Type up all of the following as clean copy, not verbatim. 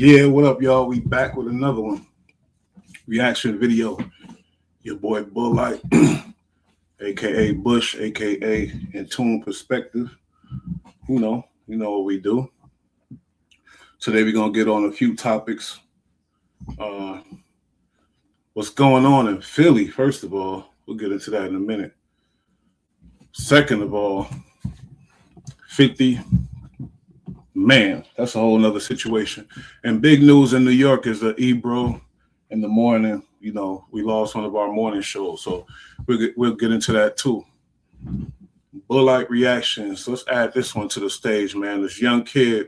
Yeah, what up, y'all? We back with another one. Reaction video. Your boy Bull Light, aka Bush, aka In Tune Perspective. You know what we do. Today we're gonna get on a few topics. Uh, what's going on in Philly? First of all, we'll get into that in a minute. Second of all, 50. Man, that's a whole nother situation. And big news in New York is the Ebro in the morning. You know, we lost one of our morning shows, so we'll get into that too. Bullite reactions. Let's add this one to the stage, man. This young kid,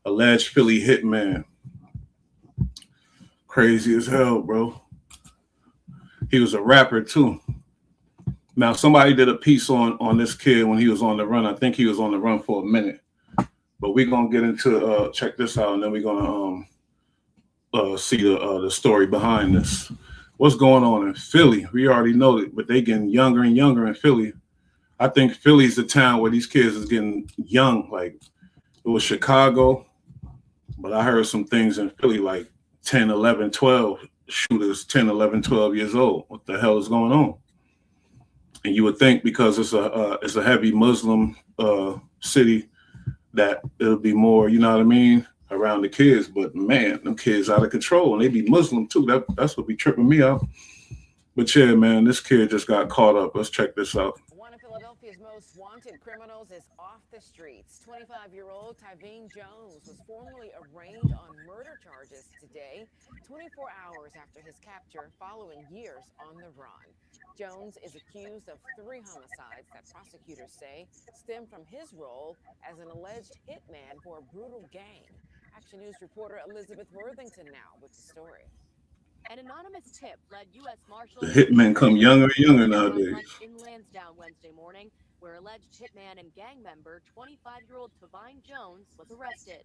alleged Philly hitman. Crazy as hell, bro. He was a rapper too. Now, somebody did a piece on this kid when he was on the run. I think he was on the run for a minute. But we're gonna get into check this out, and then we're gonna see the story behind this. What's going on in Philly? We already know it, but they getting younger and younger in Philly. I think Philly's the town where these kids is getting young. Like it was Chicago, but I heard some things in Philly like 10, 11, 12 shooters, 10, 11, 12 years old. What the hell is going on? And you would think because it's a heavy Muslim city that it'll be more, you know what I mean, around the kids. But man, them kids out of control, and they be Muslim too. That's what be tripping me out. But yeah, man, this kid just got caught up. Let's check this out. One of Philadelphia's most wanted criminals is off the streets. 25-year-old Tyvine Jones was formally arraigned on murder charges today, 24 hours after his capture following years on the run. Jones is accused of 3 homicides that prosecutors say stem from his role as an alleged hitman for a brutal gang. Action News reporter Elizabeth Worthington now with the story. An anonymous tip led U.S. Marshals. The hitmen come younger and younger nowadays. In Lansdowne Wednesday morning, where alleged hitman and gang member 25-year-old Tyvine Jones was arrested.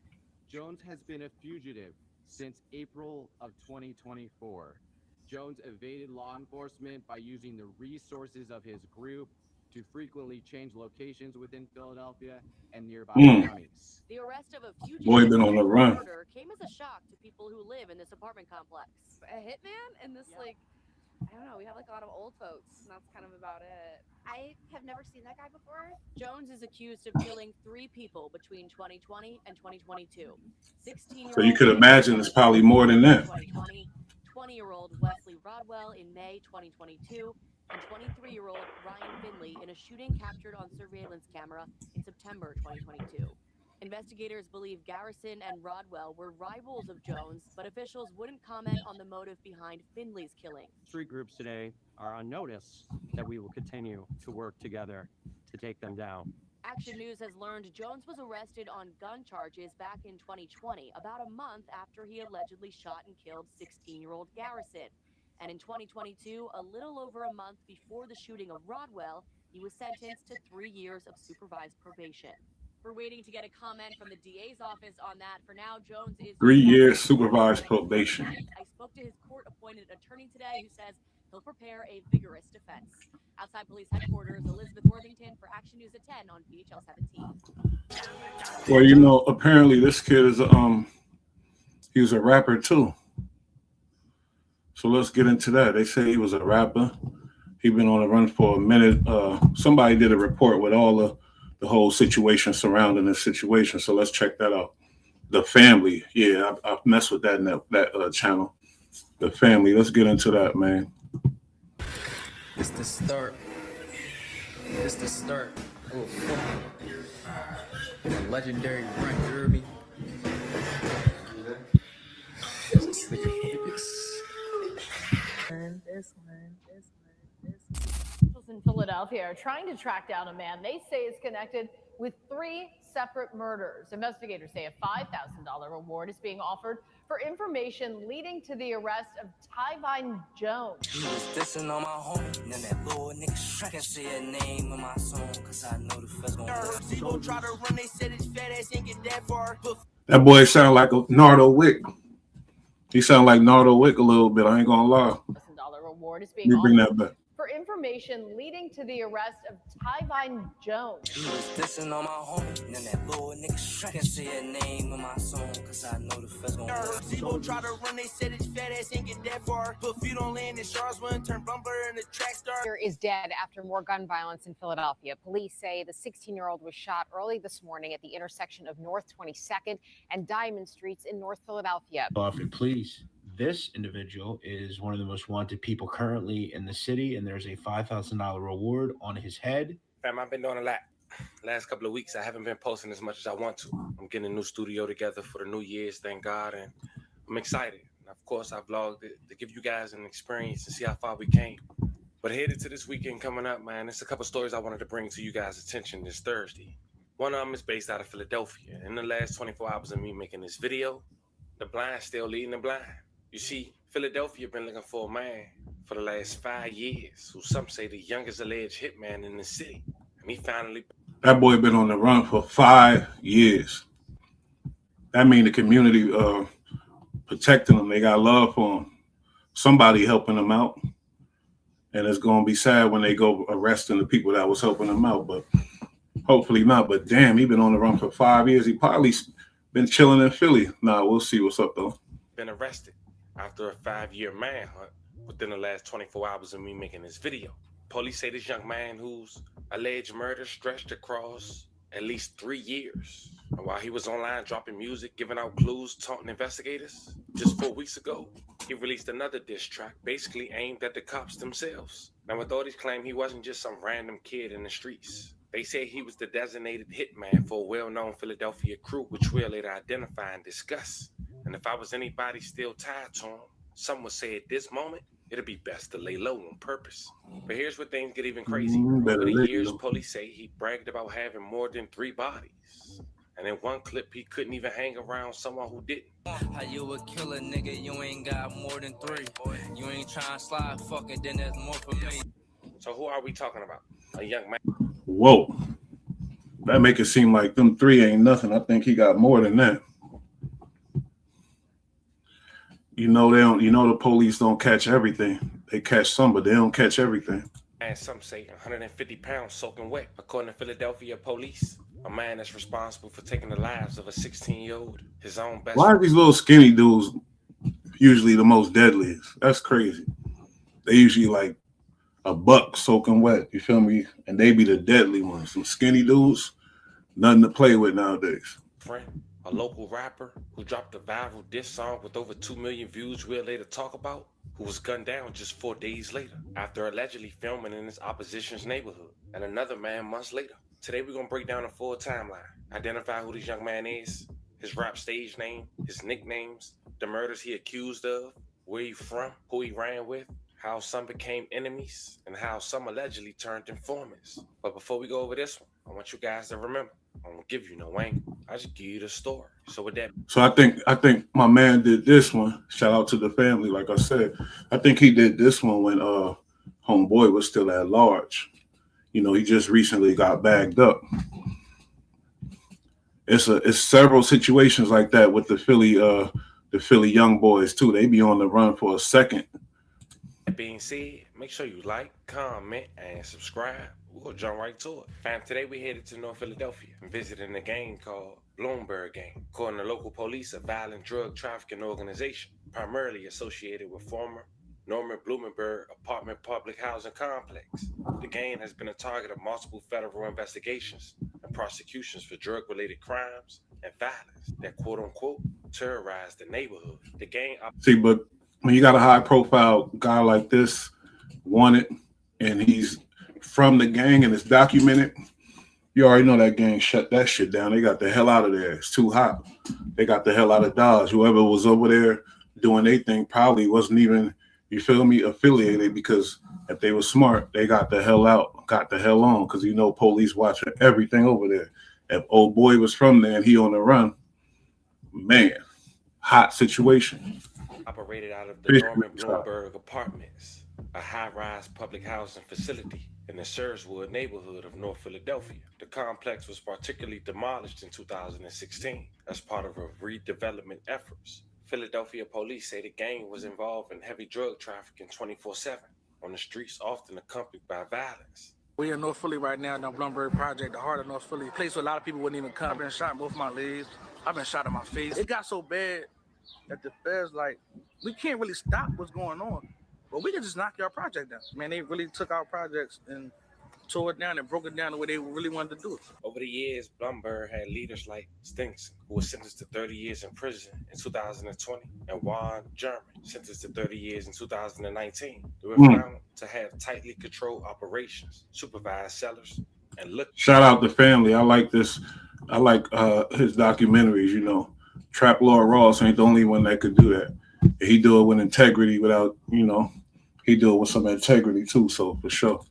Jones has been a fugitive since April of 2024. Jones evaded law enforcement by using the resources of his group to frequently change locations within Philadelphia and nearby counties. The arrest of a fugitive Boy been on the run. Came as a shock to people who live in this apartment complex. A hitman and this like, I don't know, we have like a lot of old folks and that's kind of about it. I have never seen that guy before. Jones is accused of killing 3 people between 2020 and 2022. 16-year-old. So you could imagine it's probably more than that. 20-year-old Wesley Rodwell in May 2022, and 23-year-old Ryan Finley in a shooting captured on surveillance camera in September 2022. Investigators believe Garrison and Rodwell were rivals of Jones, but officials wouldn't comment on the motive behind Finley's killing. Street groups today are on notice that we will continue to work together to take them down. Action News has learned Jones was arrested on gun charges back in 2020, about a month after he allegedly shot and killed 16-year-old Garrison. And in 2022, a little over a month before the shooting of Rodwell, he was sentenced to 3 years of supervised probation. We're waiting to get a comment from the DA's office on that. For now, Jones is 3 years supervised probation. I spoke to his court-appointed attorney today who says he'll prepare a vigorous defense. Outside police headquarters, Elizabeth Worthington for Action News at 10 on VHL 17. Well, you know, apparently this kid is he was a rapper too. So let's get into that. They say he was a rapper. He been on the run for a minute. Somebody did a report with all the whole situation surrounding this situation. So let's check that out. The family. Yeah, I messed with that in that channel. The family. Let's get into that, man. It's the start. It's the start. Oh, the legendary run derby. This In Philadelphia are trying to track down a man they say is connected with 3 separate murders. Investigators say a $5,000 reward is being offered for information leading to the arrest of Tyvine Jones. He was dissing on my homie, and then that little nigga can say a name in my song, cause I know the first gonna try to run, they said his fat ass ain't get that far. That boy sound like a Nardo Wick. He sound like Nardo Wick a little bit, I ain't gonna lie. $5,000 reward is being You bring offered that back. for information information leading to the arrest of Tyvine Jones. He was dissing on my homie, and then that little nigga shot and say a name in my song, cause I know the feds gon' listen. Ebro try to run, they said his fat ass ain't get that far, but if you don't land in Charles wouldn't turn bumper and the track star. Is dead after more gun violence in Philadelphia. Police say the 16-year-old was shot early this morning at the intersection of North 22nd and Diamond Streets in North Philadelphia. Please. This individual is one of the most wanted people currently in the city, and there's a $5,000 reward on his head. Fam, I've been doing a lot. Last couple of weeks, I haven't been posting as much as I want to. I'm getting a new studio together for the New Year's, thank God, and I'm excited. And of course, I vlogged to give you guys an experience and see how far we came. But headed to this weekend coming up, man, there's a couple stories I wanted to bring to you guys' attention this Thursday. One of them is based out of Philadelphia. In the last 24 hours of me making this video, the blind still leading the blind. You see, Philadelphia been looking for a man for the last 5 years, who some say the youngest alleged hitman in the city. And he finally... That boy been on the run for 5 years. That mean the community protecting him. They got love for him. Somebody helping him out. And it's going to be sad when they go arresting the people that was helping him out. But hopefully not. But damn, he been on the run for 5 years. He probably been chilling in Philly. Nah, we'll see what's up, though. Been arrested after a 5-year manhunt within the last 24 hours of me making this video. Police say this young man whose alleged murder stretched across at least 3 years. And while he was online dropping music, giving out clues, taunting investigators, just 4 weeks ago, he released another diss track basically aimed at the cops themselves. Now, authorities claim he wasn't just some random kid in the streets. They say he was the designated hitman for a well-known Philadelphia crew, which we'll later identify and discuss. And if I was anybody still tied to him, some would say at this moment, it'd be best to lay low on purpose. But here's where things get even crazy. Over the years, police say he bragged about having more than 3 bodies. And in one clip, he couldn't even hang around someone who didn't. How you a killer, nigga? You ain't got more than 3. You ain't trying to slide, fuck it, then there's more for me. So who are we talking about? A young man. Whoa. That make it seem like them 3 ain't nothing. I think he got more than that. You know the police don't catch everything. They catch some, but they don't catch everything. And some say 150 pounds soaking wet. According to Philadelphia police, a man that's responsible for taking the lives of a 16-year-old, his own best. Why are these little skinny dudes usually the most deadliest? That's crazy. They usually like a buck soaking wet, you feel me? And they be the deadly ones. Some skinny dudes, nothing to play with nowadays. Friend, a local rapper who dropped a viral diss song with over 2 million views we'll later talk about, who was gunned down just 4 days later after allegedly filming in his opposition's neighborhood. And another man months later. Today we're going to break down a full timeline, identify who this young man is, his rap stage name, his nicknames, the murders he accused of, where he from, who he ran with, how some became enemies, and how some allegedly turned informants. But before we go over this one, I want you guys to remember, I don't give you no angle. I just give you the story. So with that, so I think my man did this one. Shout out to the family, like I said. I think he did this one when homeboy was still at large. You know, he just recently got bagged up. It's several situations like that with the Philly young boys too. They be on the run for a second. That being said, make sure you like, comment, and subscribe. We'll jump right to it. Fam, today we headed to North Philadelphia and visited a gang called Bloomberg Gang. According to local police, a violent drug trafficking organization, primarily associated with former Norman Blumenberg apartment public housing complex. The gang has been a target of multiple federal investigations and prosecutions for drug-related crimes and violence that quote-unquote terrorized the neighborhood. The gang... See, but when you got a high-profile guy like this, wanted, and he's from the gang and it's documented, you already know that gang shut that shit down. They got the hell out of there. It's too hot. They got the hell out of Dodge. Whoever was over there doing their thing probably wasn't even, you feel me, affiliated, because if they were smart, they got the hell out, got the hell on, because you know police watching everything over there. If old boy was from there and he on the run, man, hot situation. Operated out of the Norman Bloomberg Apartments, a high-rise public housing facility in the Searswood neighborhood of North Philadelphia. The complex was particularly demolished in 2016 as part of a redevelopment efforts. Philadelphia police say the gang was involved in heavy drug trafficking 24/7 on the streets often accompanied by violence. We in North Philly right now, down Blumberg Project, the heart of North Philly. Place where a lot of people wouldn't even come. I've been shot in both my legs. I've been shot in my face. It got so bad that the feds, like, we can't really stop what's going on, but we can just knock your project down. Man, they really took our projects and tore it down and broke it down the way they really wanted to do it. Over the years, Blumberg had leaders like Stinks, who was sentenced to 30 years in prison in 2020, and Juan German, sentenced to 30 years in 2019. They were found to have tightly controlled operations, supervised sellers, and look. Shout out the family. I like this. I like his documentaries, you know. Trap Lord Ross ain't the only one that could do that. He do it with integrity without, you know, he do it with some integrity too, so for sure.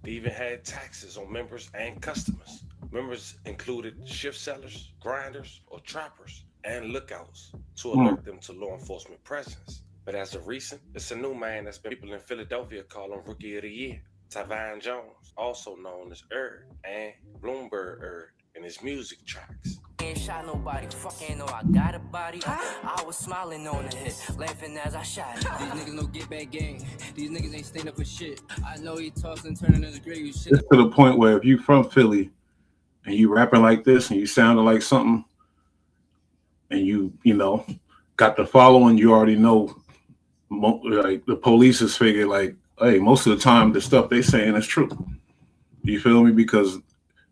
They even had taxes on members and customers. Members included shift sellers, grinders, or trappers, and lookouts to alert them to law enforcement presence. But as of recent, it's a new man that's been people in Philadelphia call him Rookie of the Year, Tyvion Jones, also known as Erd and Bloomberg Erd in his music tracks. Ain't shot nobody, fuck ain't know I got a body. I was smiling on the hit, laughing as I shot. These niggas no get back gang. These niggas ain't stand up for shit. I know he talks and turning his grave shit. It's to the point where if you from Philly and you rapping like this and you sounding like something and you know, got the following, you already know, like the police is figured like, hey, most of the time the stuff they saying is true. You feel me? Because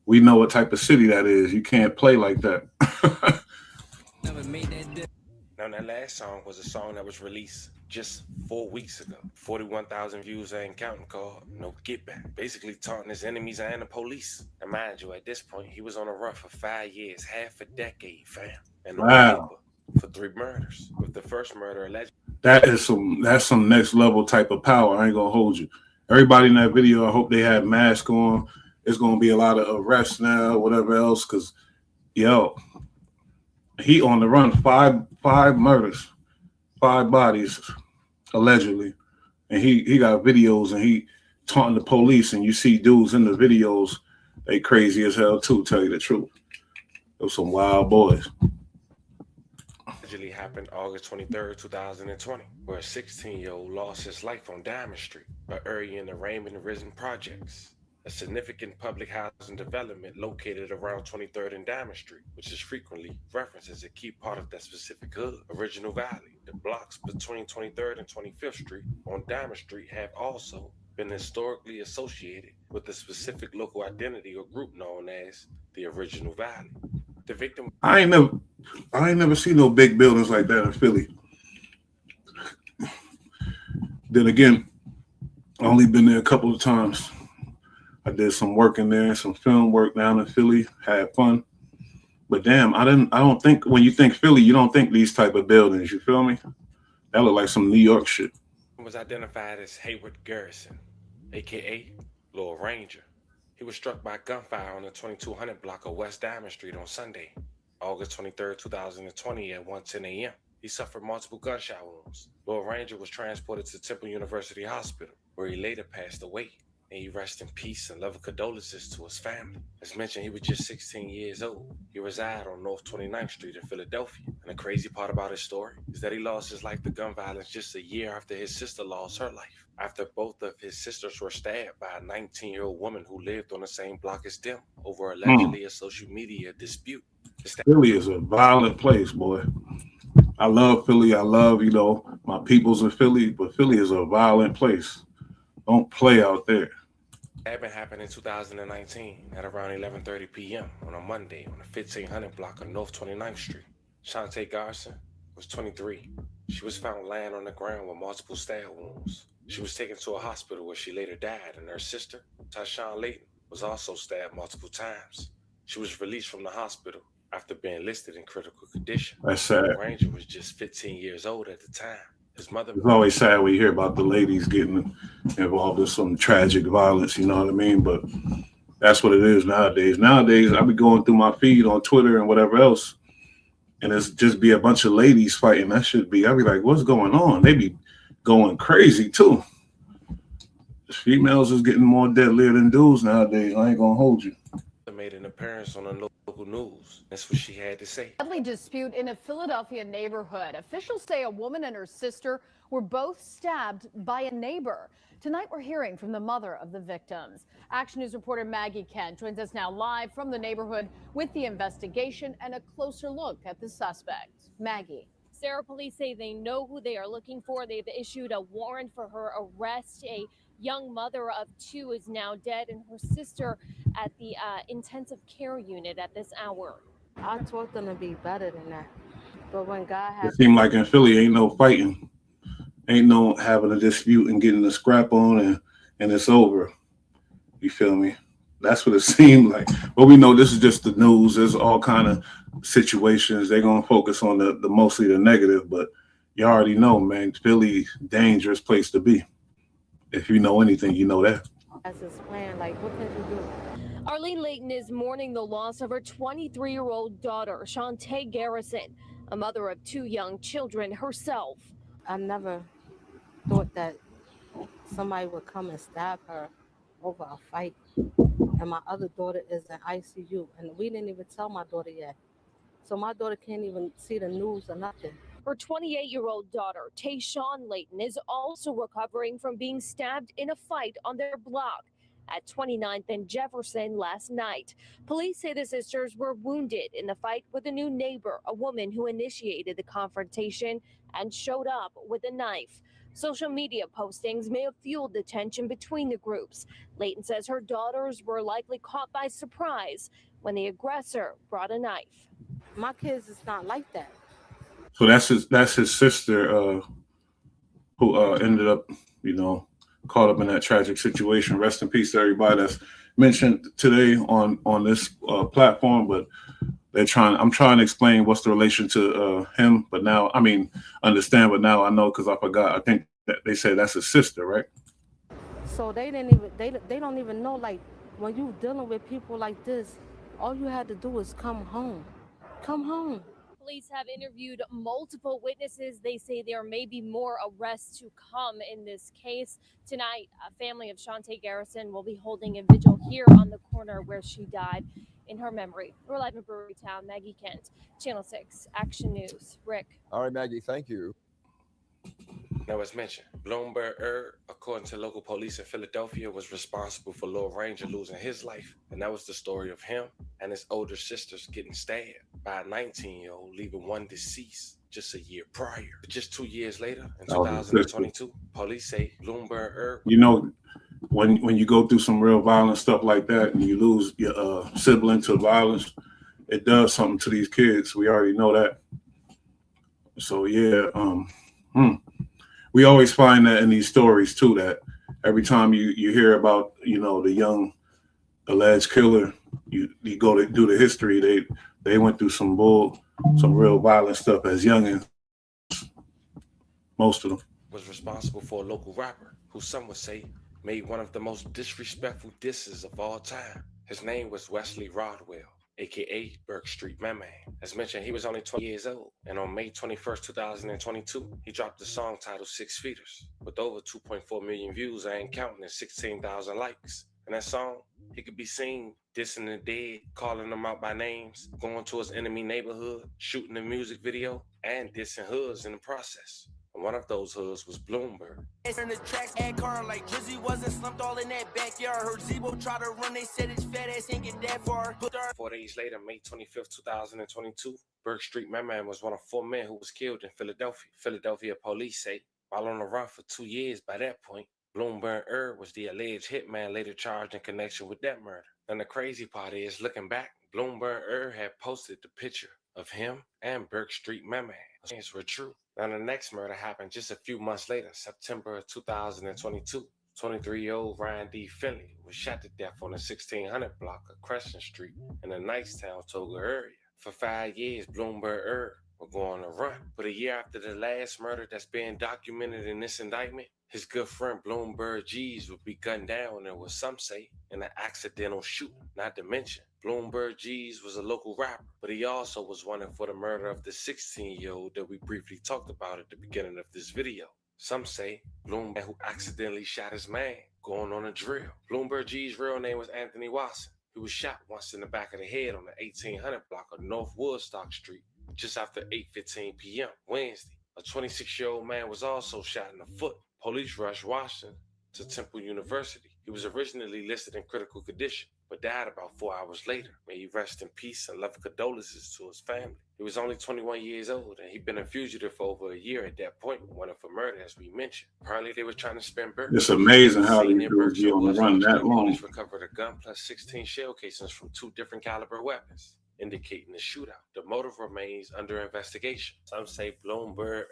we know what type of city that is. You can't play like that. Now, that last song was a song that was released just 4 weeks ago. 41,000 views ain't counting, called No Get Back. Basically taunting his enemies and the police. And mind you, at this point, he was on the run for 5 years, half a decade, fam. And wow. For 3 murders, with the first murder alleged. That's some next level type of power. I ain't gonna hold you. Everybody in that video, I hope they had masks on. It's gonna be a lot of arrests now, whatever else, because yo, he on the run, five murders, 5 bodies, allegedly. And he got videos and he taunting the police, and you see dudes in the videos, they crazy as hell too, tell you the truth. Those some wild boys. Allegedly happened August 23rd, 2020, where a 16-year-old lost his life on Diamond Street, an area in the Raymond Risen projects, a significant public housing development located around 23rd and Diamond Street, which is frequently referenced as a key part of that specific hood. Original Valley, the blocks between 23rd and 25th Street on Diamond Street have also been historically associated with a specific local identity or group known as the Original Valley. The victim. I ain't never seen no big buildings like that in Philly. Then again, I only been there a couple of times. I did some work in there, some film work down in Philly, had fun. But damn, I don't think when you think Philly, you don't think these type of buildings, you feel me? That look like some New York shit. Was identified as Hayward Garrison, aka Lil Ranger. He was struck by gunfire on the 2200 block of West Diamond Street on Sunday, August 23rd, 2020 at 1:10 a.m. He suffered multiple gunshot wounds. Lil Ranger was transported to Temple University Hospital, where he later passed away. May he rest in peace and love condolences to his family. As mentioned, he was just 16 years old. He resided on North 29th Street in Philadelphia. And the crazy part about his story is that he lost his life to gun violence just a year after his sister lost her life. After both of his sisters were stabbed by a 19-year-old woman who lived on the same block as them over allegedly a social media dispute. Philly is a violent place, boy. I love Philly. I love, you know, my peoples in Philly, but Philly is a violent place. Don't play out there. Stabbing happened in 2019 at around 11:30 p.m. on a Monday on the 1500 block of North 29th Street. Shantae Garson was 23. She was found lying on the ground with multiple stab wounds. She was taken to a hospital where she later died, and her sister, Tyshawn Layton, was also stabbed multiple times. She was released from the hospital after being listed in critical condition. That's sad. The Ranger was just 15 years old at the time. His mother. It's always sad when you hear about the ladies getting involved in some tragic violence, you know what I mean? But that's what it is nowadays. Nowadays, I be going through my feed on Twitter and whatever else, and it's just be a bunch of ladies fighting. That should be, I be like, what's going on? They be going crazy too. Females is getting more deadlier than dudes nowadays. I ain't gonna hold you. made an appearance on the local news. That's what she had to say. Deadly dispute in a Philadelphia neighborhood. Officials say a woman and her sister were both stabbed by a neighbor. Tonight we're hearing from the mother of the victims. Action News reporter Maggie Kent joins us now live from the neighborhood with the investigation and a closer look at the suspect. Maggie. Sarah, police say they know who they are looking for. They've issued a warrant for her arrest. A young mother of two is now dead, and her sister at the intensive care unit at this hour. I taught them to be better than that. But when God It has... seemed like in Philly, ain't no fighting. Ain't no having a dispute and getting a scrap on and it's over. You feel me? That's what it seemed like. But we know this is just the news. There's all kind of situations. They're going to focus on the mostly the negative, but you already know, man, Philly, dangerous place to be. If you know anything, you know that. As his plan, like, what can you do? Arlene Layton is mourning the loss of her 23-year-old daughter, Shantae Garrison, a mother of two young children herself. I never thought that somebody would come and stab her over a fight. And my other daughter is in ICU, and we didn't even tell my daughter yet. So my daughter can't even see the news or nothing. Her 28-year-old daughter, Tayshawn Layton, is also recovering from being stabbed in a fight on their block at 29th and Jefferson last night. Police say the sisters were wounded in the fight with a new neighbor, a woman who initiated the confrontation and showed up with a knife. Social media postings may have fueled the tension between the groups. Layton says her daughters were likely caught by surprise when the aggressor brought a knife. My kids is not like that. So that's his sister who ended up, caught up in that tragic situation. Rest in peace to everybody that's mentioned today on this platform. But I'm trying to explain what's the relation to him. But now, understand. But now I know because I forgot. I think that they said that's his sister, right? So they don't even know, like, when you dealing with people like this, all you had to do is come home. Come home. Police have interviewed multiple witnesses. They say there may be more arrests to come in this case. Tonight, a family of Shantae Garrison will be holding a vigil here on the corner where she died in her memory. We're live in Brewery Town. Maggie Kent, Channel 6, Action News. Rick. All right, Maggie, thank you. Now, as mentioned, Bloomberg, according to local police in Philadelphia, was responsible for Lil Ranger losing his life. And that was the story of him and his older sisters getting stabbed by a 19-year-old, leaving one deceased just a year prior. But just 2 years later, in 2022, police say Bloomberg. When you go through some real violent stuff like that and you lose your sibling to violence, it does something to these kids. We already know that. So, yeah. We always find that in these stories too, that every time you hear about, the young alleged killer, you go to do the history, they went through some real violent stuff as youngins. Most of them. Was responsible for a local rapper who some would say made one of the most disrespectful disses of all time. His name was Wesley Rodwell, aka Burke Street Man. As mentioned, he was only 20 years old, and on May 21st, 2022, he dropped a song titled 6 Feeters with over 2.4 million views, I ain't counting, and 16,000 likes. In that song, he could be seen dissing the dead, calling them out by names, going to his enemy neighborhood, shooting a music video, and dissing hoods in the process. And one of those hoods was Bloomberg. In the tracks, ad car like Drizzy wasn't slumped all in that backyard. Heard Zebo try to run, they said his fat ass ain't get that far. 4 days later, May 25th, 2022, Burke Street Man was one of 4 men who was killed in Philadelphia. Philadelphia police say, while on the run for 2 years by that point, Bloomberg was the alleged hitman later charged in connection with that murder. And the crazy part is, looking back, Bloomberg had posted the picture of him and Burke Street Man. Things were true. Now, the next murder happened just a few months later, September of 2022. 23-year-old Ryan D. Finley was shot to death on the 1600 block of Crescent Street in the Nicetown, Toga area. For 5 years, Bloomberg would go on a run. But a year after the last murder that's being documented in this indictment, his good friend Bloomberg G's would be gunned down in what some say in an accidental shooting. Not to mention, Bloomberg G's was a local rapper, but he also was wanted for the murder of the 16-year-old that we briefly talked about at the beginning of this video. Some say Bloomberg who accidentally shot his man going on a drill. Bloomberg G's real name was Anthony Watson, He was shot once in the back of the head on the 1800 block of North Woodstock Street just after 8:15 p.m. Wednesday. A 26-year-old man was also shot in the foot. Police rushed Washington to Temple University. He was originally listed in critical condition, but died about 4 hours later. May he rest in peace and love condolences to his family. He was only 21 years old, and he'd been a fugitive for over a year at that point, wanted for murder, as we mentioned. Apparently, they were trying to spend Burke. It's amazing how these dudes be on the run that long. Police recovered a gun plus 16 shell casings from 2 different caliber weapons, indicating the shootout. The motive remains under investigation. Some say Bloomberg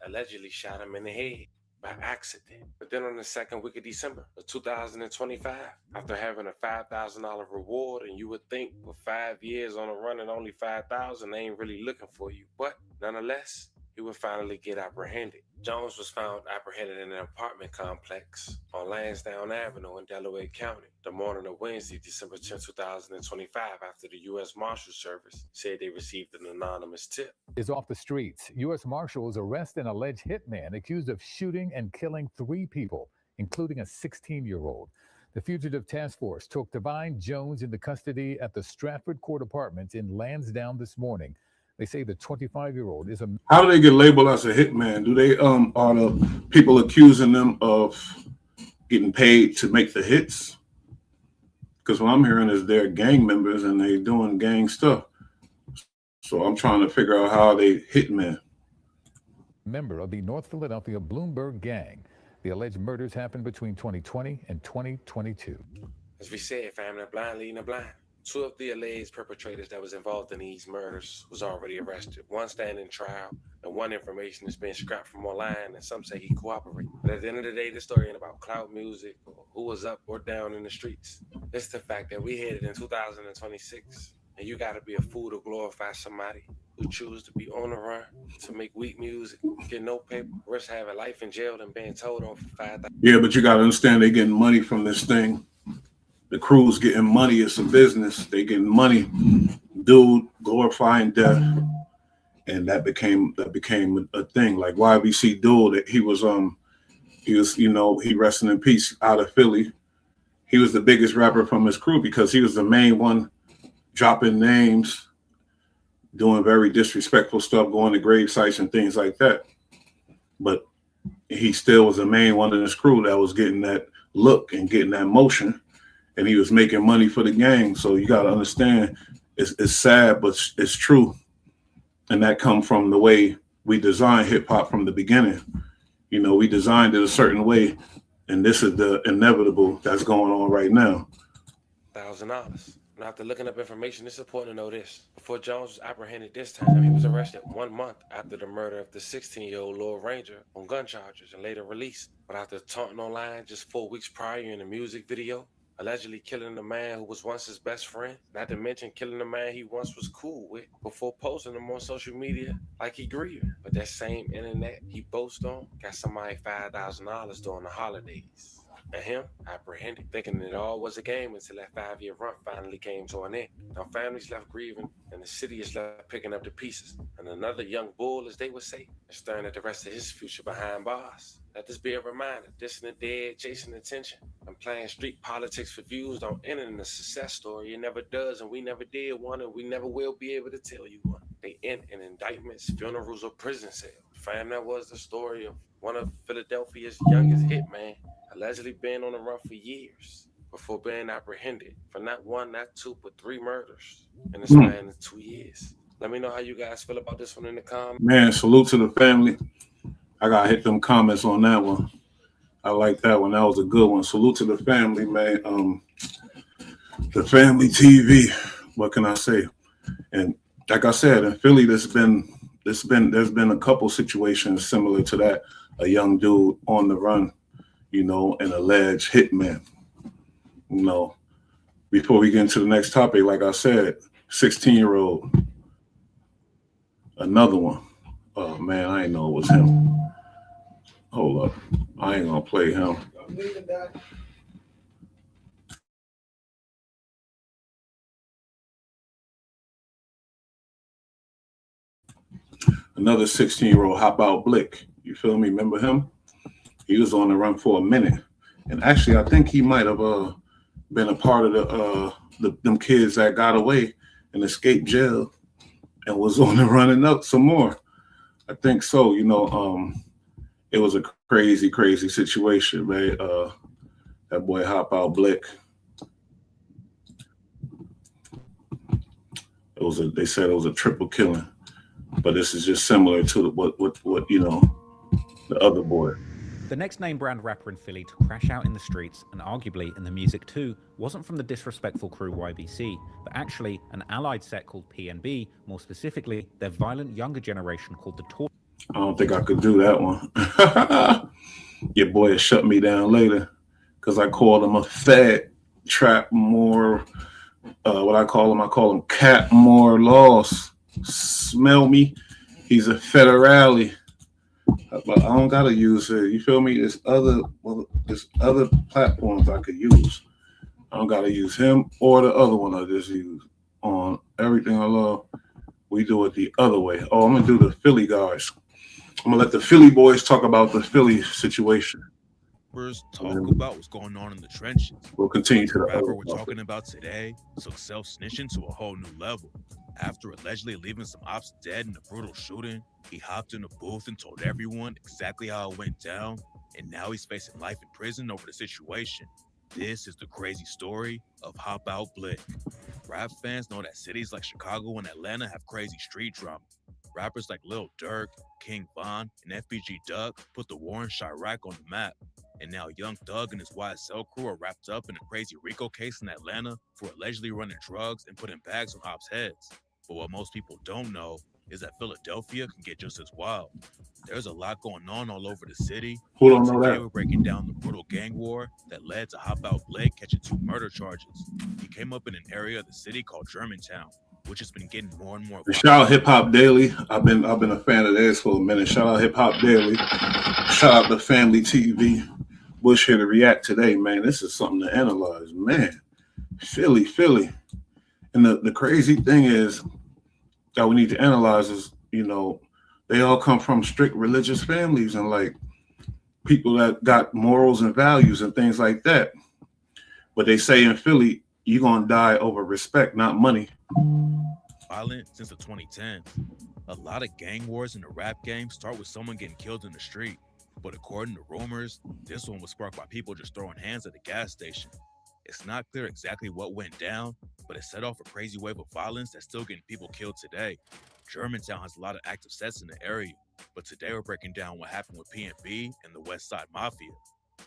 allegedly shot him in the head by accident. But then on the second week of December of 2025, after having a $5,000 reward, and you would think with 5 years on a run and only $5,000, they ain't really looking for you. But nonetheless, he would finally get apprehended. Jones was found apprehended in an apartment complex on Lansdowne Avenue in Delaware County the morning of Wednesday, December 10, 2025, after the U.S. Marshal Service said they received an anonymous tip. Is off the streets. U.S. Marshals arrest an alleged hitman accused of shooting and killing 3 people, including a 16-year-old. The Fugitive Task Force took Divine Jones into custody at the Stratford Court Apartments in Lansdowne this morning. They say the 25-year-old is a... How do they get labeled as a hitman? Do they are the people accusing them of getting paid to make the hits? Because what I'm hearing is they're gang members and they doing gang stuff. So I'm trying to figure out how they hitmen. Member of the North Philadelphia Bloomberg gang. The alleged murders happened between 2020 and 2022. As we said, family, blind leading the blind. 2 of the alleged perpetrators that was involved in these murders was already arrested. 1 standing trial, and 1 information has been scrapped from online, and some say he cooperated. But at the end of the day, this story ain't about clout music or who was up or down in the streets. It's the fact that we headed in 2026, and you got to be a fool to glorify somebody who choose to be on the run, to make weak music, get no paper, risk having life in jail than being told on for $5,000. Yeah, but you got to understand they getting money from this thing. The crew's getting money. It's a business. They getting money. Dude glorifying death, and that became a thing. Like YBC Dude, that he was he resting in peace out of Philly. He was the biggest rapper from his crew because he was the main one dropping names, doing very disrespectful stuff, going to grave sites and things like that. But he still was the main one in his crew that was getting that look and getting that motion. And he was making money for the gang. So you got to understand, it's sad, but it's true. And that come from the way we designed hip hop from the beginning. You know, we designed it a certain way, and this is the inevitable that's going on right now. $1,000. Now, after looking up information, it's important to know this. Before Jones was apprehended this time, he was arrested 1 month after the murder of the 16-year-old Lord Ranger on gun charges and later released. But after taunting online just 4 weeks prior in a music video, allegedly killing the man who was once his best friend, not to mention killing the man he once was cool with, before posting him on social media like he grieving. But that same internet he boasts on got somebody $5,000 during the holidays. And him apprehended, thinking it all was a game until that 5-year run finally came to an end. Now families left grieving, and the city is left picking up the pieces. And another young bull, as they would say, is staring at the rest of his future behind bars. Let this be a reminder, dissing the dead, chasing attention, and playing street politics for views don't end in a success story. It never does, and we never did one, and we never will be able to tell you one. They end in indictments, funerals, or prison cells. Fam, that was the story of one of Philadelphia's youngest hitman, allegedly been on the run for years before being apprehended for not 1, not 2, but 3 murders in the span of 2 years. Let me know how you guys feel about this one in the comments. Man, salute to the family. I got to hit them comments on that one. I like that one. That was a good one. Salute to the family, man. The family TV. What can I say? And like I said, in Philly, there's been a couple situations similar to that. A young dude on the run, you know, an alleged hitman. You know, before we get into the next topic, like I said, 16-year-old, another one. Oh man, I didn't know it was him. Hold up, I ain't gonna play him. Another 16-year-old, Hop Out Blick. You feel me? Remember him? He was on the run for a minute. And actually, I think he might have been a part of them kids that got away and escaped jail and was on the running up some more. I think so. It was a crazy situation, man. That boy Hop Out Blick. They said it was a triple killing, but this is just similar to what the other boy. The next name brand rapper in Philly to crash out in the streets, and arguably in the music too, wasn't from the disrespectful crew YBC, but actually an allied set called PNB, more specifically, their violent younger generation called the Torch. I don't think I could do that one. Your boy shut me down later because I called him a fat trap more. What I call him Cat More Loss. Smell me? He's a federale. But I don't gotta use it. You feel me? There's other platforms I could use. I don't gotta use him or the other one I just used. On Everything I Love, we do it the other way. Oh, I'm gonna do the Philly guys. I'm gonna let the Philly boys talk about the Philly situation. First, talk about what's going on in the trenches. We'll continue to the rapper we're talking about today took self-snitching to a whole new level. After allegedly leaving some ops dead in a brutal shooting, he hopped in a booth and told everyone exactly how it went down, and now he's facing life in prison over the situation. This is the crazy story of Hop Out Blick. Rap fans know that cities like Chicago and Atlanta have crazy street drama. Rappers like Lil Durk, King Von, and FBG Duck put the war in Chirac on the map. And now Young Thug and his YSL crew are wrapped up in a crazy RICO case in Atlanta for allegedly running drugs and putting bags on ops' heads. But what most people don't know is that Philadelphia can get just as wild. There's a lot going on all over the city. Who don't know Today that? we're breaking down the brutal gang war that led to Hop Out Blick catching 2 murder charges. He came up in an area of the city called Germantown, which has been getting more and more. Shout out Hip Hop Daily. I've been a fan of theirs for a minute. Shout out Hip Hop Daily. Shout out to Family TV. Bush here to react today, man. This is something to analyze, man. Philly. And the crazy thing is that we need to analyze is, they all come from strict religious families and like people that got morals and values and things like that. But they say in Philly, you're going to die over respect, not money. Violent since the 2010s. A lot of gang wars in the rap game start with someone getting killed in the street. But according to rumors, this one was sparked by people just throwing hands at the gas station. It's not clear exactly what went down, but it set off a crazy wave of violence that's still getting people killed today. Germantown has a lot of active sets in the area, but today we're breaking down what happened with PNB and the West Side Mafia.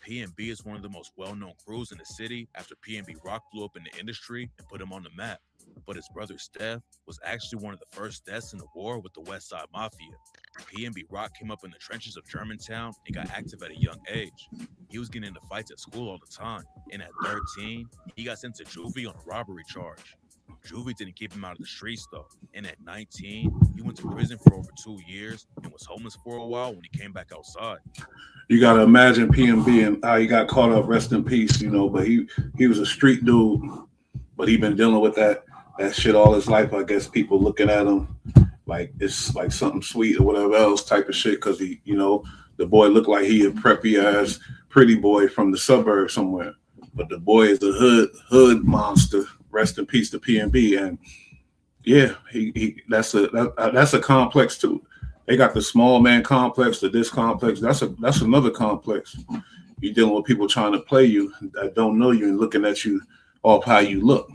PNB is one of the most well-known crews in the city after PNB Rock blew up in the industry and put him on the map. But his brother Steph was actually one of the first deaths in the war with the West Side Mafia. PNB Rock came up in the trenches of Germantown and got active at a young age. He was getting into fights at school all the time, and at 13, he got sent to juvie on a robbery charge. Juvie didn't keep him out of the streets though, and at 19, he went to prison for over 2 years and was homeless for a while when he came back outside. You got to imagine PNB and how he got caught up, rest in peace, but he was a street dude, but he been dealing with that shit all his life. I guess people looking at him like it's like something sweet or whatever else type of shit because he, the boy looked like he a preppy ass pretty boy from the suburb somewhere, but the boy is a hood monster. Rest in peace to PNB, and yeah, he that's a complex too. They got the small man complex, the this complex. That's another complex. You're dealing with people trying to play you that don't know you and looking at you off how you look.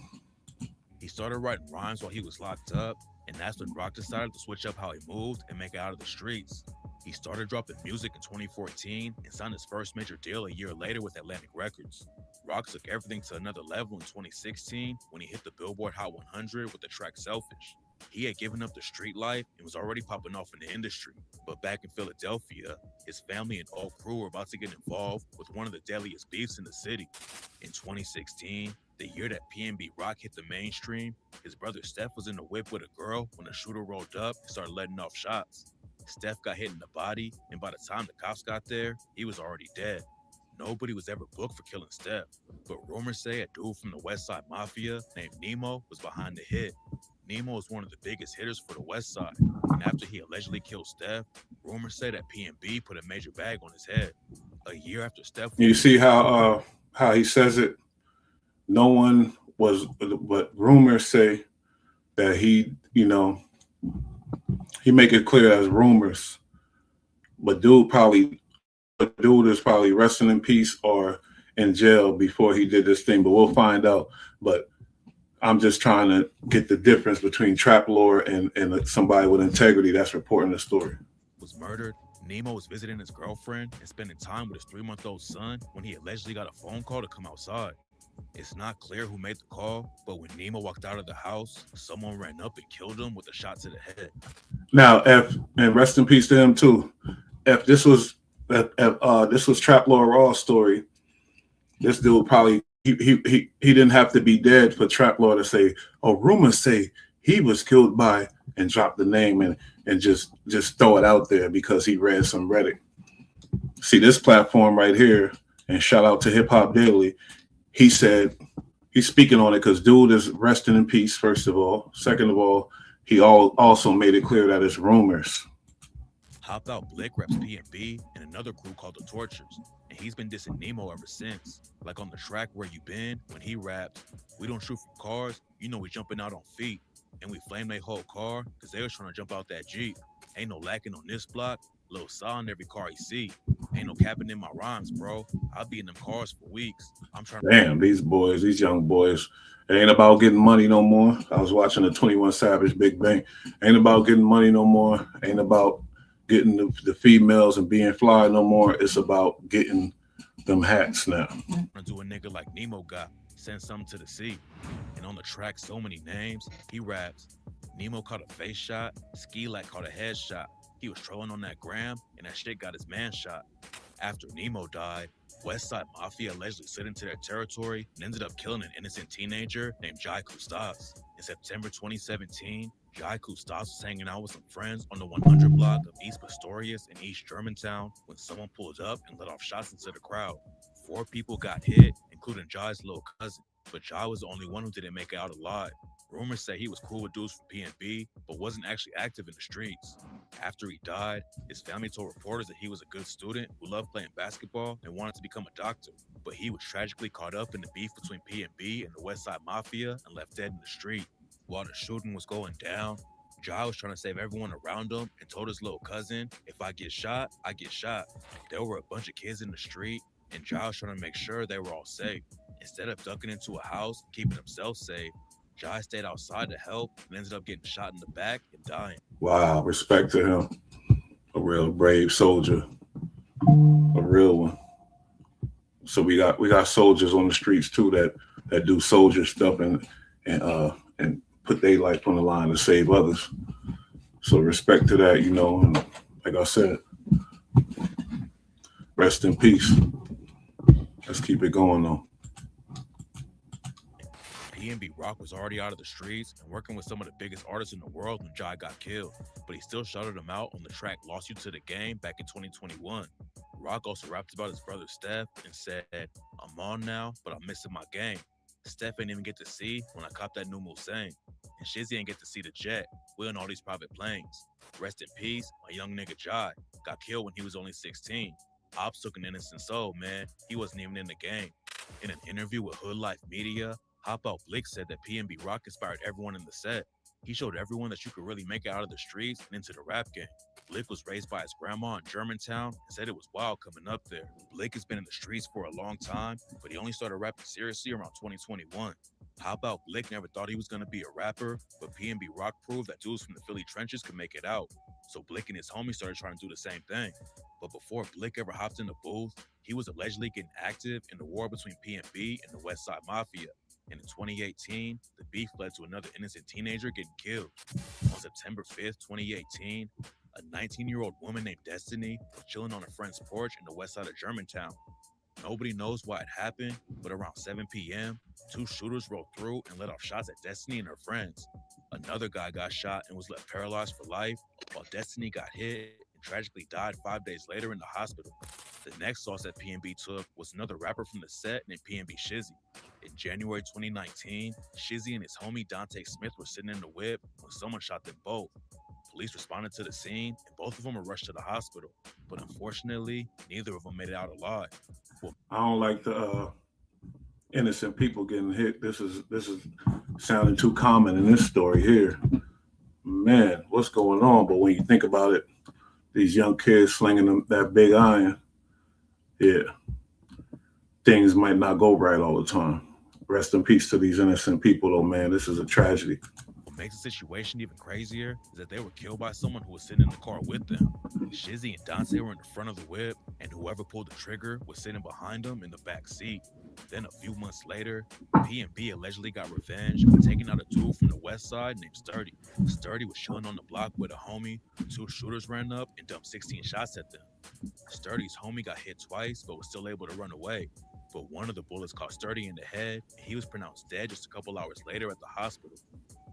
He started writing rhymes while he was locked up, and that's when Rock decided to switch up how he moved and make it out of the streets. He started dropping music in 2014 and signed his first major deal a year later with Atlantic Records. Rock took everything to another level in 2016 when he hit the Billboard Hot 100 with the track Selfish. He had given up the street life and was already popping off in the industry. But back in Philadelphia, his family and all crew were about to get involved with one of the deadliest beefs in the city. In 2016, the year that PNB Rock hit the mainstream, his brother Steph was in the whip with a girl when the shooter rolled up and started letting off shots. Steph got hit in the body, and by the time the cops got there, he was already dead. Nobody was ever booked for killing Steph, but rumors say a dude from the West Side Mafia named Nemo was behind the hit. Nemo was one of the biggest hitters for the West Side, and after he allegedly killed Steph, rumors say that PNB put a major bag on his head. A year after Steph... You see how he says it? no one was, but rumors say that he, he make it clear as rumors, but dude is probably resting in peace or in jail before he did this thing, but we'll find out. But I'm just trying to get the difference between trap lore and somebody with integrity that's reporting the story. Was murdered. Nemo was visiting his girlfriend and spending time with his 3-month-old son when he allegedly got a phone call to come outside. It's not clear who made the call, but when Nemo walked out of the house, someone ran up and killed him with a shot to the head. Now, and rest in peace to him too. If this was Trap Lore Raw's story, this dude probably he didn't have to be dead for Trap Lore to say, "Oh, rumors say he was killed by," and drop the name and just throw it out there because he read some Reddit. See this platform right here, and shout out to Hip Hop Daily. He said he's speaking on it because dude is resting in peace. First of all, second of all, he also made it clear that it's rumors. Hop Out Blick reps P&B and another crew called The Tortures, and he's been dissing Nemo ever since. Like on the track Where You Been, when he rapped, "We don't shoot from cars, you know we jumping out on feet. And we flame their whole car, cause they was trying to jump out that Jeep. Ain't no lacking on this block, little saw in every car he see. Ain't no capping in my rhymes, bro. I'll be in them cars for weeks. I'm trying to..." Damn, these young boys, it ain't about getting money no more. I was watching the 21 Savage Big Bang. Ain't about getting money no more. Ain't about getting the females and being fly no more. It's about getting them hats now. Do a nigga like Nemo got, send something to the sea. And on the track, so many names, he raps. Nemo caught a face shot, Ski-Lac caught a headshot. He was trolling on that gram, and that shit got his man shot. After Nemo died, Westside Mafia allegedly slid into their territory and ended up killing an innocent teenager named Jai Kustas. In September 2017, Jai Kustas was hanging out with some friends on the 100 block of East Pastorius in East Germantown when someone pulled up and let off shots into the crowd. 4 people got hit, including Jai's little cousin, but Jai was the only one who didn't make it out alive. Rumors say he was cool with dudes from P&B, but wasn't actually active in the streets. After he died, his family told reporters that he was a good student who loved playing basketball and wanted to become a doctor, but he was tragically caught up in the beef between P&B and the Westside Mafia and left dead in the street. While the shooting was going down, Jai was trying to save everyone around him and told his little cousin, "If I get shot, I get shot." There were a bunch of kids in the street, and Jai was trying to make sure they were all safe. Instead of ducking into a house and keeping himself safe, Jai stayed outside to help and ended up getting shot in the back and dying. Wow, respect to him. A real brave soldier. A real one. So we got soldiers on the streets too that do soldier stuff and put their life on the line to save others. So respect to that, and like I said, rest in peace. Let's keep it going though. P&B Rock was already out of the streets and working with some of the biggest artists in the world when Jai got killed, but he still shouted him out on the track Lost You to the Game back in 2021. Rock also rapped about his brother Steph and said, "I'm on now, but I'm missing my game. Steph ain't even get to see when I copped that new Mulsanne. And Shizzy ain't get to see the jet. We're in all these private planes. Rest in peace, my young nigga Jai got killed when he was only 16. Ops took an innocent soul, man. He wasn't even in the game." In an interview with Hood Life Media, Hop Out Blick said that P&B Rock inspired everyone in the set. He showed everyone that you could really make it out of the streets and into the rap game. Blick was raised by his grandma in Germantown and said it was wild coming up there. Blick has been in the streets for a long time, but he only started rapping seriously around 2021. Hop Out Blick never thought he was going to be a rapper, but P&B Rock proved that dudes from the Philly trenches could make it out. So Blick and his homies started trying to do the same thing. But before Blick ever hopped in the booth, he was allegedly getting active in the war between P&B and the Westside Mafia. And in 2018, the beef led to another innocent teenager getting killed. On September 5th, 2018, a 19-year-old woman named Destiny was chilling on a friend's porch in the west side of Germantown. Nobody knows why it happened, but around 7 p.m., 2 shooters rolled through and let off shots at Destiny and her friends. Another guy got shot and was left paralyzed for life, while Destiny got hit and tragically died 5 days later in the hospital. The next loss that P&B took was another rapper from the set named P&B Shizzy. In January 2019, Shizzy and his homie Dante Smith were sitting in the whip when someone shot them both. Police responded to the scene and both of them were rushed to the hospital, but unfortunately, neither of them made it out alive. I don't like the innocent people getting hit. This is sounding too common in this story here. Man, what's going on? But when you think about it, these young kids slinging them that big iron, yeah, things might not go right all the time. Rest in peace to these innocent people, though, man. This is a tragedy. What makes the situation even crazier is that they were killed by someone who was sitting in the car with them. Shizzy and Dante were in the front of the whip, and whoever pulled the trigger was sitting behind them in the back seat. Then a few months later, P&B allegedly got revenge by taking out a dude from the west side named Sturdy. Sturdy was chilling on the block with a homie. Two shooters ran up and dumped 16 shots at them. Sturdy's homie got hit twice, but was still able to run away. But one of the bullets caught Sturdy in the head, and he was pronounced dead just a couple hours later at the hospital.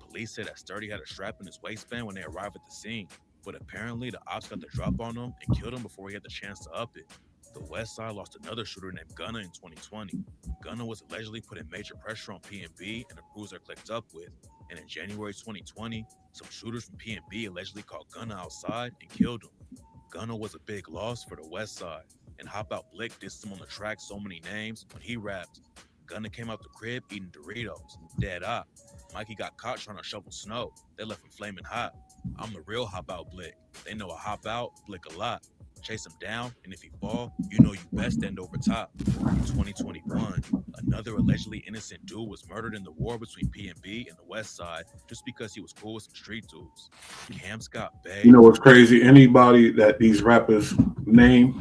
Police said that Sturdy had a strap in his waistband when they arrived at the scene, but apparently the ops got the drop on him and killed him before he had the chance to up it. The West Side lost another shooter named Gunna in 2020. Gunna was allegedly putting major pressure on P&B and the crews they're clicked up with. And in January 2020, some shooters from P&B allegedly caught Gunna outside and killed him. Gunna was a big loss for the West Side, and Hop Out Blick dissed him on the track So Many Names when he rapped. Gunna came out the crib eating Doritos, dead op. Mikey got caught trying to shovel snow. They left him flaming hot. I'm the real Hop Out Blick. They know I hop out, blick a lot. Chase him down, and if he fall, you know you best end over top. In 2021, another allegedly innocent dude was murdered in the war between P&B and the West Side just because he was cool with some street dudes. Cam Scott Bay. You know what's crazy? Anybody that these rappers name,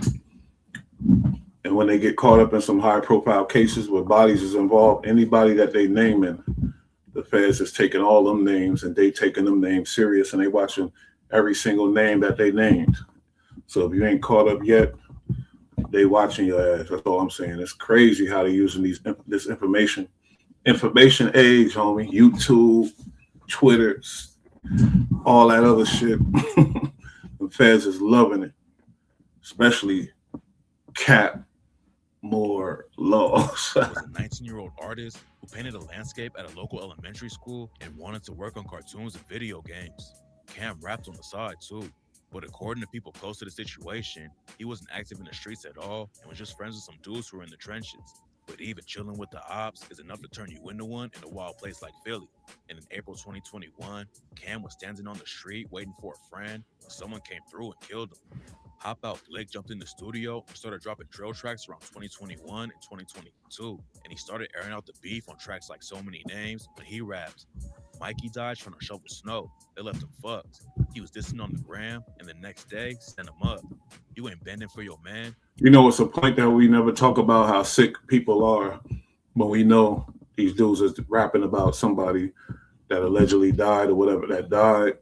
and when they get caught up in some high-profile cases where bodies is involved, anybody that they naming, the feds is taking all them names and they taking them names serious, and they watching every single name that they named. So if you ain't caught up yet, they watching your ass. That's all I'm saying. It's crazy how they using this information age, homie. YouTube, Twitter, all that other shit. The feds is loving it, especially Cap more laws. Was a 19-year-old artist who painted a landscape at a local elementary school and wanted to work on cartoons and video games. Cam rapped on the side too. But according to people close to the situation, he wasn't active in the streets at all and was just friends with some dudes who were in the trenches. But even chilling with the ops is enough to turn you into one in a wild place like Philly. And in April 2021, Cam was standing on the street waiting for a friend when someone came through and killed him. Hop Out Blick jumped in the studio and started dropping drill tracks around 2021 and 2022. And he started airing out the beef on tracks like So Many Names when he raps. Mikey died trying to shovel snow. They left him fucked. He was dissing on the gram, and the next day, sent him up. You ain't bending for your man. You know, it's a point that we never talk about how sick people are, but we know these dudes is rapping about somebody that allegedly died or whatever that died,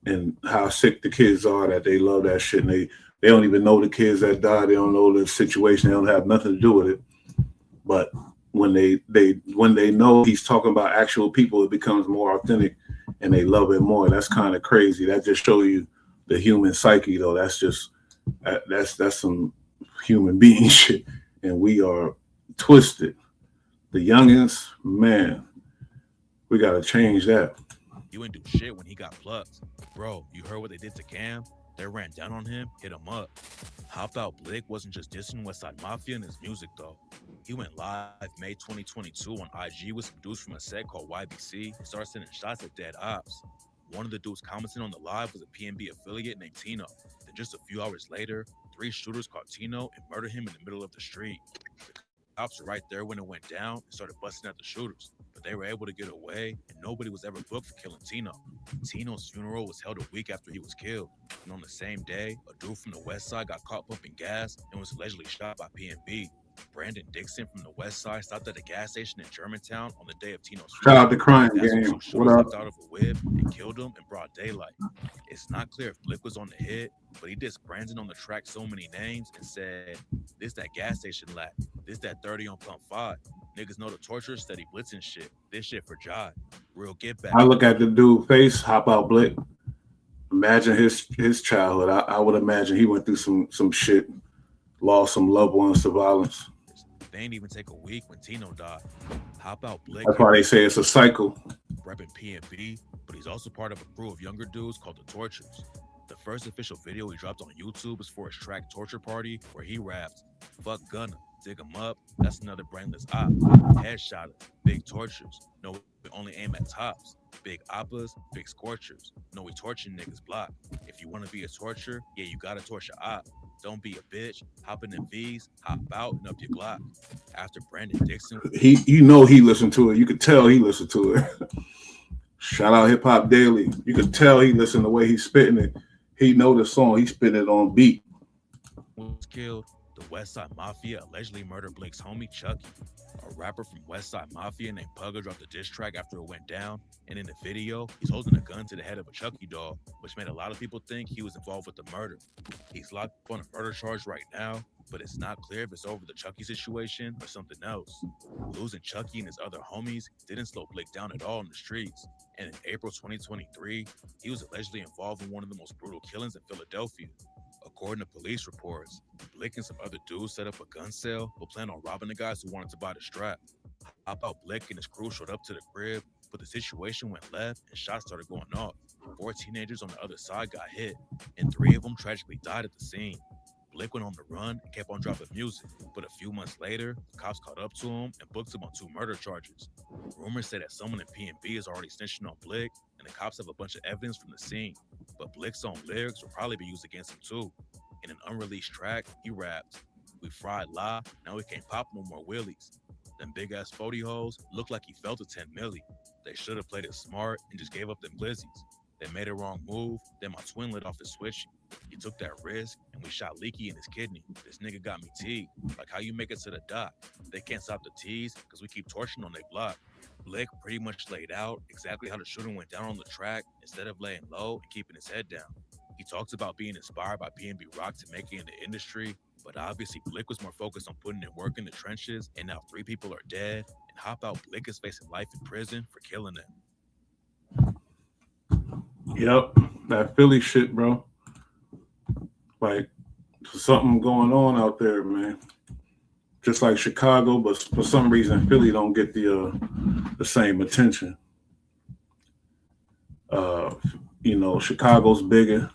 and how sick the kids are that they love that shit, and they don't even know the kids that died. They don't know the situation. They don't have nothing to do with it. But when they know he's talking about actual people, it becomes more authentic, and they love it more. That's kind of crazy. That just shows you the human psyche, though. That's just that's some human being shit, and we are twisted. The youngins, man, we gotta change that. You ain't do shit when he got plucked. Bro, you heard what they did to Cam? They ran down on him, hit him up. Hop Out Blick wasn't just dissing Westside Mafia in his music, though. He went live May 2022 on IG with some dudes from a set called YBC and started sending shots at dead ops. One of the dudes commenting on the live was a P&B affiliate named Tino. Then just a few hours later, 3 shooters caught Tino and murdered him in the middle of the street. The cops were right there when it went down and started busting at the shooters, but they were able to get away, and nobody was ever booked for killing Tino. Tino's funeral was held a week after he was killed, and on the same day, a dude from the West Side got caught pumping gas and was allegedly shot by P&B. Brandon Dixon from the West Side stopped at a gas station in Germantown on the day of Tino's funeral. Shout out to Crime That's when Game. some shooters What up? hopped out of a whip and killed him in broad daylight. It's not clear if Blick was on the hit, but he dissed Brandon on the track So Many Names and said, "This that gas station lack. This that 30 on pump 5. Niggas know the torture, steady blitzing shit. This shit for Jai. Real get back." I look at the dude face, Hop Out Blick. Imagine his childhood. I would imagine he went through some shit, lost some loved ones to violence. They ain't even take a week when Tino died. Hop Out Blick. That's why they say it's a cycle. Repping P&B, but he's also part of a crew of younger dudes called the Tortures. The first official video he dropped on YouTube is for his track Torture Party, where he raps, "Fuck Gunna, dig him up, that's another brainless op. Headshot, big tortures. No, we only aim at tops. Big oppas, big scorchers. No, we torture niggas block. If you want to be a torture, yeah, you gotta torture op. Don't be a bitch. Hop in the V's, hop out and up your Glock. After Brandon Dixon, He listened to it. You could tell he listened to it. Shout out Hip Hop Daily. You could tell he listened to the way he's spitting it. He know the song. He spitting it on beat. was killed. The Westside Mafia allegedly murdered Blake's homie Chucky. A rapper from Westside Mafia named Pugga dropped a diss track after it went down, and in the video, he's holding a gun to the head of a Chucky doll, which made a lot of people think he was involved with the murder. He's locked up on a murder charge right now, but it's not clear if it's over the Chucky situation or something else. Losing Chucky and his other homies didn't slow Blake down at all in the streets, and in April 2023, he was allegedly involved in one of the most brutal killings in Philadelphia. According to police reports, Blick and some other dudes set up a gun sale but planned on robbing the guys who wanted to buy the strap. Hop Out Blick and his crew showed up to the crib, but the situation went left and shots started going off. 4 teenagers on the other side got hit, and 3 of them tragically died at the scene. Blick went on the run and kept on dropping music, but a few months later, the cops caught up to him and booked him on 2 murder charges. Rumors say that someone in P&B is already snitching on Blick, and the cops have a bunch of evidence from the scene. But Blick's own lyrics will probably be used against him too. In an unreleased track, he rapped, "We fried La, now we can't pop no more wheelies. Them big ass 40 hoes look like he felt a 10 milli. They should have played it smart and just gave up them glizzies. They made a wrong move, then my twin lit off his switch. He took that risk, and we shot Leaky in his kidney. This nigga got me teed. Like how you make it to the dock. They can't stop the tease, because we keep torching on their block." Blick pretty much laid out exactly how the shooting went down on the track instead of laying low and keeping his head down. He talks about being inspired by P&B Rock to make it in the industry, but obviously Blick was more focused on putting in work in the trenches, and now 3 people are dead, and Hop Out Blick is facing life in prison for killing them. Yep, that Philly shit, bro. Like, something going on out there, man. Just like Chicago, but for some reason Philly don't get the same attention. Chicago's bigger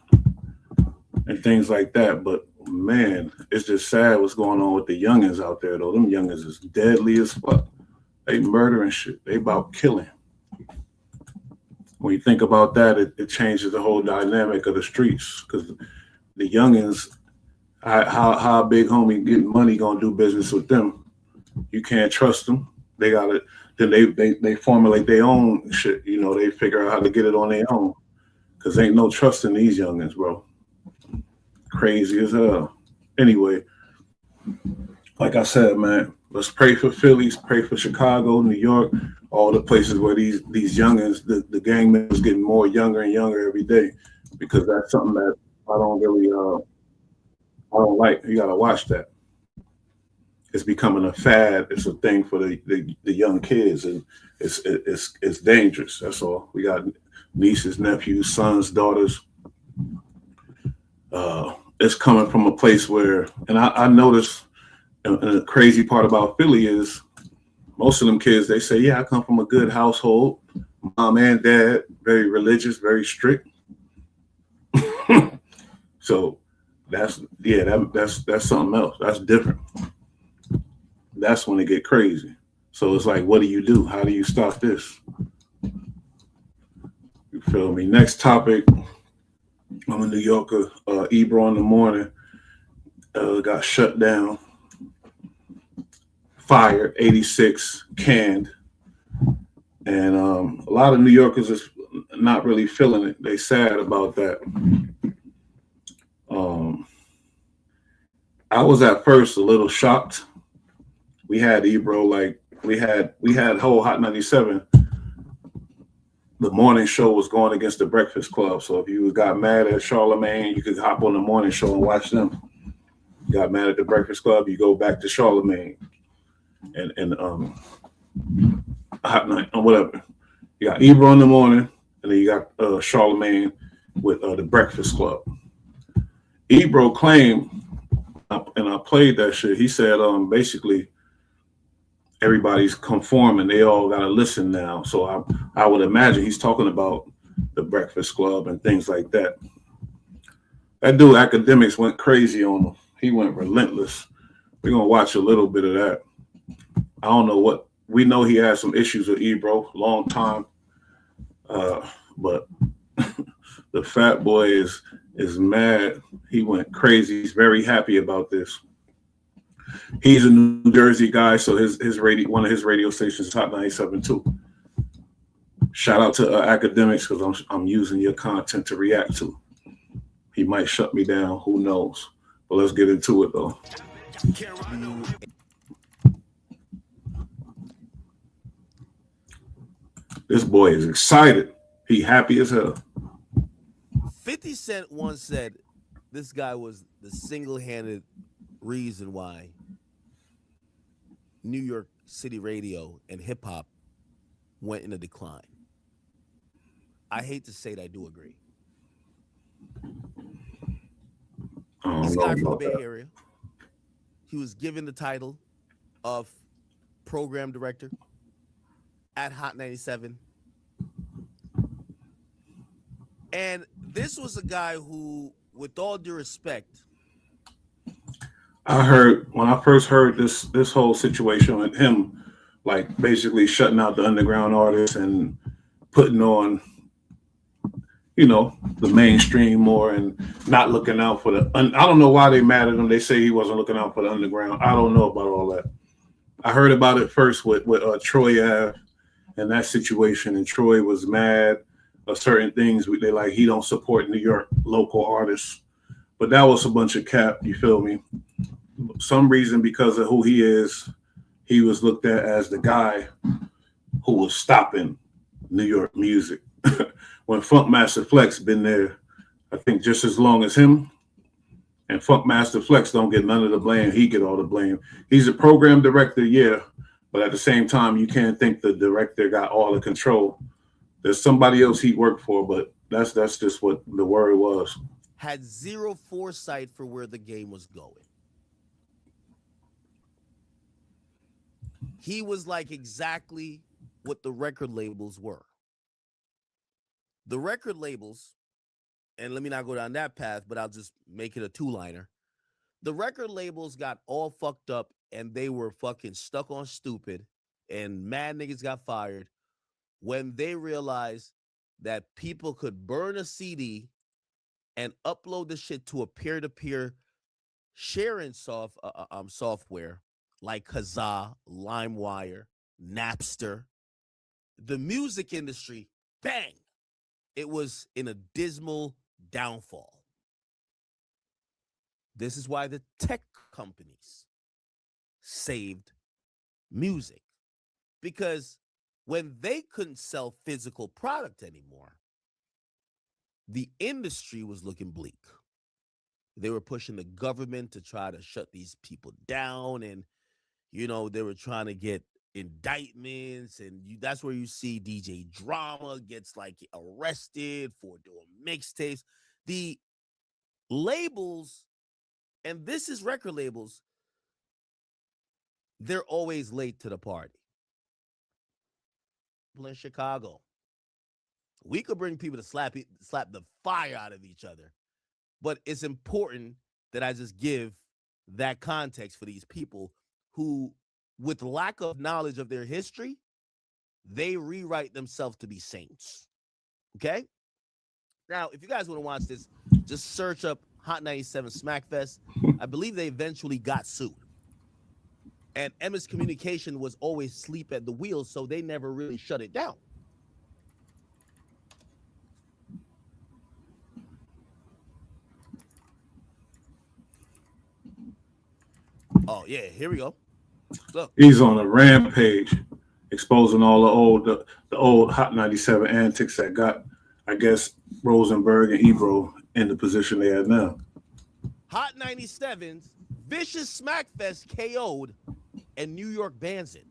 and things like that, but man, it's just sad what's going on with the youngins out there, though. Them youngins is deadly as fuck. They murdering shit. They about killing. When you think about that, it changes the whole dynamic of the streets, because the youngins, how a big homie getting money gonna do business with them? You can't trust them. They got it. Then they formulate their own shit. They figure out how to get it on their own, because ain't no trusting these youngins, bro. Crazy as hell. Anyway, like I said, man, let's pray for Philly, pray for Chicago, New York, all the places where these youngins, the gang members getting more younger and younger every day, because that's something that I don't really I don't like. You gotta watch that. It's becoming a fad. It's a thing for the young kids, and it's dangerous. That's all. We got nieces, nephews, sons, daughters. It's coming from a place where, and I noticed, and the crazy part about Philly is most of them kids, they say, yeah, I come from a good household. Mom and dad, very religious, very strict. So that's something else. That's different. That's when it get crazy. So it's like, what do you do? How do you stop this? You feel me? Next topic. I'm a New Yorker. Ebro in the morning got shut down, fired, 86 canned, and a lot of New Yorkers is not really feeling it. They sad about that. I was at first a little shocked. We had Ebro, like we had whole Hot 97. The morning show was going against the Breakfast Club. So if you got mad at Charlemagne, you could hop on the morning show and watch them. You got mad at the Breakfast Club, you go back to Charlemagne and Hot Night or whatever. You got Ebro in the morning, and then you got Charlemagne with the Breakfast Club. Ebro claimed, and I played that shit. He said, basically, everybody's conforming. They all got to listen now. So I would imagine he's talking about the Breakfast Club and things like that. That dude, Academics, went crazy on him. He went relentless We're gonna watch a little bit of that. I don't know what we know. He had some issues with Ebro, long time, but the fat boy is mad. He went crazy. He's very happy about this. He's a New Jersey guy, so his radio, one of his radio stations is Hot 97 too. Shout out to Academics, because I'm using your content to react to. He might shut me down. Who knows? But let's get into it though. This boy is excited. He happy as hell. 50 Cent once said this guy was the single-handed reason why New York City radio and hip-hop went in a decline. I hate to say it, I do agree. He's a guy from the Bay Area. He was given the title of program director at Hot 97. And this was a guy who, with all due respect, I heard when I first heard this whole situation with him, like basically shutting out the underground artists and putting on, you know, the mainstream more and not looking out for the. I don't know why they mad at him. They say he wasn't looking out for the underground. I don't know about all that. I heard about it first with Troy Ave and that situation, and Troy was mad of certain things. They like he don't support New York local artists, but that was a bunch of cap. You feel me? Some reason because of who he is, he was looked at as the guy who was stopping New York music. When Funkmaster Flex been there, I think just as long as him, and Funkmaster Flex don't get none of the blame. He get all the blame. He's a program director, yeah, but at the same time, you can't think the director got all the control. There's somebody else he worked for, but that's just what the word was. had zero foresight for where the game was going. He was like exactly what the record labels were. The record labels, and let me not go down that path, but I'll just make it a two-liner. The record labels got all fucked up and they were fucking stuck on stupid, and mad niggas got fired when they realized that people could burn a CD and upload the shit to a peer-to-peer sharing software like Kazaa, LimeWire, Napster. The music industry, bang, it was in a dismal downfall. This is why the tech companies saved music, because when they couldn't sell physical product anymore, the industry was looking bleak. They were pushing the government to try to shut these people down, and you know, they were trying to get indictments, and that's where you see DJ Drama gets like arrested for doing mixtapes. The labels, and this is record labels, they're always late to the party. In Chicago, we could bring people to slap the fire out of each other, but it's important that I just give that context for these people who, with lack of knowledge of their history, they rewrite themselves to be saints. Okay? Now, if you guys want to watch this, just search up Hot 97 Smackfest. I believe they eventually got sued. And Emma's Communication was always asleep at the wheel, so they never really shut it down. Oh, yeah, here we go. Look. He's on a rampage, exposing all the old Hot 97 antics that got, I guess, Rosenberg and Ebro in the position they had now. Hot 97's vicious Smackfest KO'd and New York bans it.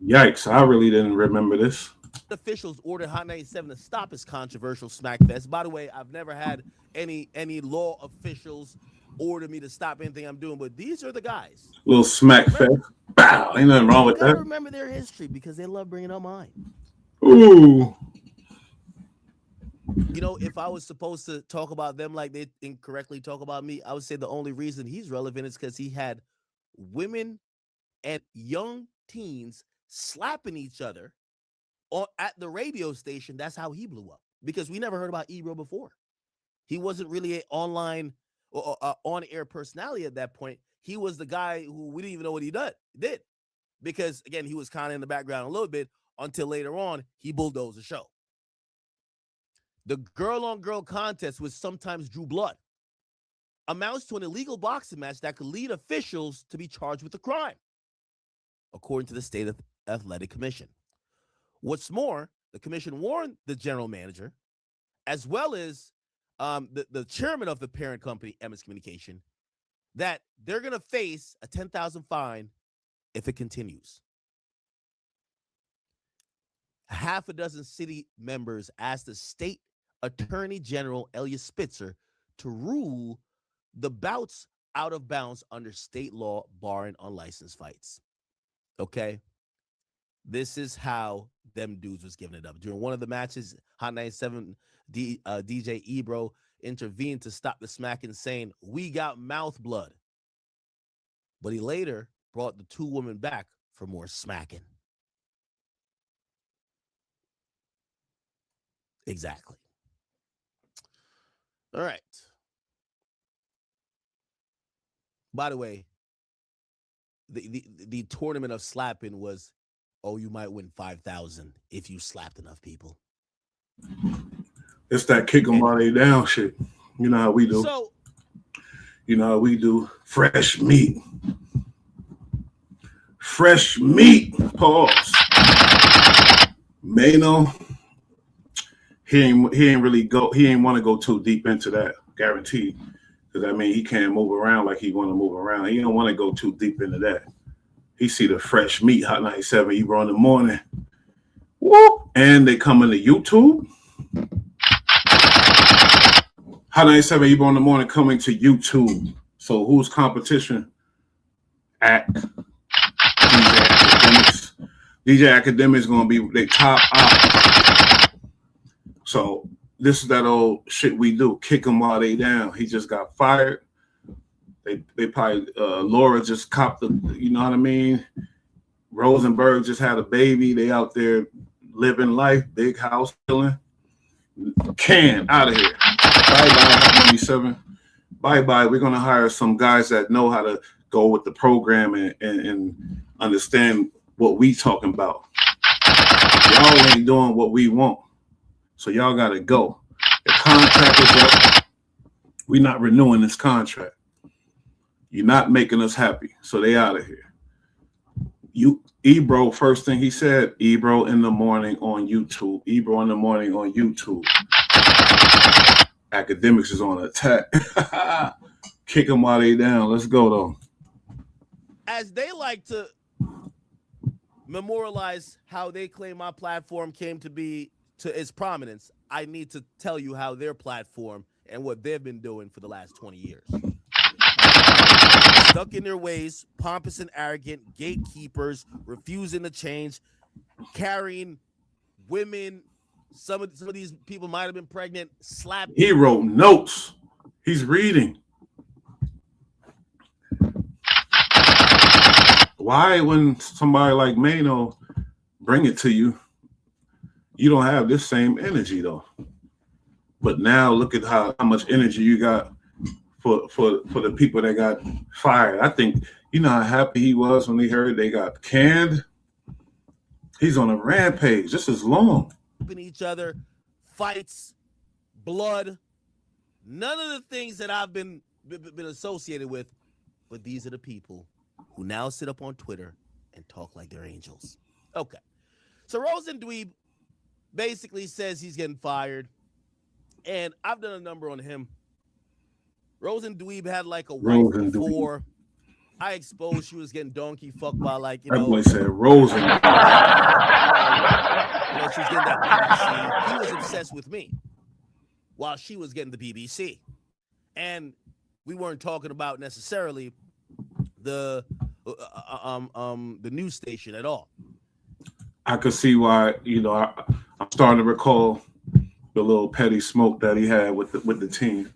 Yikes, I really didn't remember this. Officials ordered Hot 97 to stop its controversial Smackfest. By the way, I've never had any law officials order me to stop anything I'm doing, but these are the guys. Little Smackfest. Bow, ain't nothing wrong with that. Remember their history because they love bringing up mine. Ooh. You know, if I was supposed to talk about them like they incorrectly talk about me, I would say the only reason he's relevant is because he had women and young teens slapping each other at the radio station. That's how he blew up, because we never heard about Ebro before. He wasn't really an online or on-air personality at that point. He was the guy who we didn't even know what he did. Because, again, he was kind of in the background a little bit until later on he bulldozed the show. The girl-on-girl contest, which sometimes drew blood, amounts to an illegal boxing match that could lead officials to be charged with a crime, according to the State Athletic Commission. What's more, the commission warned the general manager, as well as the chairman of the parent company, Emmons Communication, that they're going to face a $10,000 fine if it continues. Half a dozen city members asked the state attorney general, Elias Spitzer, to rule the bouts out of bounds under state law barring unlicensed fights. Okay? This is how them dudes was giving it up. During one of the matches, Hot 97 DJ Ebro intervened to stop the smacking, saying, "We got mouth blood." But he later brought the two women back for more smacking. Exactly. All right. By the way, the tournament of slapping was, oh, you might win 5,000 if you slapped enough people. It's that kick them while they down shit. You know how we do. So, you know how we do. Fresh meat. Fresh meat. Pause. Mano, he ain't want to go too deep into that, guaranteed. Because I mean, he can't move around like he want to move around. He don't want to go too deep into that. He see the fresh meat, Hot 97, Ebro in the morning. Whoop! And they come into YouTube. Hot 97, Ebro in the morning coming to YouTube. So who's competition? At DJ Academics. DJ Academics going to be they top out. So this is that old shit we do. Kick them while they down. He just got fired. They probably Laura just copped the, you know what I mean? Rosenberg just had a baby. They out there living life, big house chilling. Can out of here. Bye-bye, 97. Bye-bye. We're gonna hire some guys that know how to go with the program and understand what we talking about. Y'all ain't doing what we want. So y'all gotta go. The contract is up. We're not renewing this contract. You're not making us happy. So they out of here. Ebro, first thing he said, Ebro in the morning on YouTube. Ebro in the morning on YouTube. Academics is on attack. Kick them while they down. Let's go, though. As they like to memorialize how they claim my platform came to be to its prominence, I need to tell you how their platform and what they've been doing for the last 20 years. Stuck in their ways, pompous and arrogant, gatekeepers, refusing to change, carrying women. Some of these people might have been pregnant, slapped. He wrote notes. He's reading. Why, when somebody like Mano bring it to you, you don't have this same energy, though? But now look at how much energy you got for the people that got fired. I think, you know how happy he was when he heard they got canned? He's on a rampage. This is long. Each other, fights, blood, none of the things that I've been associated with, but these are the people who now sit up on Twitter and talk like they're angels. Okay. So Rosen Dweeb basically says he's getting fired, and I've done a number on him. Rosen Dweeb had like a wife before. I exposed she was getting donkey fucked by, like, you know. That boy said Rosen. You know, she was getting that BBC. He was obsessed with me while she was getting the BBC. And we weren't talking about necessarily the news station at all. I could see why, you know, I'm starting to recall the little petty smoke that he had with the team.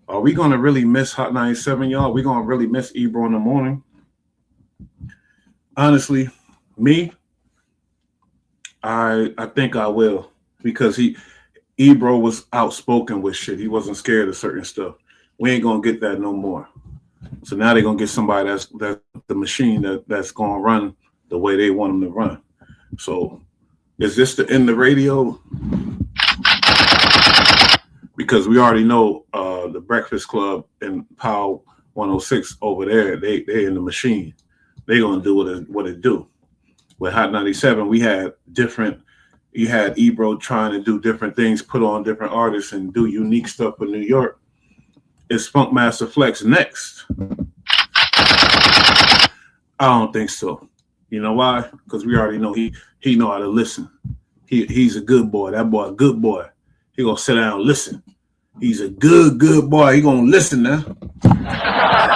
Are we gonna really miss Hot 97, y'all? Are we gonna really miss Ebro in the morning? Honestly, me, I think I will, because Ebro was outspoken with shit. He wasn't scared of certain stuff. We ain't gonna get that no more. So now they're gonna get somebody that's the machine that's gonna run the way they want them to run. So is this the end of radio? Because we already know the Breakfast Club and Power 106 over there, they in the machine. They gonna do what it do. With Hot 97, we had different. You had Ebro trying to do different things, put on different artists, and do unique stuff for New York. Is Funk Master Flex next? I don't think so. You know why? Because we already know he know how to listen. He's a good boy. That boy, a good boy. He gonna sit down and listen. He's a good boy. He gonna listen now. I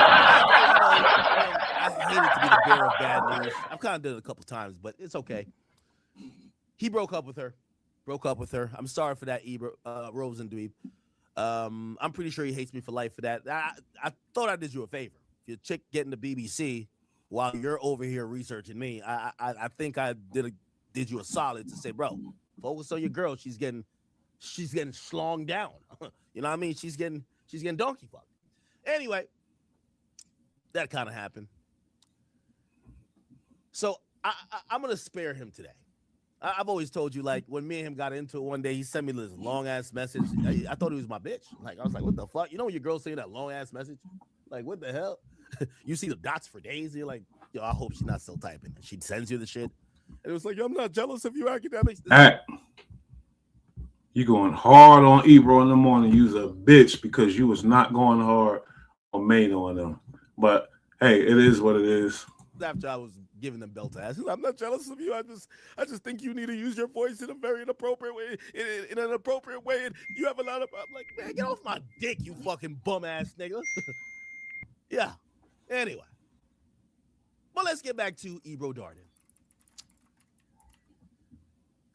hate it to be the bearer of bad news. I've kind of done it a couple times, but it's okay. He broke up with her. I'm sorry for that, Ebro, Rose and Dweeb. I'm pretty sure he hates me for life for that. I thought I did you a favor. Your chick getting the BBC while you're over here researching me. I think I did you a solid to say, bro, focus on your girl. She's getting schlonged down. You know what I mean? She's getting donkey fucked. Anyway, that kind of happened. So I'm gonna spare him today. I've always told you, like, when me and him got into it one day, he sent me this long ass message. I thought he was my bitch. Like, I was like, what the fuck? You know when your girl saying that long ass message? Like, what the hell? You see the dots for days. And you're like, yo, I hope she's not still typing. She sends you the shit. And it was like, yo, I'm not jealous of you academics. You going hard on Ebro in the morning. You's a bitch because you was not going hard on Mano on them. But hey, it is what it is. After I was giving them belt ass, I'm not jealous of you. I just think you need to use your voice in a very inappropriate way, in an appropriate way. And you have a lot of. I'm like, man, get off my dick, you fucking bum ass nigga. Yeah. Anyway, well, let's get back to Ebro Darden.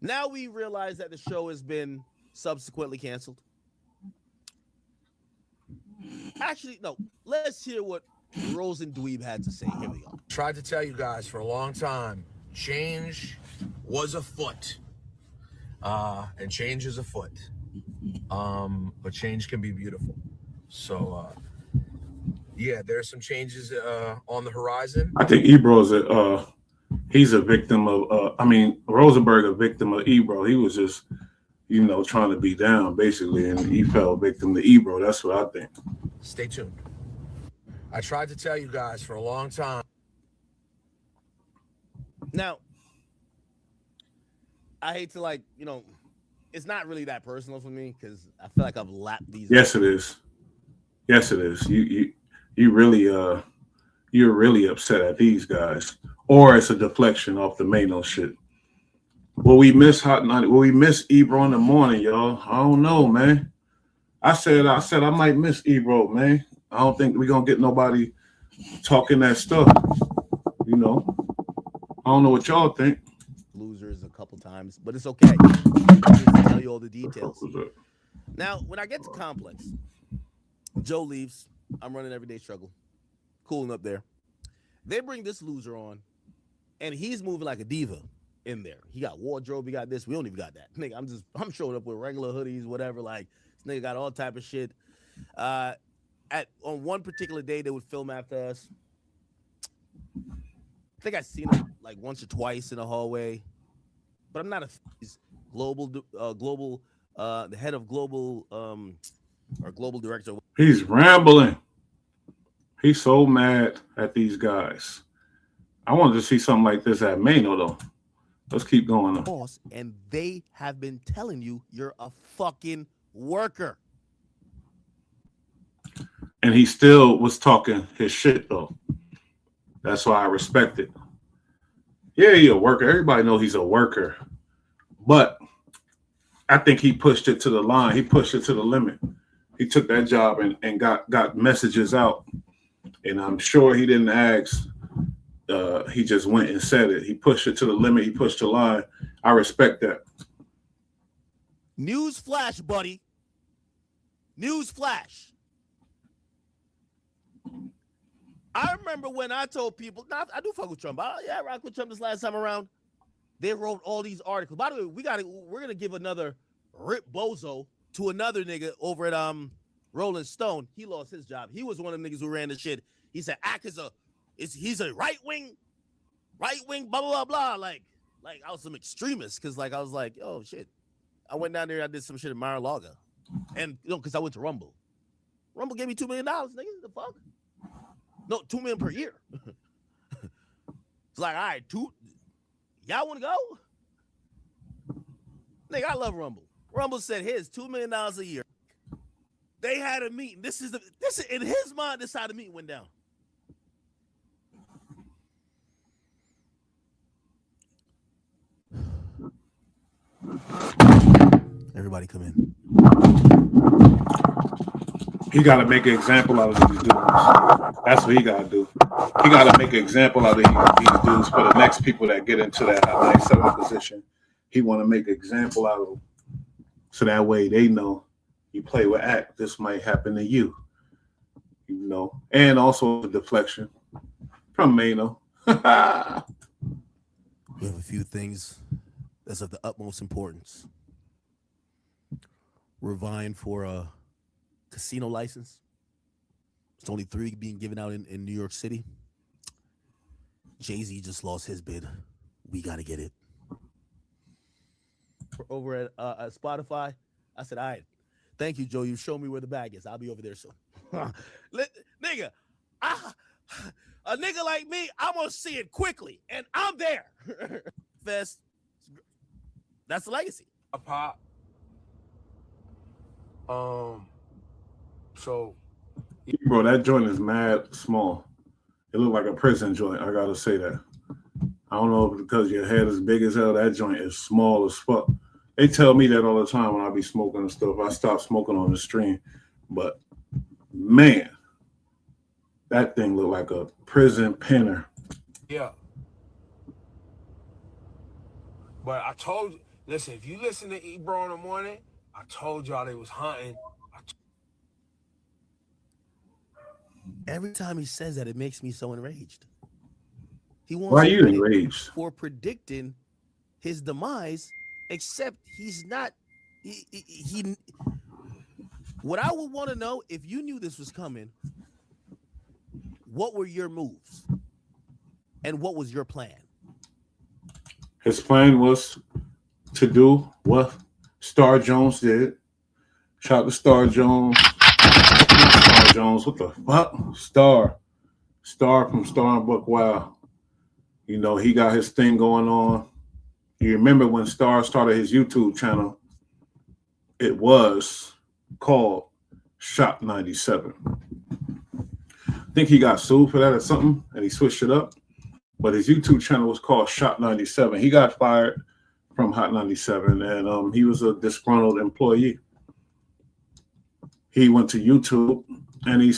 Now we realize that the show has been subsequently canceled. Actually, no. Let's hear what Rose and Dweeb had to say. Here we go. Tried to tell you guys for a long time, change was afoot. And change is afoot. But change can be beautiful. So, yeah, there's some changes on the horizon. I think Ebro's he's a victim of, Rosenberg a victim of Ebro. He was just, trying to be down, basically, and he fell victim to Ebro. That's what I think. Stay tuned. I tried to tell you guys for a long time. Now, I hate to, it's not really that personal for me because I feel like I've lapped these. Yes, it is. Yes, it is. You really, you're really upset at these guys. Or it's a deflection off the Mano shit. Will we miss Hot 90? Will we miss Ebro in the morning, y'all? I don't know, man. I said I might miss Ebro, man. I don't think we're gonna get nobody talking that stuff. I don't know what y'all think. Losers a couple times, but it's okay. I'll tell you all the details. Now, when I get to Complex, Joe leaves. I'm running Everyday Struggle. Cooling up there. They bring this loser on, and he's moving like a diva in there. He got wardrobe, he got this. We don't even got that. Nigga, I'm showing up with regular hoodies, whatever. Like, this nigga got all type of shit. On one particular day, they would film after us. I think I've seen him like once or twice in the hallway, but I'm not he's the head of global, or global director. He's rambling. He's so mad at these guys. I wanted to see something like this at Mano, though. Let's keep going on. Boss, and they have been telling you you're a fucking worker. And he still was talking his shit, though. That's why I respect it. Yeah, he's a worker. Everybody knows he's a worker. But I think he pushed it to the line. He pushed it to the limit. He took that job and got messages out. And I'm sure he didn't ask. He just went and said it. He pushed it to the limit. He pushed the line. I respect that. News flash, buddy. News flash. I remember when I told people, nah, I do fuck with Trump. I rock with Trump this last time around. They wrote all these articles. By the way, we're gonna give another rip bozo to another nigga over at Rolling Stone. He lost his job. He was one of the niggas who ran the shit. He said he's a right wing, blah blah blah blah. Like I was some extremist because I was like, oh shit. I went down there. I did some shit in Mar-a-Lago, and because I went to Rumble. Rumble gave me $2 million, nigga. The fuck? No, $2 million per year. It's like, all right, y'all want to go? Nigga, I love Rumble. Rumble said his $2 million a year. They had a meeting. This is in his mind. This is how the meeting went down. Everybody come in. He got to make an example out of these dudes. That's what he got to do. He got to make an example out of these dudes for the next people that get into that Hot 97 position. He want to make an example out of them. So that way they know you play with act, this might happen to you. You know, and also the deflection from Mano. We have a few things that's of the utmost importance. We're vying for a casino license. It's only 3 being given out in New York City. Jay-Z just lost his bid. We got to get it. Over at Spotify, I said, all right, thank you, Joe. You showed me where the bag is. I'll be over there soon. Nigga, a nigga like me, I'm going to see it quickly, and I'm there. Fest. That's the legacy. Pop. So, bro, that joint is mad small. It looked like a prison joint. I gotta say that. I don't know if because your head is big as hell. That joint is small as fuck. They tell me that all the time when I be smoking and stuff. I stop smoking on the stream, but man, that thing looked like a prison penner. yeah. But I told you, listen, if you listen to Ebro in the morning, I told y'all they was hunting. Every time he says that, it makes me so enraged. He wants Why are you credit enraged? for predicting his demise, except he's not. He what I would want to know, if you knew this was coming, what were your moves? And what was your plan? His plan was to do what Star Jones did. Shout to Star Jones. Star Jones, what the fuck? Star from Star and Buck Wild. You know, he got his thing going on. You remember when Star started his YouTube channel? It was called Shop 97. I think he got sued for that or something, and he switched it up. But his YouTube channel was called Shop 97. He got fired from Hot 97, and he was a disgruntled employee. He went to YouTube, and he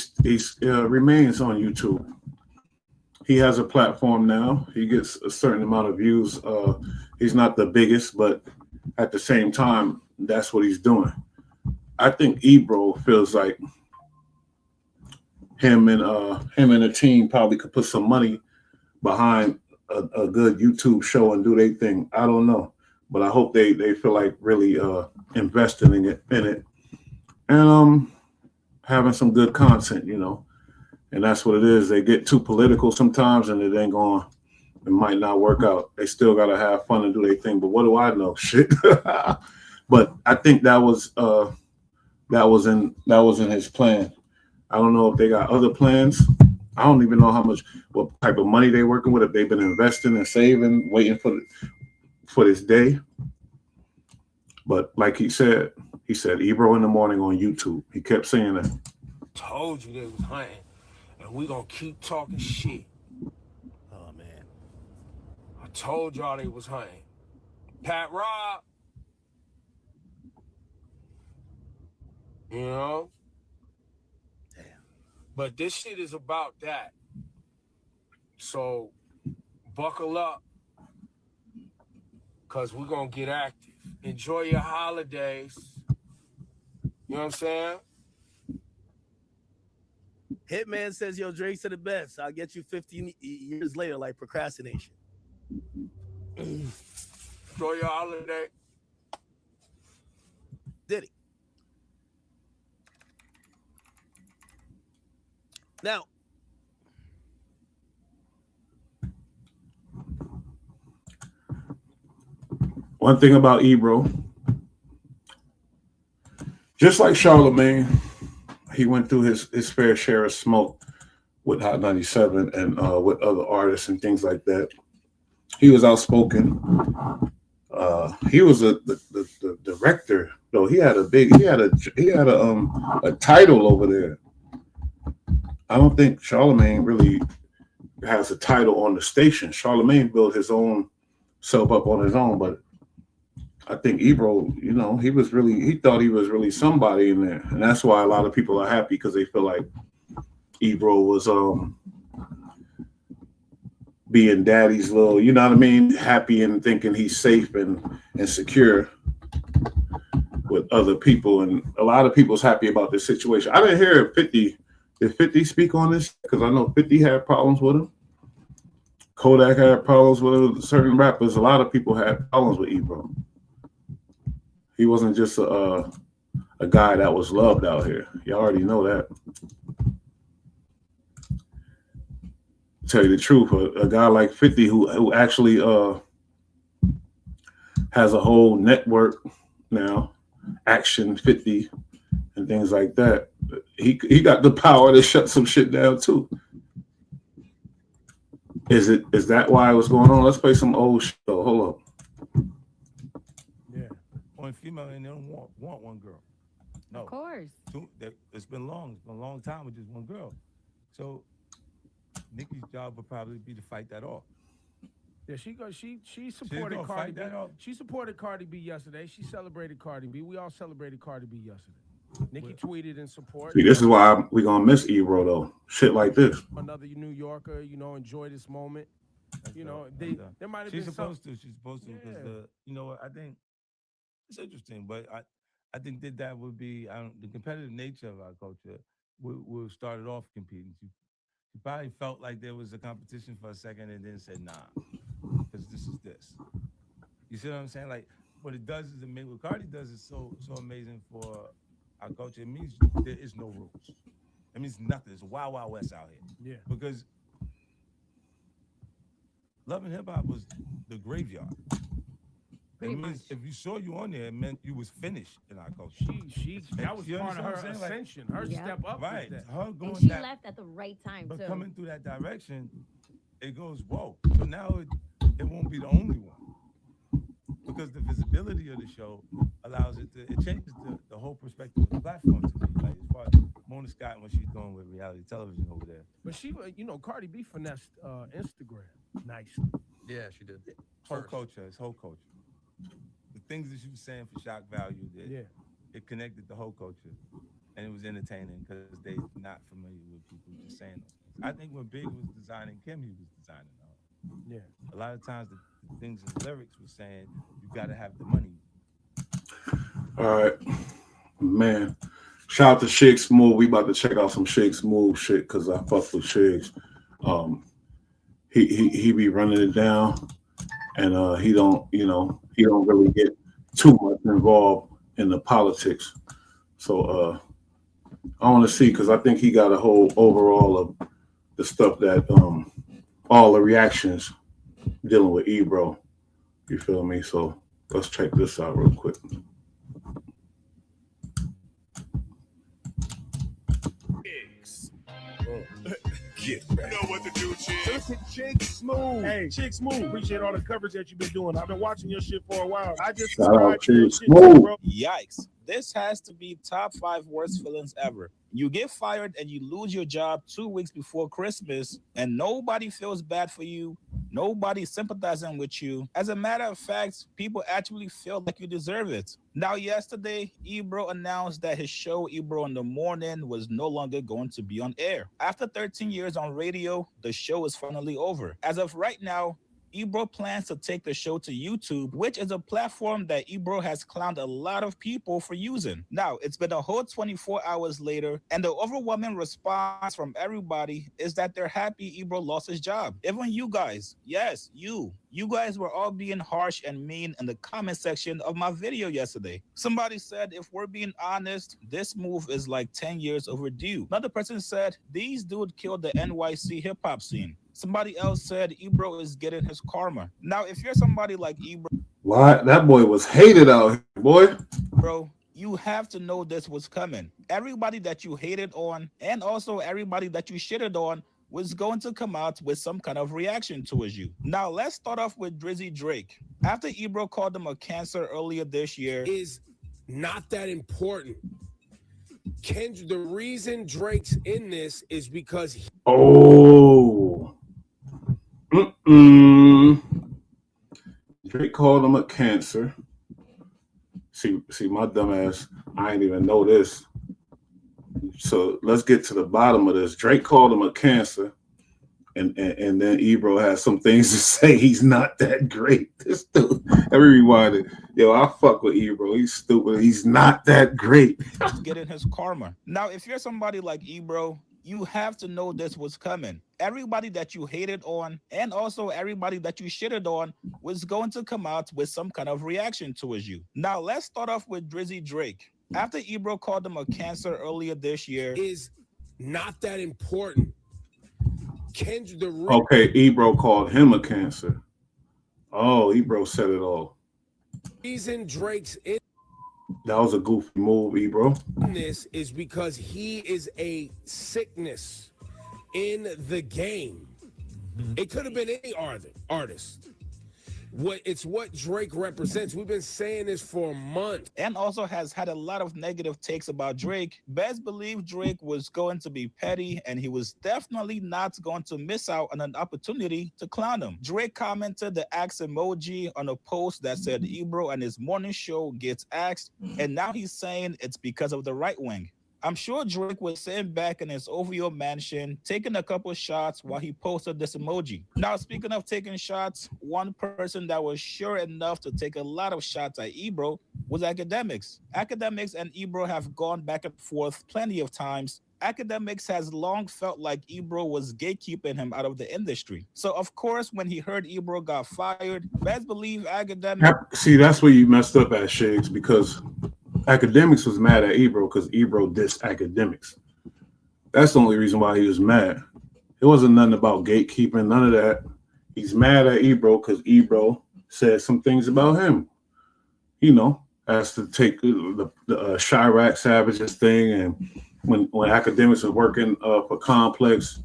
remains on YouTube. He has a platform now. He gets a certain amount of views. He's not the biggest, but at the same time, that's what he's doing. I think Ebro feels like him and the team probably could put some money behind a good YouTube show and do their thing. I don't know, but I hope they feel like really investing in it and having some good content, you know. And that's what it is. They get too political sometimes, and it ain't going. It might not work out. They still gotta have fun and do their thing. But what do I know? Shit. But I think that was in his plan. I don't know if they got other plans. I don't even know what type of money they're working with. If they've been investing and saving, waiting for this day. But like he said Ebro in the morning on YouTube. He kept saying that. Told you they was hunting, and we gonna keep talking shit. Oh man, I told y'all they was hunting. Pat Rob, you know. Damn. But this shit is about that. So buckle up, cause we're gonna get active. Enjoy your holidays. You know what I'm saying? Hitman says your drinks are the best. I'll get you 15 years later, like procrastination. Enjoy your holiday. Diddy. Now, one thing about Ebro, just like Charlemagne, he went through his fair share of smoke with Hot 97 and with other artists and things like that. He was outspoken. He was the director, though. He had a title over there. I don't think Charlemagne really has a title on the station. Charlemagne built his own self up on his own, but I think Ebro, he thought he was really somebody in there, and that's why a lot of people are happy because they feel like Ebro was being daddy's little, you know what I mean, happy and thinking he's safe and secure with other people, and a lot of people's happy about this situation. I didn't hear 50. Did 50 speak on this? Because I know 50 had problems with him. Kodak had problems with him. Certain rappers, a lot of people had problems with Ebro. He wasn't just a guy that was loved out here. You already know that. To tell you the truth, a guy like 50 who actually has a whole network now, Action 50 and things like that. He got the power to shut some shit down too. Is that why it was going on? Let's play some old shit. Hold up. Yeah, one female and they don't want one girl. No, of course. It's been long. It's been a long time with just one girl. So Nicki's job would probably be to fight that off. Yeah, she supported Cardi B. She supported Cardi B yesterday. She celebrated Cardi B. We all celebrated Cardi B yesterday. Nicki tweeted in support. See, this is why we're gonna miss Ebro though. Shit like this. Another New Yorker, enjoy this moment. There might have been She's supposed to because I think it's interesting, but I think that would be the competitive nature of our culture. We'll start it off competing. She probably felt like there was a competition for a second and then said, nah, because this is this. You see what I'm saying? Like, what it does is what Cardi does is so amazing for our culture. It means there is no rules. It means nothing. It's a wild, wild west out here. Yeah. Because Love and Hip Hop was the graveyard. It means if you saw you on there, it meant you was finished in our culture. That was part of her ascension, her step up. Right. Her going and she left at the right time, but too. coming through that direction, it goes, whoa. So now it won't be the only one. Because the visibility of the show allows it changes the whole perspective of the platform to me. Like as far as Mona Scott and what she's doing with reality television over there. But she, Cardi B finessed Instagram nicely. Yeah, she did. Whole culture. The things that she was saying for shock value, it connected the whole culture. And it was entertaining because they're not familiar with people just saying those things. I think when Big was designing Kim, he was designing her. Yeah. A lot of times the things in the lyrics were saying, you got to have the money. All right, man. Shout out to Shig Smooth. We about to check out some Shig Smooth shit because I fuck with Shigs. He be running it down, and he don't really get too much involved in the politics. So I want to see because I think he got a whole overall of the stuff that all the reactions dealing with Ebro. You feel me? So let's check this out real quick. Get ready. You know what to do, Chick. Chick Smooth. Hey, Chick Smooth. Appreciate all the coverage that you've been doing. I've been watching your shit for a while. I just subscribed to your shit, bro. Yikes. This has to be top 5 worst feelings ever. You get fired and you lose your job 2 weeks before Christmas, and nobody feels bad for you. Nobody's sympathizing with you. As a matter of fact, people actually feel like you deserve it. Now, yesterday, Ebro announced that his show, Ebro in the Morning, was no longer going to be on air. After 13 years on radio, the show is finally over. As of right now, Ebro plans to take the show to YouTube, which is a platform that Ebro has clowned a lot of people for using. Now, it's been a whole 24 hours later, and the overwhelming response from everybody is that they're happy Ebro lost his job. Even you guys, yes, you guys were all being harsh and mean in the comment section of my video yesterday. Somebody said, if we're being honest, this move is like 10 years overdue. Another person said, these dudes killed the NYC hip-hop scene. Somebody else said, Ebro is getting his karma. Now, if you're somebody like Ebro, Why that boy was hated out here, boy. Bro, you have to know this was coming. Everybody that you hated on, and also everybody that you shitted on, was going to come out with some kind of reaction towards you. Now, let's start off with Drizzy Drake. After Ebro called him a cancer earlier this year, is not that important. The reason Drake's in this is because Drake called him a cancer. See, my dumb ass, I ain't even know this. So let's get to the bottom of this. Drake called him a cancer, and then Ebro has some things to say. He's not that great. This dude, every rewind it. Yo, I fuck with Ebro. He's stupid. He's not that great. getting his karma. Now, if you're somebody like Ebro, you have to know this was coming. Everybody that you hated on, and also everybody that you shitted on, was going to come out with some kind of reaction towards you. Now, let's start off with Drizzy Drake. After Ebro called him a cancer earlier this year, is not that important. Okay, Ebro called him a cancer. Oh, Ebro said it all. Reason Drake's in That was a goofy move, Ebro. this is because he is a sickness in the game. It could have been any artist. It's what Drake represents. We've been saying this for a month. And also has had a lot of negative takes about Drake. Best believe Drake was going to be petty, and he was definitely not going to miss out on an opportunity to clown him. Drake commented the axe emoji on a post that said Ebro and his morning show gets axed, and now he's saying it's because of the right wing. I'm sure Drake was sitting back in his OVO mansion, taking a couple shots while he posted this emoji. Now, speaking of taking shots, one person that was sure enough to take a lot of shots at Ebro was Academics. Academics and Ebro have gone back and forth plenty of times. Academics has long felt like Ebro was gatekeeping him out of the industry. So, of course, when he heard Ebro got fired, best believe Academics... See, that's where you messed up at, Shiggs, because Academics was mad at Ebro because Ebro dissed Academics. That's the only reason why he was mad. It wasn't nothing about gatekeeping, none of that. He's mad at Ebro because Ebro said some things about him. You know, as to take the Chirac Savages thing, and when Academics was working for Complex,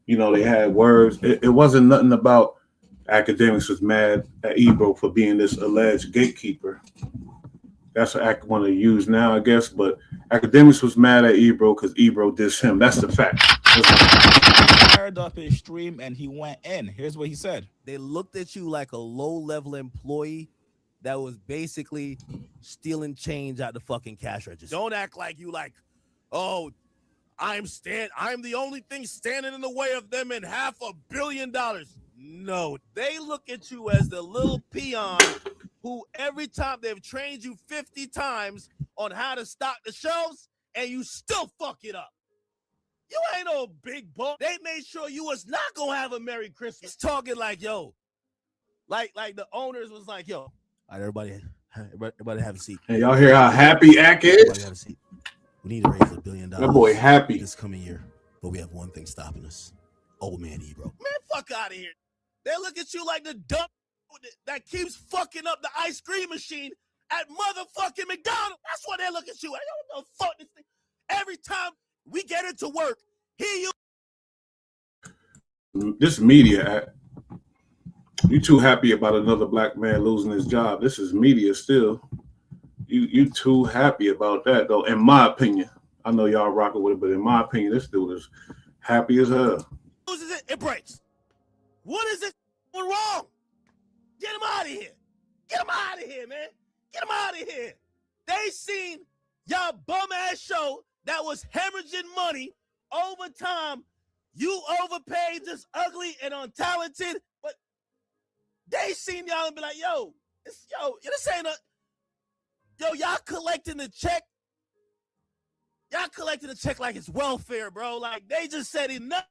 you know, they had words. It wasn't nothing about Academics was mad at Ebro for being this alleged gatekeeper. That's what I want to use now, I guess. But Academics was mad at Ebro because Ebro dissed him. That's the fact. Fired up his stream and he went in. Here's what he said. They looked at you like a low-level employee that was basically stealing change out the fucking cash register. Don't act like you like, oh, I'm the only thing standing in the way of them in $500 million. No, they look at you as the little peon who every time they've trained you 50 times on how to stock the shelves and you still fuck it up. You ain't no big boy. They made sure you was not gonna have a Merry Christmas. Talking like, yo, like the owners was like, yo, all right, everybody have a seat. And y'all hear how happy Ack is? Everybody have a seat. We need to raise $1 billion. That boy happy. This coming year, but we have one thing stopping us. Old man Ebro. Man, fuck out of here. They look at you like the dumb that keeps fucking up the ice cream machine at motherfucking McDonald's. That's what they look at you. I don't know fuck this thing. Every time we get into work, here you. This media, you too happy about another black man losing his job. This is media still. You too happy about that, though, in my opinion. I know y'all rocking with it, but in my opinion, this dude is happy as hell. Loses it, it breaks. What is it going wrong? Get him out of here. Get him out of here, man. Get him out of here. They seen y'all bum-ass show that was hemorrhaging money over time. You overpaid this ugly and untalented, but They seen y'all and be like, yo, this ain't y'all collecting the check. Y'all collecting the check like it's welfare, bro. Like, they just said enough.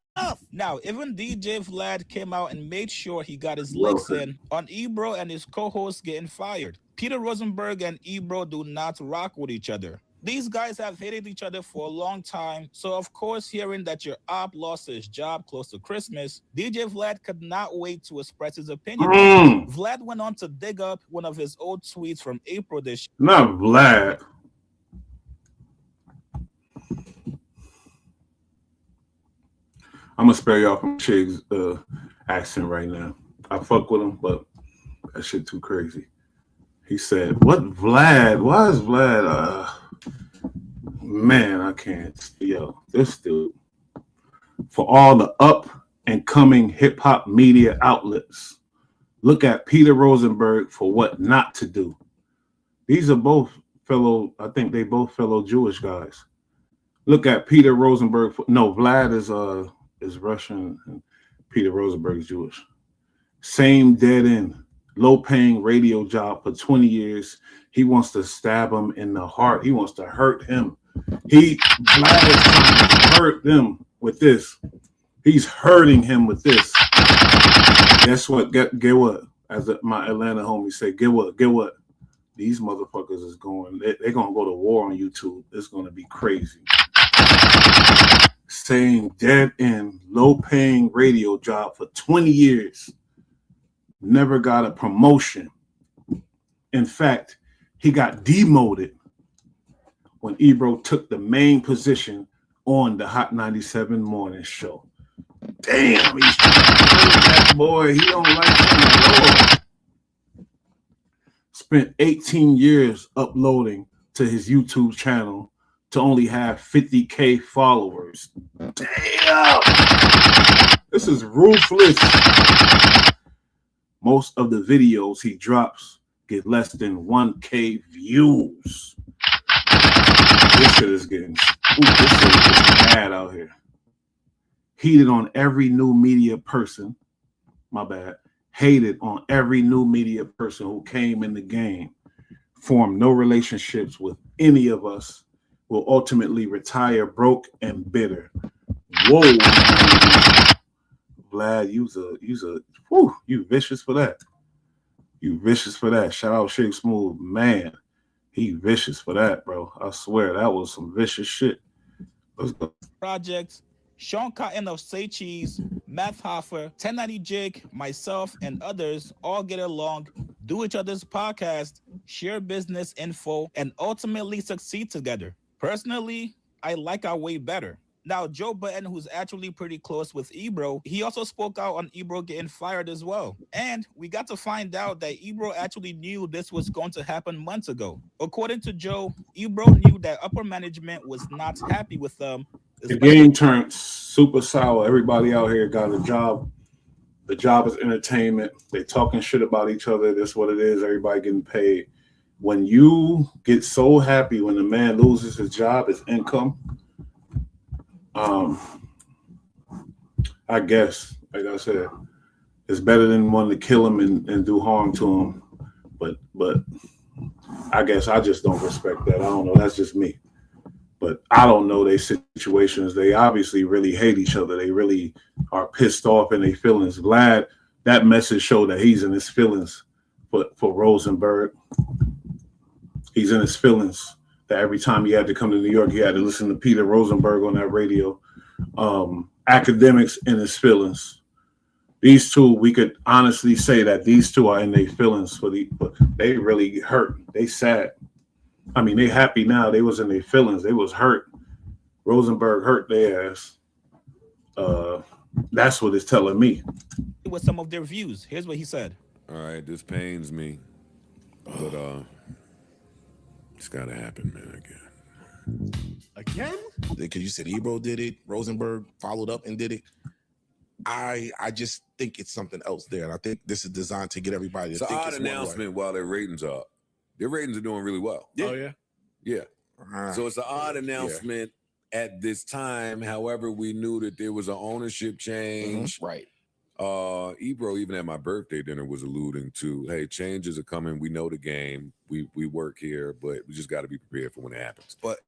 Now, even DJ Vlad came out and made sure he got his licks in on Ebro and his co-host getting fired. Peter Rosenberg and Ebro do not rock with each other. These guys have hated each other for a long time, so of course, hearing that your op lost his job close to Christmas, DJ Vlad could not wait to express his opinion. Vlad went on to dig up one of his old tweets from April this year. Not Vlad. I'm gonna spare y'all from Chig's accent right now. I fuck with him, but that shit too crazy. He said, "What Vlad? Why is Vlad? Man, I can't. Yo, this dude. For all the up and coming hip hop media outlets, look at Peter Rosenberg for what not to do. These are both fellow. I think they both fellow Jewish guys. Look at Peter Rosenberg. Vlad is Russian and Peter Rosenberg is Jewish. Same dead end, low paying radio job for 20 years. He wants to stab him in the heart. He wants to hurt him. Vlad is trying to hurt them with this. He's hurting him with this. Guess what? Get what? As my Atlanta homie say, get what? Get what? These motherfuckers is going. They're gonna go to war on YouTube. It's gonna be crazy. Same dead end, low paying radio job for 20 years. Never got a promotion. In fact, he got demoted when Ebro took the main position on the Hot 97 morning show. Damn, he's trying to hurt that boy. He don't like him at all. Spent 18 years uploading to his YouTube channel to only have 50K followers. Damn! This is ruthless. Most of the videos he drops get less than 1K views. This shit is getting bad out here. Heated on every new media person. My bad. Hated on every new media person who came in the game. Formed no relationships with any of us. Will ultimately retire broke and bitter. Whoa, Vlad, you vicious for that. You vicious for that. Shout out Shake Smooth, man. He vicious for that, bro. I swear that was some vicious shit. Let's go. Project. Sean Cotton of Say Cheese, Matt Hoffer, 1090 Jake, myself, and others all get along, do each other's podcast, share business info, and ultimately succeed together. Personally, I like our way better. Now, Joe Button, who's actually pretty close with Ebro, he also spoke out on Ebro getting fired as well. And we got to find out that Ebro actually knew this was going to happen months ago. According to Joe, Ebro knew that upper management was not happy with them. The game turned super sour. Everybody out here got a job. The job is entertainment. They talking shit about each other. That's what it is. Everybody getting paid. When you get so happy when a man loses his job, his income, I guess, like I said, it's better than wanting to kill him and do harm to him. But I guess I just don't respect that. I don't know. That's just me. But I don't know their situations. They obviously really hate each other. They really are pissed off in their feelings. Glad that message showed that he's in his feelings for Rosenberg. He's in his feelings that every time he had to come to New York, he had to listen to Peter Rosenberg on that radio. Academics in his feelings. These two, we could honestly say that these two are in their feelings but they really hurt. They sad. I mean, they happy now. They was in their feelings. They was hurt. Rosenberg hurt their ass. That's what it's telling me. With some of their views. Here's what he said. All right, this pains me, but it's gotta happen, man. Again? Because you said Ebro did it, Rosenberg followed up and did it. I just think it's something else there, and I think this is designed to get everybody to It's an think odd it's one way. announcement while their ratings are up. Their ratings are doing really well. Yeah. Oh yeah. Yeah. So it's an odd announcement at this time. However, we knew that there was an ownership change. Right. Ebro, even at my birthday dinner, was alluding to, hey, changes are coming. We know the game. We work here, but we just got to be prepared for when it happens. But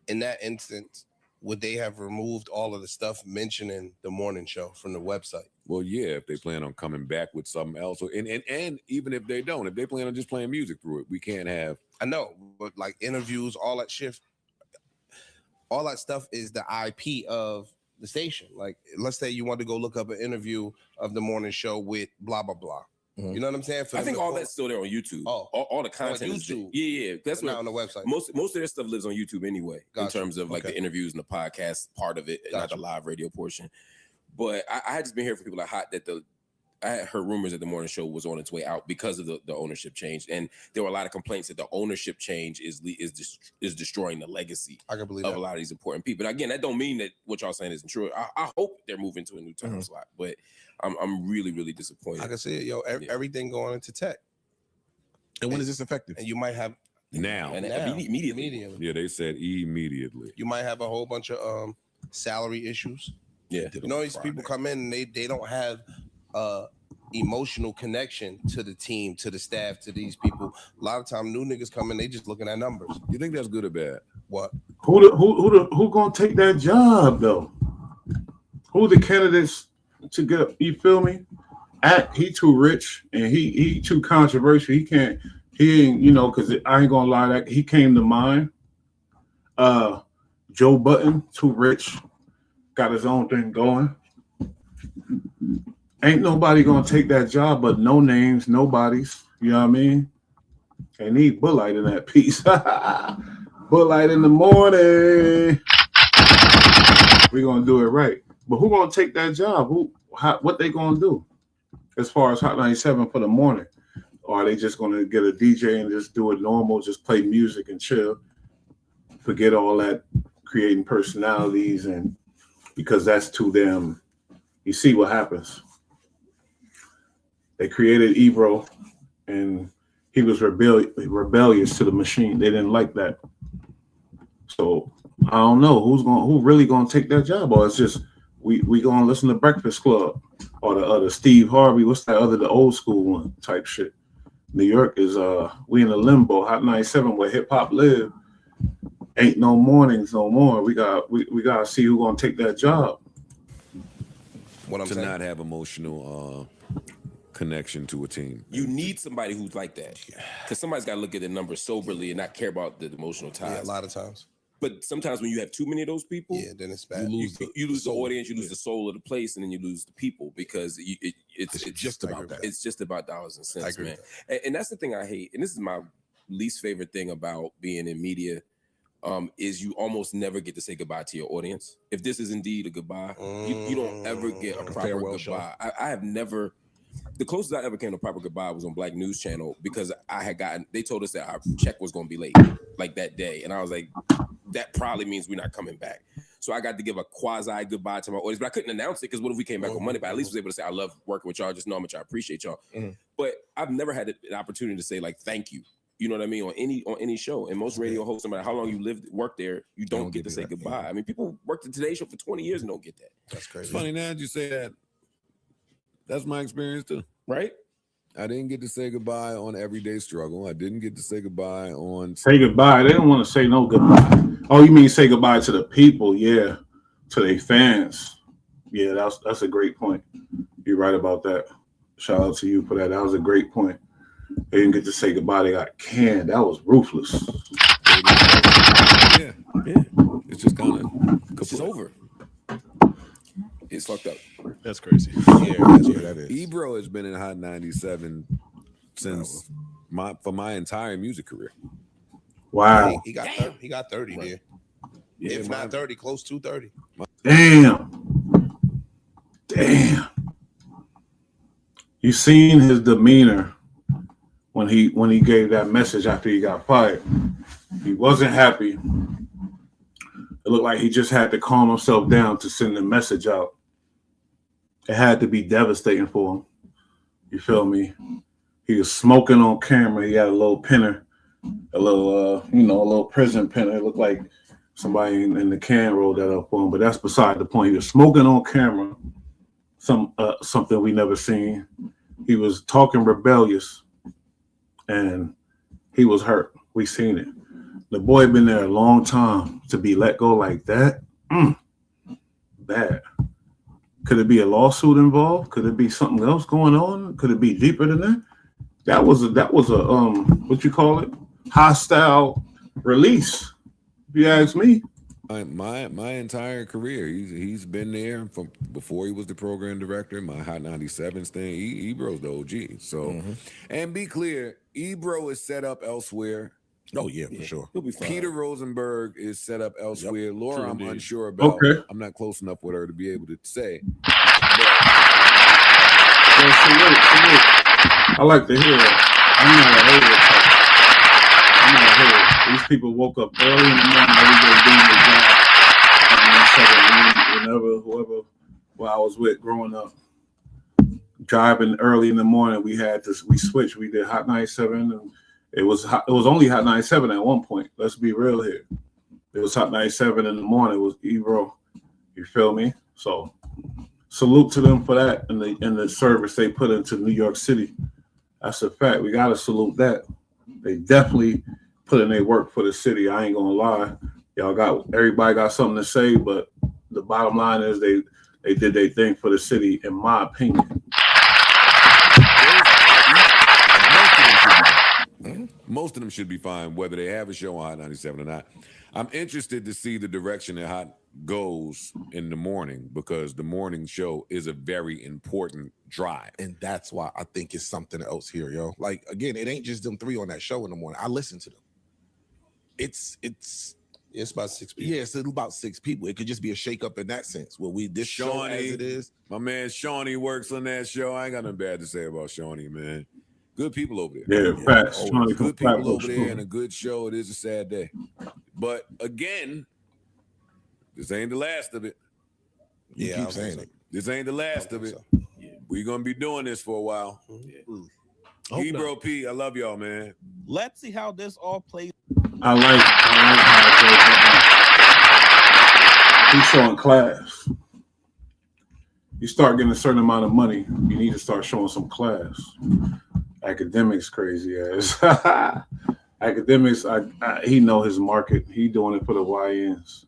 in that instance, would they have removed all of the stuff mentioning the morning show from the website? Well, yeah, if they plan on coming back with something else, and even if they don't, if they plan on just playing music through it, we can't have. I know, but like interviews, all that shit, all that stuff is the IP of the station. Like, let's say you want to go look up an interview of the morning show with blah blah blah. You know what I'm saying? I think all that's still there on YouTube. Oh, all the content is YouTube. Yeah. That's Not what on the website. Most of their stuff lives on YouTube anyway, in Gotcha. terms of like Okay. the interviews and the podcast part of it, not the live radio portion. But I had just been hearing from people like hot that I had heard rumors that the morning show was on its way out because of the ownership change, and there were a lot of complaints that the ownership change is destroying the legacy I can believe of that. a lot of these important people. And again, that don't mean that what y'all saying isn't true. I hope they're moving to a new time slot, but I'm really, really disappointed. I can see it, yo. Everything going into tech. And when is this effective? And you might have Now. Immediately. Yeah, they said immediately. You might have a whole bunch of salary issues. Yeah. You know, these people come in and they don't have emotional connection to the team, to the staff, to these people. A lot of time new niggas come in, they just looking at numbers. You think that's good or bad? What? Who gonna take that job though? Who the candidates to get? You feel me? He too rich and he too controversial. He ain't, because I ain't gonna lie, that he came to mind. Joe Budden, too rich, got his own thing going. Ain't nobody gonna take that job, but no names, nobodies. You know what I mean? They need Bud Light in that piece. Bud Light in the morning. We're gonna do it right. But who gonna take that job? What they gonna do as far as Hot 97 for the morning? Or are they just gonna get a DJ and just do it normal, just play music and chill? Forget all that creating personalities, and because that's too damn. You see what happens. They created Ebro, and he was rebellious to the machine. They didn't like that. So I don't know who really gonna take that job, or it's just we gonna listen to Breakfast Club or the other Steve Harvey. What's that other, the old school one type shit? New York is we in a limbo. Hot 97 where hip hop live. Ain't no mornings no more. We gotta see who gonna take that job. What I'm saying? Not have emotional connection to a team. You need somebody who's like that, because somebody's got to look at the numbers soberly and not care about the emotional ties. Yeah, a lot of times. But sometimes when you have too many of those people, yeah, then it's bad. You lose the audience, you lose the soul of the place, and then you lose the people, because it's just about that. It's just about dollars and I cents, agree man. And that's the thing I hate. And this is my least favorite thing about being in media. Is you almost never get to say goodbye to your audience. If this is indeed a goodbye, you don't ever get a proper farewell goodbye. I have never. The closest I ever came to proper goodbye was on Black News Channel, because they told us that our check was going to be late like that day. And I was like, that probably means we're not coming back. So I got to give a quasi goodbye to my audience, but I couldn't announce it, because what if we came back on Monday? But at least I was able to say, I love working with y'all. Just know how much I appreciate y'all. But I've never had an opportunity to say like, thank you. You know what I mean? On any show. And most radio hosts, no matter how long you work there, you don't get to say goodbye. I mean, people work the Today Show for 20 years and don't get that. That's crazy. It's funny now that you say that. That's my experience too. Right? I didn't get to say goodbye on Everyday Struggle. I didn't get to say goodbye on. Say goodbye. They don't want to say no goodbye. Oh, you mean say goodbye to the people? Yeah, to their fans. Yeah, that's a great point. You're right about that. Shout out to you for that. That was a great point. They didn't get to say goodbye. They got canned. That was ruthless. Yeah. It's just kind of. It's over. It's fucked up. That's crazy. Yeah, that is. Ebro has been in Hot 97 since for my entire music career. Wow. He got 30 there. Yeah, if not 30, close to 30. Damn. You seen his demeanor when he gave that message after he got fired. He wasn't happy. It looked like he just had to calm himself down to send the message out. It had to be devastating for him. You feel me? He was smoking on camera. He had a little pinner, a little prison pinner. It looked like somebody in the can rolled that up for him, but that's beside the point. He was smoking on camera, something we never seen. He was talking rebellious, and he was hurt. We seen it. The boy been there a long time to be let go like that. Bad. Could it be a lawsuit involved? Could it be something else going on? Could it be deeper than that? That was a what you call it? Hostile release. If you ask me. My entire career, he's been there from before he was the program director. My Hot 97s thing, Ebro's the OG. So, and be clear, Ebro is set up elsewhere. Oh yeah, for sure. He'll be fine. Peter Rosenberg is set up elsewhere. Laura, True I'm indeed. unsure about. Okay. I'm not close enough with her to be able to say. Salute. I like to hear that. I'm not a hater. These people woke up early in the morning every day doing their job. Whoever I was with growing up, driving early in the morning, we switched. We did Hot 97, and it was only Hot 97 at one point. Let's be real here. It was Hot 97 in the morning. It was Ebro. You feel me? So salute to them for that and the service they put into New York City. That's a fact. We gotta salute that. They definitely put in their work for the city. I ain't gonna lie. Everybody got something to say, but the bottom line is they did their thing for the city, in my opinion. Most of them should be fine, whether they have a show on Hot 97 or not. I'm interested to see the direction that Hot goes in the morning, because the morning show is a very important drive. And that's why I think it's something else here, yo. Like, again, it ain't just them three on that show in the morning. I listen to them. It's about 6 people. Yeah, it's about 6 people. It could just be a shakeup in that sense. Well, this show as it is. My man Shawnee works on that show. I ain't got nothing bad to say about Shawnee, man. Good people over there. Yeah, facts. Good people over there and a good show. It is a sad day. But again, this ain't the last of it. You keep saying it. This ain't the last of it. We're going to be doing this for a while. Ebro P, I love y'all, man. Let's see how this all plays. I like how he's showing class. You start getting a certain amount of money, you need to start showing some class. Academics crazy ass. Academics, he know his market. He doing it for the YNs,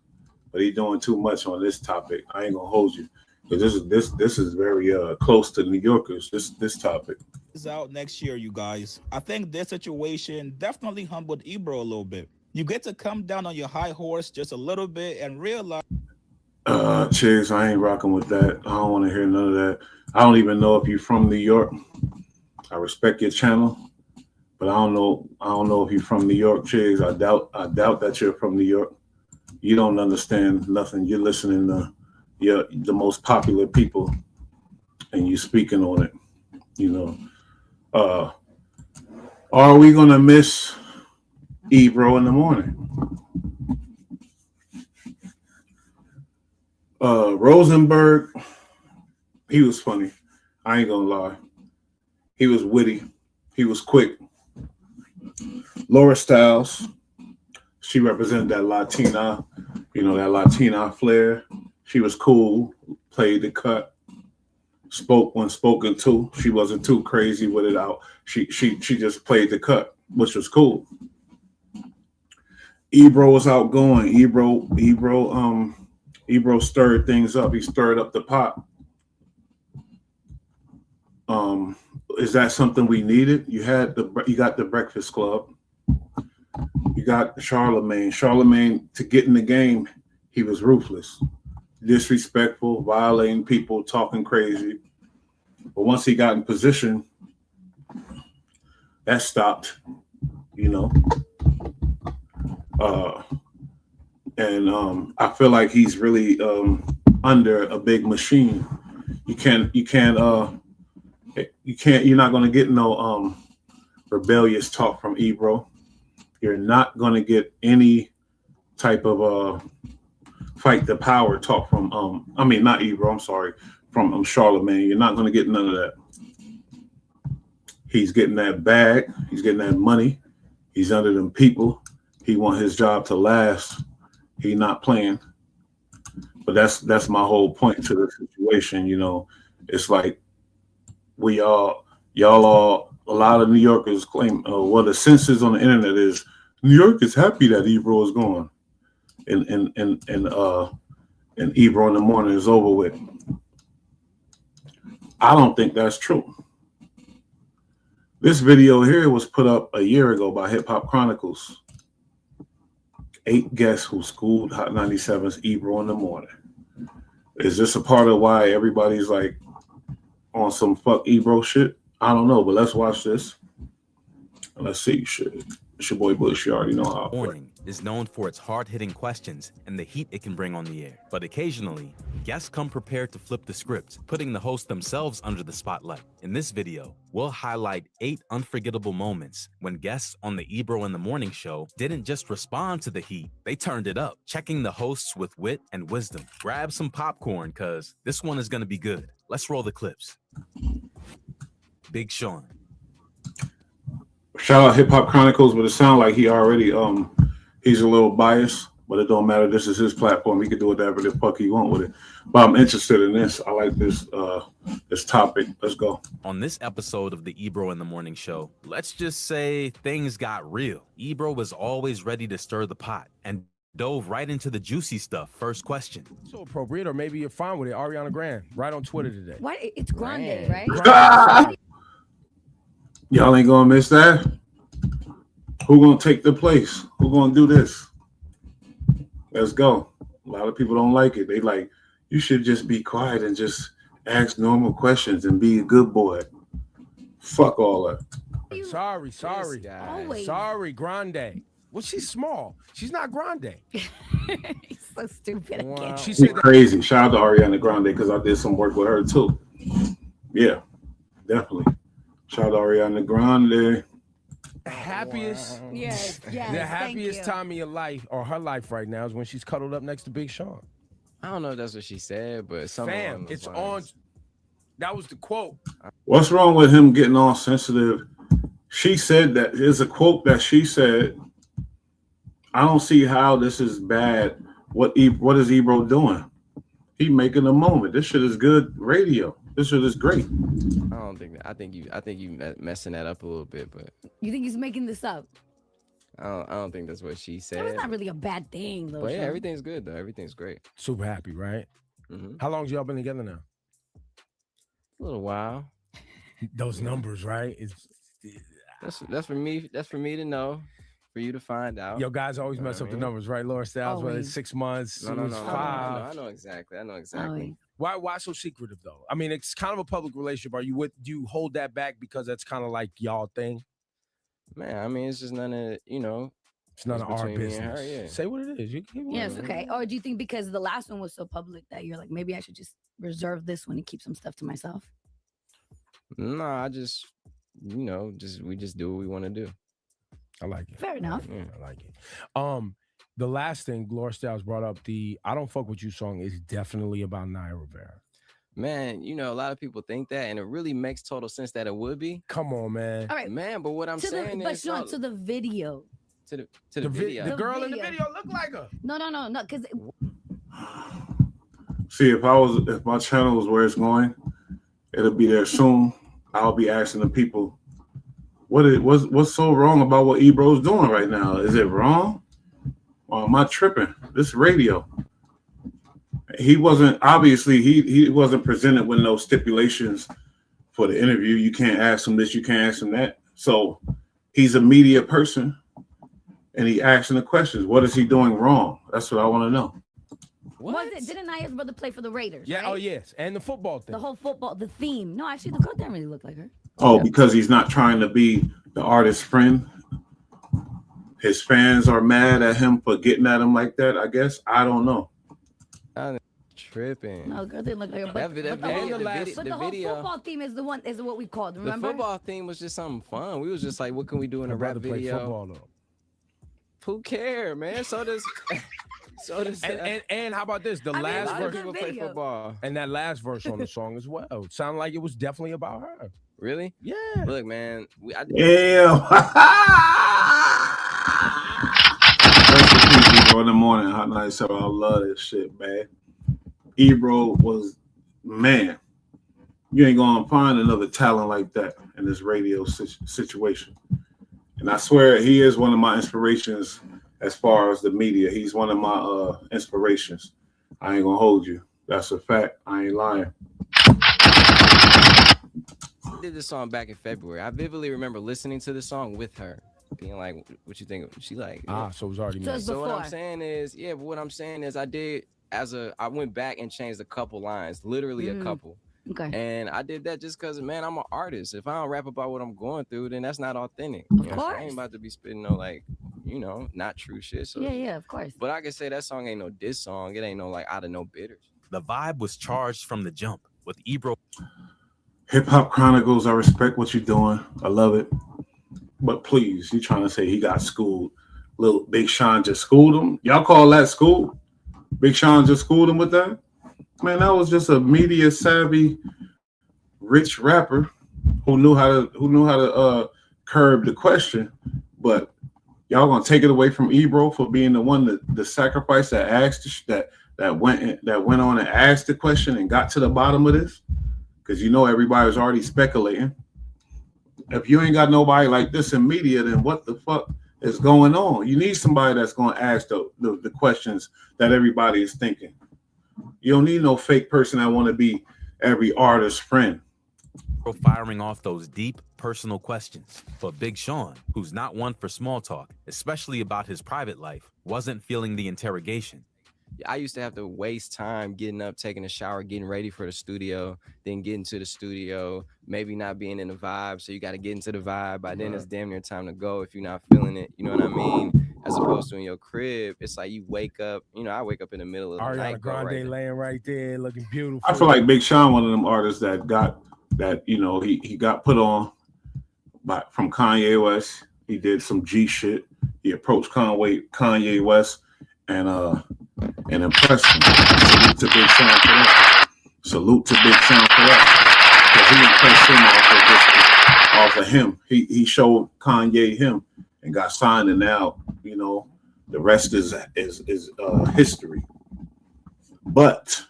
but he doing too much on this topic. I ain't gonna hold you, because this is very close to New Yorkers. This topic is out next year, you guys. I think this situation definitely humbled Ebro a little bit. You get to come down on your high horse just a little bit and realize. Chicks, I ain't rocking with that. I don't want to hear none of that. I don't even know if you're from New York. I respect your channel, but I don't know if you're from New York, Chiggs. I doubt that you're from New York. You don't understand nothing. You're listening to the most popular people, and you speaking on it. Are we gonna miss Ebro in the morning? Rosenberg, he was funny. I ain't gonna lie. He was witty. He was quick. Laura Styles, she represented that Latina, that Latina flair. She was cool, played the cut, spoke when spoken to. She wasn't too crazy with it out. She just played the cut, which was cool. Ebro was outgoing. Ebro stirred things up. He stirred up the pot. Is that something we needed? You got the Breakfast Club. You got Charlemagne. Charlemagne, to get in the game, he was ruthless, disrespectful, violating people, talking crazy. But once he got in position, that stopped, I feel like he's really under a big machine. You're not going to get no rebellious talk from Ebro. You're not going to get any type of fight the power talk from not Ebro, I'm sorry, from Charlemagne. You're not going to get none of that. He's getting that bag. He's getting that money. He's under them people. He want his job to last. He not playing. But that's my whole point to the situation, It's like y'all all, a lot of New Yorkers claim, well, the census on the internet is New York is happy that Ebro is gone, and Ebro in the morning is over with. I don't think that's true. This video here was put up a year ago by Hip Hop Chronicles. 8 guests who schooled Hot 97's Ebro in the morning. Is this a part of why everybody's like on some fuck Ebro shit? I don't know, but let's watch this. Let's see. Shit. It's your boy Bush. You already know how. Morning is known for its hard-hitting questions and the heat it can bring on the air. But occasionally, guests come prepared to flip the script, putting the host themselves under the spotlight. In this video, we'll highlight 8 unforgettable moments when guests on the Ebro in the Morning show didn't just respond to the heat, they turned it up, checking the hosts with wit and wisdom. Grab some popcorn, cause this one is gonna be good. Let's roll the clips. Big Sean. Shout out Hip Hop Chronicles, but it sounds like he already he's a little biased, but it don't matter. This is his platform. He can do whatever the fuck he want with it. But I'm interested in this. I like this this topic. Let's go. On this episode of the Ebro in the Morning show, let's just say things got real. Ebro was always ready to stir the pot and dove right into the juicy stuff. First question. So appropriate, or maybe you're fine with it. Ariana Grande, right on Twitter today. What? It's Grande, right? Y'all ain't gonna miss that. Who gonna take the place? Who gonna do this? Let's go. A lot of people don't like it. They like, you should just be quiet and just ask normal questions and be a good boy. Fuck all that. Sorry. Sorry, Grande. Well, she's small. She's not Grande. He's so stupid. Wow. She She's said that. crazy. Shout out to Ariana Grande because I did some work with her too. Yeah, definitely. Shout out to Ariana Grande. The happiest, Yes. the happiest time of your life or her life right now is when she's cuddled up next to Big Sean. I don't know if that's what she said, but Fam, it's on. That was the quote. What's wrong with him getting all sensitive? She said that. There's a quote that she said. I don't see how this is bad. What is Ebro doing? He making a moment. This shit is good radio. This shit is great. I don't think that. I think you messing that up a little bit, but You think he's making this up? I don't think that's what she said. That's not really a bad thing, though. But yeah, Sean. everything's good though. Everything's great. Super happy, right? Mm-hmm. How long y'all been together now? A little while. Those numbers, right? That's for me. That's for me to know. For you to find out. Yo, guys always mess up the numbers, right? Laura Styles, whether it's 6 months, No. 5. I know exactly. Why so secretive though? I mean, it's kind of a public relationship. Do you hold that back because that's kind of like y'all thing? Man, I mean, it's just none of It's none of our between me and business. her, yeah. Say what it is. Yes, okay. Or do you think because the last one was so public that you're like, maybe I should just reserve this one and keep some stuff to myself? No, I just, we just do what we want to do. I like it. Fair enough. Yeah, I like it. The last thing Laura Styles brought up, the "I Don't Fuck With You" song is definitely about Naya Rivera. Man, a lot of people think that, and it really makes total sense that it would be. Come on, man. All right, man. But what I'm saying but is, Sean, to the video. To the video. The girl in the video look like her. No, because See, if my channel is where it's going, it'll be there soon. I'll be asking the people, what's so wrong about what Ebro's doing right now? Is it wrong? Or am I tripping? This radio. He wasn't he wasn't presented with no stipulations for the interview. You can't ask him this, you can't ask him that. So he's a media person and he asking the questions. What is he doing wrong? That's what I want to know. Didn't Naya's brother play for the Raiders? Yeah, right? oh yes. And the football thing. The whole football, the theme. No, actually, the girl didn't really look like her. Oh, because he's not trying to be the artist's friend. His fans are mad at him for getting at him like that, I guess. I don't know. I'm tripping. No, girl didn't look like her. But The whole video, football theme is what we called. Remember? the football theme was just something fun. We was just like, what can we do in a rap play video? football though. Who cares, man? So does. And how about this? The I mean, last a lot of verse people play football. and that last verse on the song as well. It sounded like it was definitely about her. Really? Yeah. Look, man. Ebro in the morning, Hot 97. I love this shit, man. Ebro was, man. You ain't gonna find another talent like that in this radio situation. And I swear he is one of my inspirations as far as the media. He's one of my inspirations. I ain't gonna hold you. That's a fact. I ain't lying. I did this song back in February. I vividly remember listening to the song with her, being like, "What you think?" She like, so it was already made. So what I'm saying is, but what I'm saying is, I went back and changed a couple lines, literally a couple. Okay. And I did that just because, man, I'm an artist. If I don't rap about what I'm going through, then that's not authentic. Of course. I ain't about to be spitting no not true shit. So yeah, of course. But I can say that song ain't no diss song. It ain't no out of no bitters. The vibe was charged from the jump with Ebro. Hip Hop Chronicles, I respect what you're doing. I love it. But please, you trying to say he got schooled. Little Big Sean just schooled him? Y'all call that school? Big Sean just schooled him with that? Man, that was just a media savvy, rich rapper who knew how to curb the question. But y'all gonna take it away from Ebro for being the one the sacrifice that asked that went on and asked the question and got to the bottom of this? Because everybody was already speculating. If you ain't got nobody like this in media, then what the fuck is going on? You need somebody that's gonna ask the questions that everybody is thinking. You don't need no fake person that want to be every artist's friend. Firing off those deep personal questions. But Big Sean, who's not one for small talk, especially about his private life, wasn't feeling the interrogation. I used to have to waste time getting up, taking a shower, getting ready for the studio, then getting to the studio, maybe not being in the vibe. So you got to get into the vibe. By then it's damn near time to go if you're not feeling it. You know what I mean? As opposed to in your crib, it's like you wake up. I wake up in the middle of the night. Ariana Grande laying right there, looking beautiful. I feel like Big Sean, one of them artists that got that, he got put on from Kanye West. He did some G shit. He approached Kanye West and impressed him. Salute to Big Sean for that. Salute to Big Sean for that. Because he impressed him off of him. He showed Kanye him and got signed, and now the rest is history. But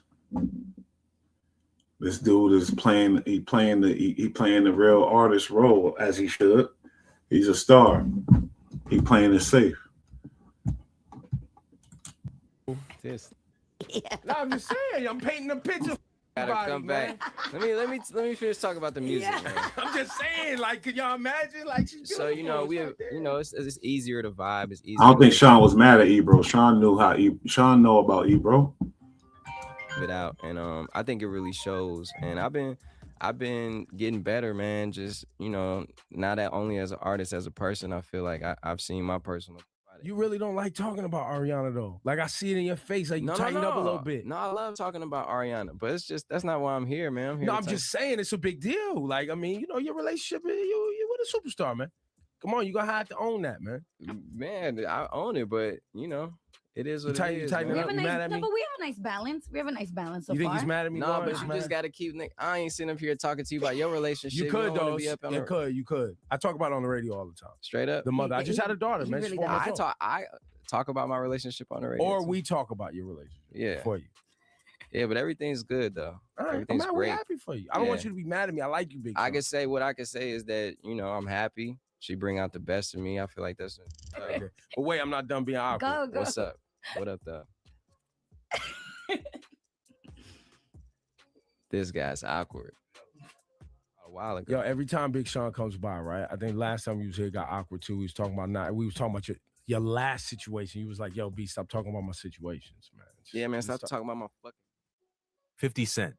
this dude is playing the real artist role as he should. He's a star. He playing it safe. No, I'm just saying, I'm painting a picture. Gotta come back. Let me finish talking about the music, man. I'm just saying, could y'all imagine, she's so it's easier to vibe. It's easier. I don't think Sean was mad at Ebro. Sean knew Sean know about Ebro. It out, and I think it really shows. And I've been getting better, man. Just not that only as an artist, as a person. I feel like I've seen my personal. You really don't like talking about Ariana though. I see it in your face. You tighten up a little bit. No, I love talking about Ariana, but it's just that's not why I'm here, man. I'm just saying it's a big deal. Your relationship, you're with a superstar, man. Come on, you gonna have to own that, man. Man, I own it, but it is what it is. But we have a nice balance. We have a nice balance so far. You think he's mad at me? No, but you just gotta keep. I ain't sitting up here talking to you about your relationship. You could though. You could. I talk about it on the radio all the time. Straight up. The mother. I just had a daughter, man. Really I talk about my relationship on the radio. Or we talk about your relationship. For you. Yeah, but everything's good though. All right, everything's man, great. We're happy for you. I don't want you to be mad at me. I like you, Big Sean. I can say what I can say is that I'm happy. She bring out the best of me. I feel like that's. Okay. But wait, I'm not done being awkward. Go. What's up? What up, though? This guy's awkward. A while ago. Yo, every time Big Sean comes by, right? I think last time you was here got awkward too. We was talking about your last situation. You was like, yo, B, stop talking about my situations, man. Yeah, man, stop talking about my fucking 50 Cent.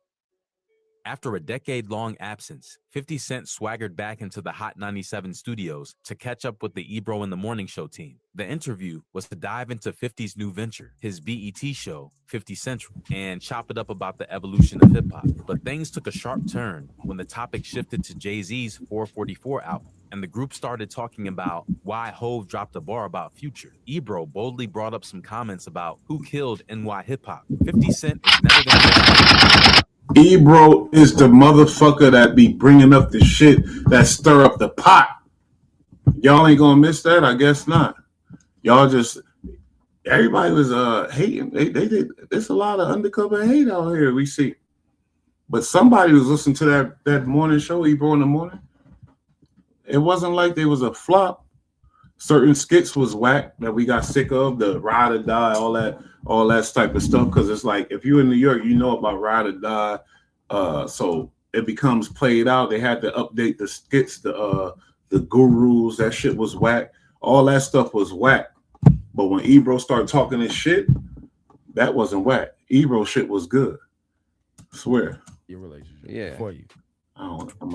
After a decade-long absence, 50 Cent swaggered back into the Hot 97 studios to catch up with the Ebro in the Morning Show team. The interview was to dive into 50's new venture, his BET show, 50 Central, and chop it up about the evolution of hip-hop. But things took a sharp turn when the topic shifted to Jay-Z's 444 album, and the group started talking about why Hov dropped a bar about Future. Ebro boldly brought up some comments about who killed NY hip-hop. 50 Cent is never gonna... Ebro is the motherfucker that be bringing up the shit that stir up the pot. Y'all ain't gonna miss that? I guess not. Y'all just, everybody was hating. They did. There's a lot of undercover hate out here we see. But somebody was listening to that morning show, Ebro in the morning. It wasn't like there was a flop. Certain skits was whack that we got sick of, the ride or die, all that type of stuff. Because it's like if you're in New York, you know about ride or die. So it becomes played out. They had to update the skits, the gurus. That shit was whack. All that stuff was whack. But when Ebro started talking this shit, that wasn't whack. Ebro shit was good. I swear. Your relationship. Yeah. For you.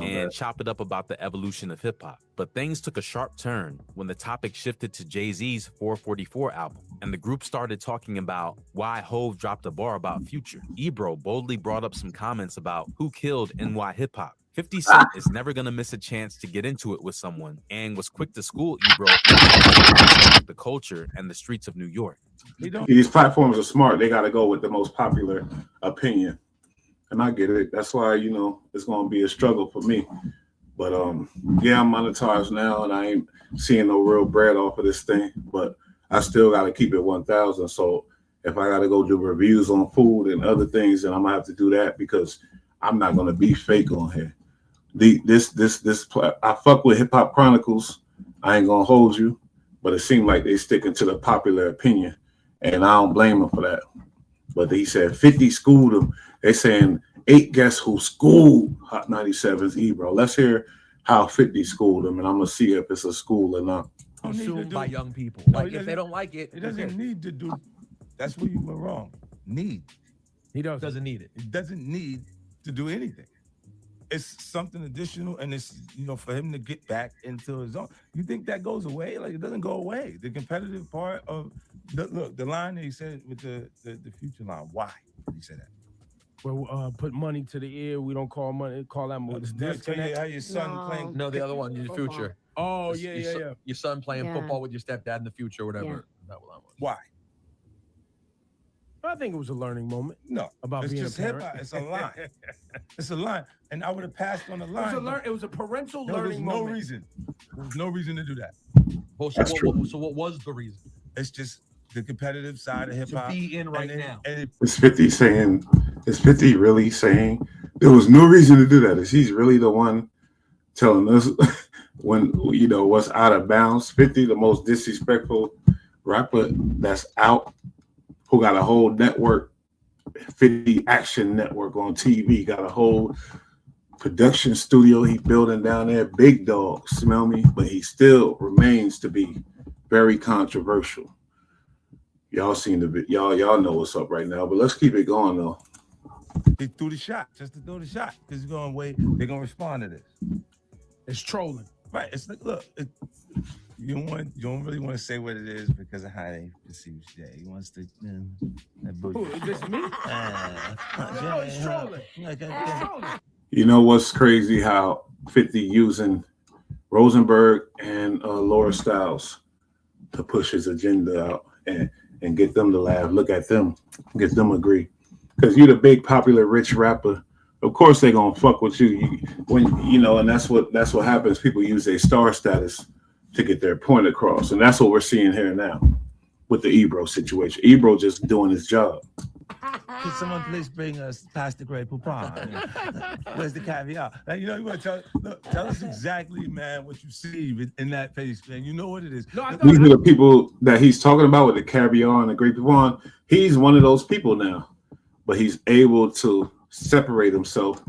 And chop it up about the evolution of hip hop. But things took a sharp turn when the topic shifted to Jay-Z's 444 album, and the group started talking about why Hov dropped a bar about Future. Ebro boldly brought up some comments about who killed NY hip hop. 50 Cent is never gonna miss a chance to get into it with someone, and was quick to school Ebro on the culture and the streets of New York. These platforms are smart. They got to go with the most popular opinion. And I get it. That's why, it's going to be a struggle for me. But, yeah, I'm monetized now, and I ain't seeing no real bread off of this thing. But I still got to keep it 1,000. So if I got to go do reviews on food and other things, then I'm going to have to do that because I'm not going to be fake on here. I fuck with Hip Hop Chronicles. I ain't going to hold you. But it seemed like they sticking to the popular opinion. And I don't blame him for that. But he said 50 schooled him. They saying 8 guess who schooled Hot 97's Ebro. Let's hear how 50 schooled him, and I'm gonna see if it's a school or not. Consumed by young people. No, Like if they don't like it, it doesn't need to do. That's where you were wrong. Need. He doesn't need it. It doesn't need to do anything. It's something additional, and it's for him to get back into his own. You think that goes away? Like it doesn't go away. The competitive part of the line that he said with the Future line. Why did he say that? Well, put money to the ear. We don't call money. Call that money. How your son playing? No, the other one, your Future. Oh Your son playing football with your stepdad in the future, or whatever. Yeah. That one. Why? I think it was a learning moment. No, about it's being just a parent. hip hop. It's a line. It's a line, and I would have passed on the line. It was a parental There was learning no moment. reason. There was no reason to do that. Well, so what was the reason? It's just the competitive side of hip hop. To be in right now. Is 50 really saying there was no reason to do that? Is he really the one telling us when what's out of bounds? 50, the most disrespectful rapper that's out, who got a whole network, 50 Action Network on TV, got a whole production studio he building down there, big dog, smell me, but he still remains to be very controversial. Y'all seen the video, y'all know what's up right now, but let's keep it going though. He threw the shot just to throw the shot because he's going to wait. They're going to respond to this. It's trolling. Right. It's like, look, you don't really want to say what it is because of how they perceive shit. He wants to. Who, is this me? No, it's trolling. It's trolling. You know what's crazy? How 50 using Rosenberg and Laura Stiles to push his agenda out and get them to laugh. Look at them, get them agree. Because you're the big popular rich rapper. Of course they're gonna fuck with you. And that's what happens. People use their star status to get their point across, and that's what we're seeing here now with the Ebro situation. Ebro just doing his job. Could someone please bring us past the Grey Poupon? Where's the caviar? Now, you want to tell us exactly, man, what you see in that face, man. You know what it is. These are the people that he's talking about with the caviar and the Grey Poupon. He's one of those people now, but he's able to separate himself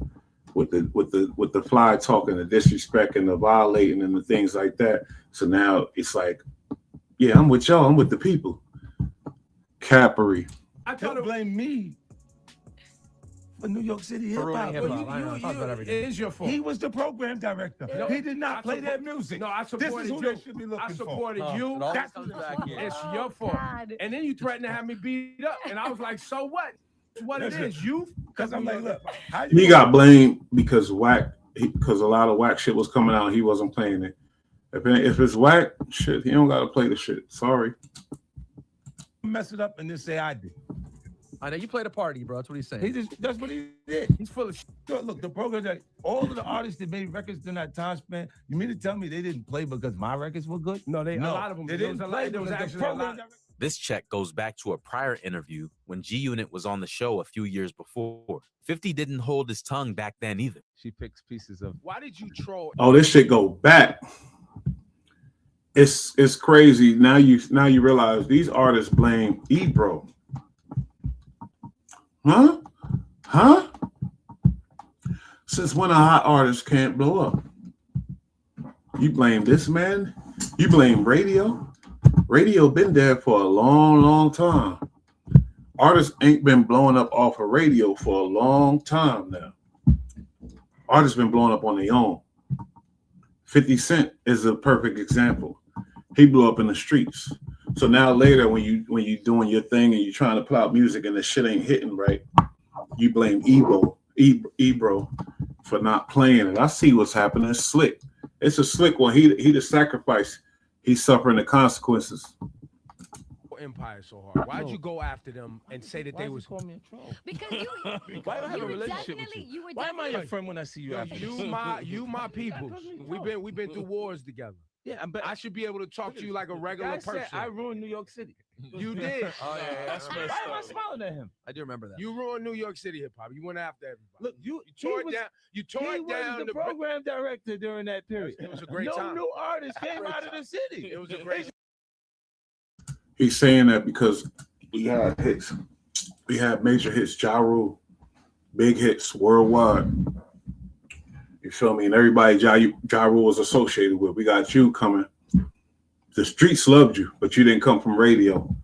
with the fly talking, the disrespect and the violating and the things like that. So now it's like, yeah, I'm with y'all. I'm with the people. Capery. I don't blame me for New York City hip hop. It is your fault. He was the program director. No, he did not play that music. No, I supported this is who you. they should be looking I supported you. That's It's your fault. And then you threatened to have me beat up, and I was like, so what? What it is, you? Because I'm like, look, he got blamed because a lot of whack shit was coming out. He wasn't playing it. If it's whack shit, he don't gotta play the shit. Sorry. Mess it up and then say I did. I know you played a party, bro. That's what he's saying. That's what he did. He's full of shit. Look, the program that all of the artists that made records during that time span, you mean to tell me they didn't play because my records were good? No, a lot of them. They didn't play. There was actually a lot. This check goes back to a prior interview when G-Unit was on the show a few years before. 50 didn't hold his tongue back then either. She picks pieces of. Why did you troll? Oh, this shit go back. It's crazy. Now you realize these artists blame Ebro. Huh? Since when a hot artist can't blow up? You blame this man? You blame radio? Radio been there for a long, long time. Artists ain't been blowing up off of radio for a long time now. Artists been blowing up on their own. 50 Cent is a perfect example. He blew up in the streets. So now later when you doing your thing and you're trying to put out music and the shit ain't hitting right, you blame Ebro for not playing it. I see what's happening. It's slick. It's a slick one. He the sacrifice. He's suffering the consequences. Empire so hard. Why'd you go after them and say that they was call me a troll? Because you Why do I have a relationship with you? Why am I your friend when I see you after this? you my people. We've been through wars together. Yeah, but I should be able to talk to you like a regular Guy said person. I ruined New York City. You did. Oh yeah, that's messed Why am I up. smiling at him? I do remember that. You ruined New York City hip hop. You went after everybody. Look, you tore he it down. You tore he it down. was the program director during that period. It was a great no time. new artists came out of the city. It was a great. He's saying that because we had hits. We had major hits, Ja Rule, big hits worldwide. You feel me? And everybody Ja Rule was associated with. We got you coming. The streets loved you, but you didn't come from radio.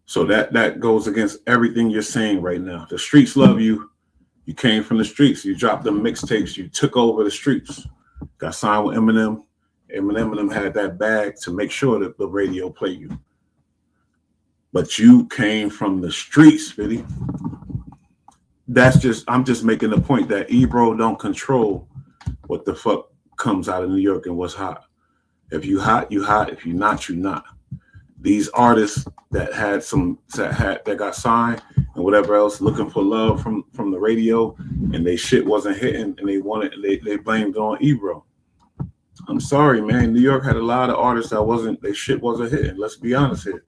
So that goes against everything you're saying right now. The streets love you. You came from the streets. You dropped them mixtapes. You took over the streets. Got signed with Eminem. Eminem had that bag to make sure that the radio played you. But you came from the streets, Fitty. I'm just making the point that Ebro don't control what the fuck comes out of New York and what's hot. If you hot, you hot. If you not, you not. These artists that got signed and whatever else, looking for love from the radio, and they shit wasn't hitting, and they blamed it on Ebro. I'm sorry, man. New York had a lot of artists that their shit wasn't hitting. Let's be honest here.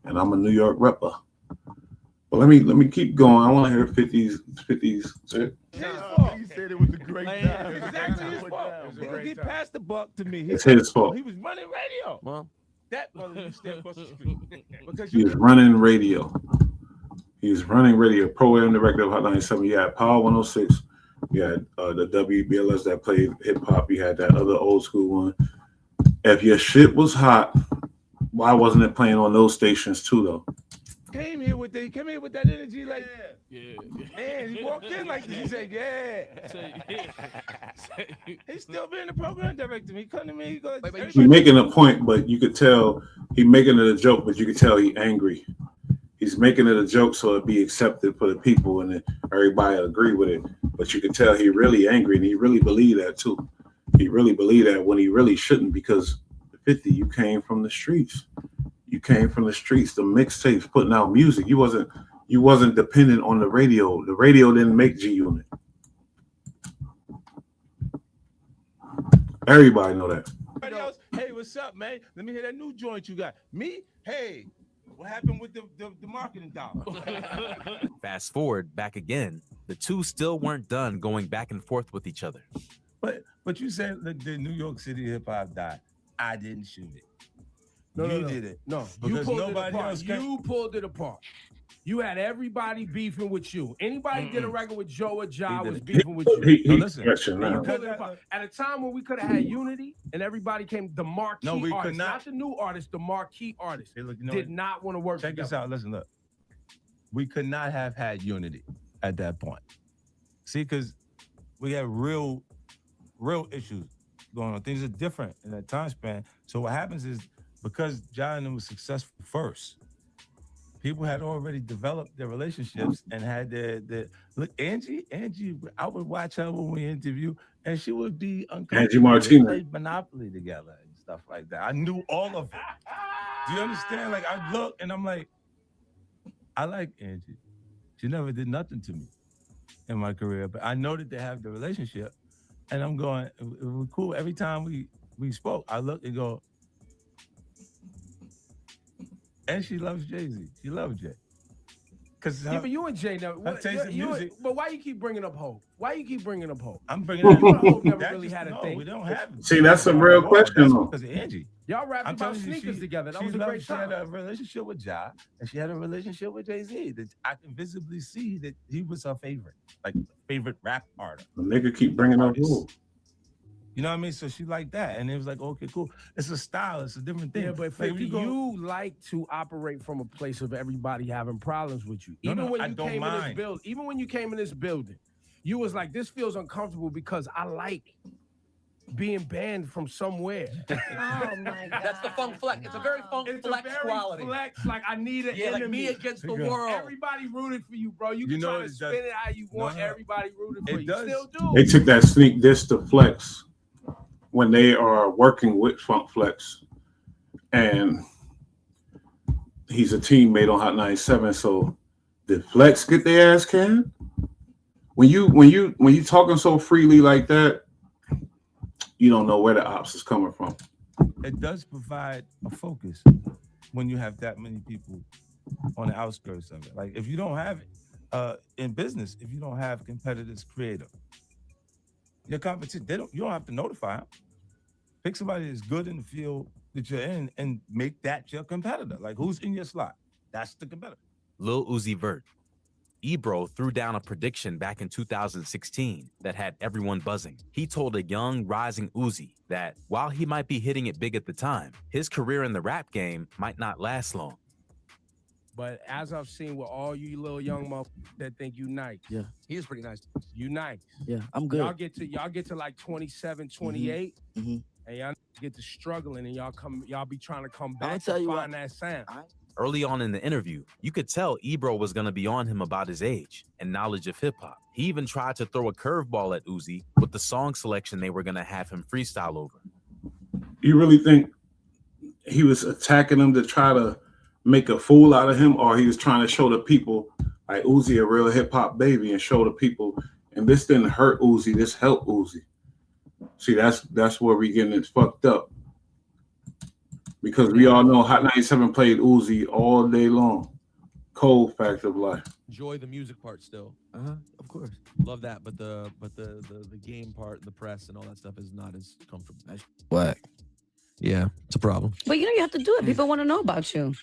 And I'm a New York rapper. But let me keep going. I want to hear 50's shit. He said it was a great time. Exactly his fault. He passed the buck to me. It's his fault. He was running radio. Well, that brother used to stay across the street. Because He was running radio. He was running radio. Program director of Hot 97. You had Power 106. You had the WBLS that played hip hop. You had that other old school one. If your shit was hot, why wasn't it playing on those stations too, though? came here with that energy, like man, he walked in like this. He said, he's still being the program director. He come to me, he goes, He's making a point, but you could tell he's making it a joke, but you could tell he's angry. He's making it a joke so it'd be accepted for the people and then everybody agree with it. But you could tell he really angry and he really believe that too. He really believe that when he really shouldn't, because 50, you came from the streets. You came from the streets, the mixtapes, putting out music. You wasn't dependent on the radio. The radio didn't make G-Unit. Everybody know that. Else, hey, what's up, man? Let me hear that new joint you got. Me? Hey, what happened with the marketing dollar? Fast forward back again, the two still weren't done going back and forth with each other. But you said that the New York City hip hop died. I didn't shoot it. No, you no. did it. No, because you pulled nobody it apart. else You pulled it apart. You had everybody beefing with you. Anybody did a record with Joe or Ja was beefing with you. Listen. And you pulled it apart. At a time when we could have had unity and everybody came, the marquee No, we could artists, not. not the new artists, the marquee artists Hey, look, you know did what? not want to work Check together. this out. Listen, look. We could not have had unity at that point. See, because we had real issues going on. Things are different in that time span. So what happens is, because John was successful first, people had already developed their relationships and had their look. Angie, I would watch her when we interview, and she would be uncomfortable. Angie Martinez. They played Monopoly together and stuff like that. I knew all of it. Do you understand? Like, I look and I'm like, I like Angie. She never did nothing to me in my career, but I know that they have the relationship, and I'm going, it was cool. Every time we spoke, I look and go, And she loves Jay-Z. She loves Jay. Cause Yeah, but you and Jay never. her taste in music. But why you keep bringing up Hope? Why you keep bringing up Hope? I'm bringing up You and Hope never that really just- had a no, thing. we don't have. See, that's a real question, That's though. because of Angie. Y'all rapped I'm about telling you, sneakers together. That was a great She time. had a relationship with Ja, and she had a relationship with Jay-Z. That I can visibly see that he was her favorite, like favorite rap artist. The nigga keep bringing up rules. You know what I mean? So she liked that, and it was like, okay, cool. It's a style. It's a different thing. Yeah, but Like, 50, you like to operate from a place of everybody having problems with you. No, Even no, when I you don't came in this mind. building, even when you came in this building, you was like, this feels uncomfortable because I like being banned from somewhere. Oh my God. That's the funk flex. It's a very funk flex quality. Flex, like I need an enemy. Like me against the world. Everybody rooted for you, bro. You You can know try what to it spin does? it how you want. No. Everybody rooted for It you. does. Still do. They took that sneak diss to Flex when they are working with Funk Flex, and he's a teammate on Hot 97. So did Flex get their ass canned? When you talking so freely like that, you don't know where the ops is coming from. It does provide a focus when you have that many people on the outskirts of it. Like if you don't have it in business, if you don't have competitors creative, your competition, you don't have to notify them. Pick somebody that's good in the field that you're in and make that your competitor. Like who's in your slot? That's the competitor. Lil Uzi Vert. Ebro threw down a prediction back in 2016 that had everyone buzzing. He told a young, rising Uzi that while he might be hitting it big at the time, his career in the rap game might not last long. But as I've seen with all you little young motherfuckers that think you nice. Yeah. He is pretty nice. You nice. Yeah, I'm good. Y'all get to like 27, 28, Mhm. and y'all get to struggling, and y'all be trying to come I'll back tell to you find that sound. Early on in the interview, you could tell Ebro was going to be on him about his age and knowledge of hip-hop. He even tried to throw a curveball at Uzi with the song selection they were going to have him freestyle over. You really think he was attacking him to try to make a fool out of him, or he was trying to show the people like Uzi a real hip-hop baby and show the people, and this didn't hurt Uzi, this helped Uzi? See, that's where we getting it fucked up. Because we all know Hot 97 played Uzi all day long. Cold fact of life. Enjoy the music part still. Of course. Love that, but the game part, the press, and all that stuff is not as comfortable. Whack. Yeah, it's a problem. But you have to do it. People want to know about you.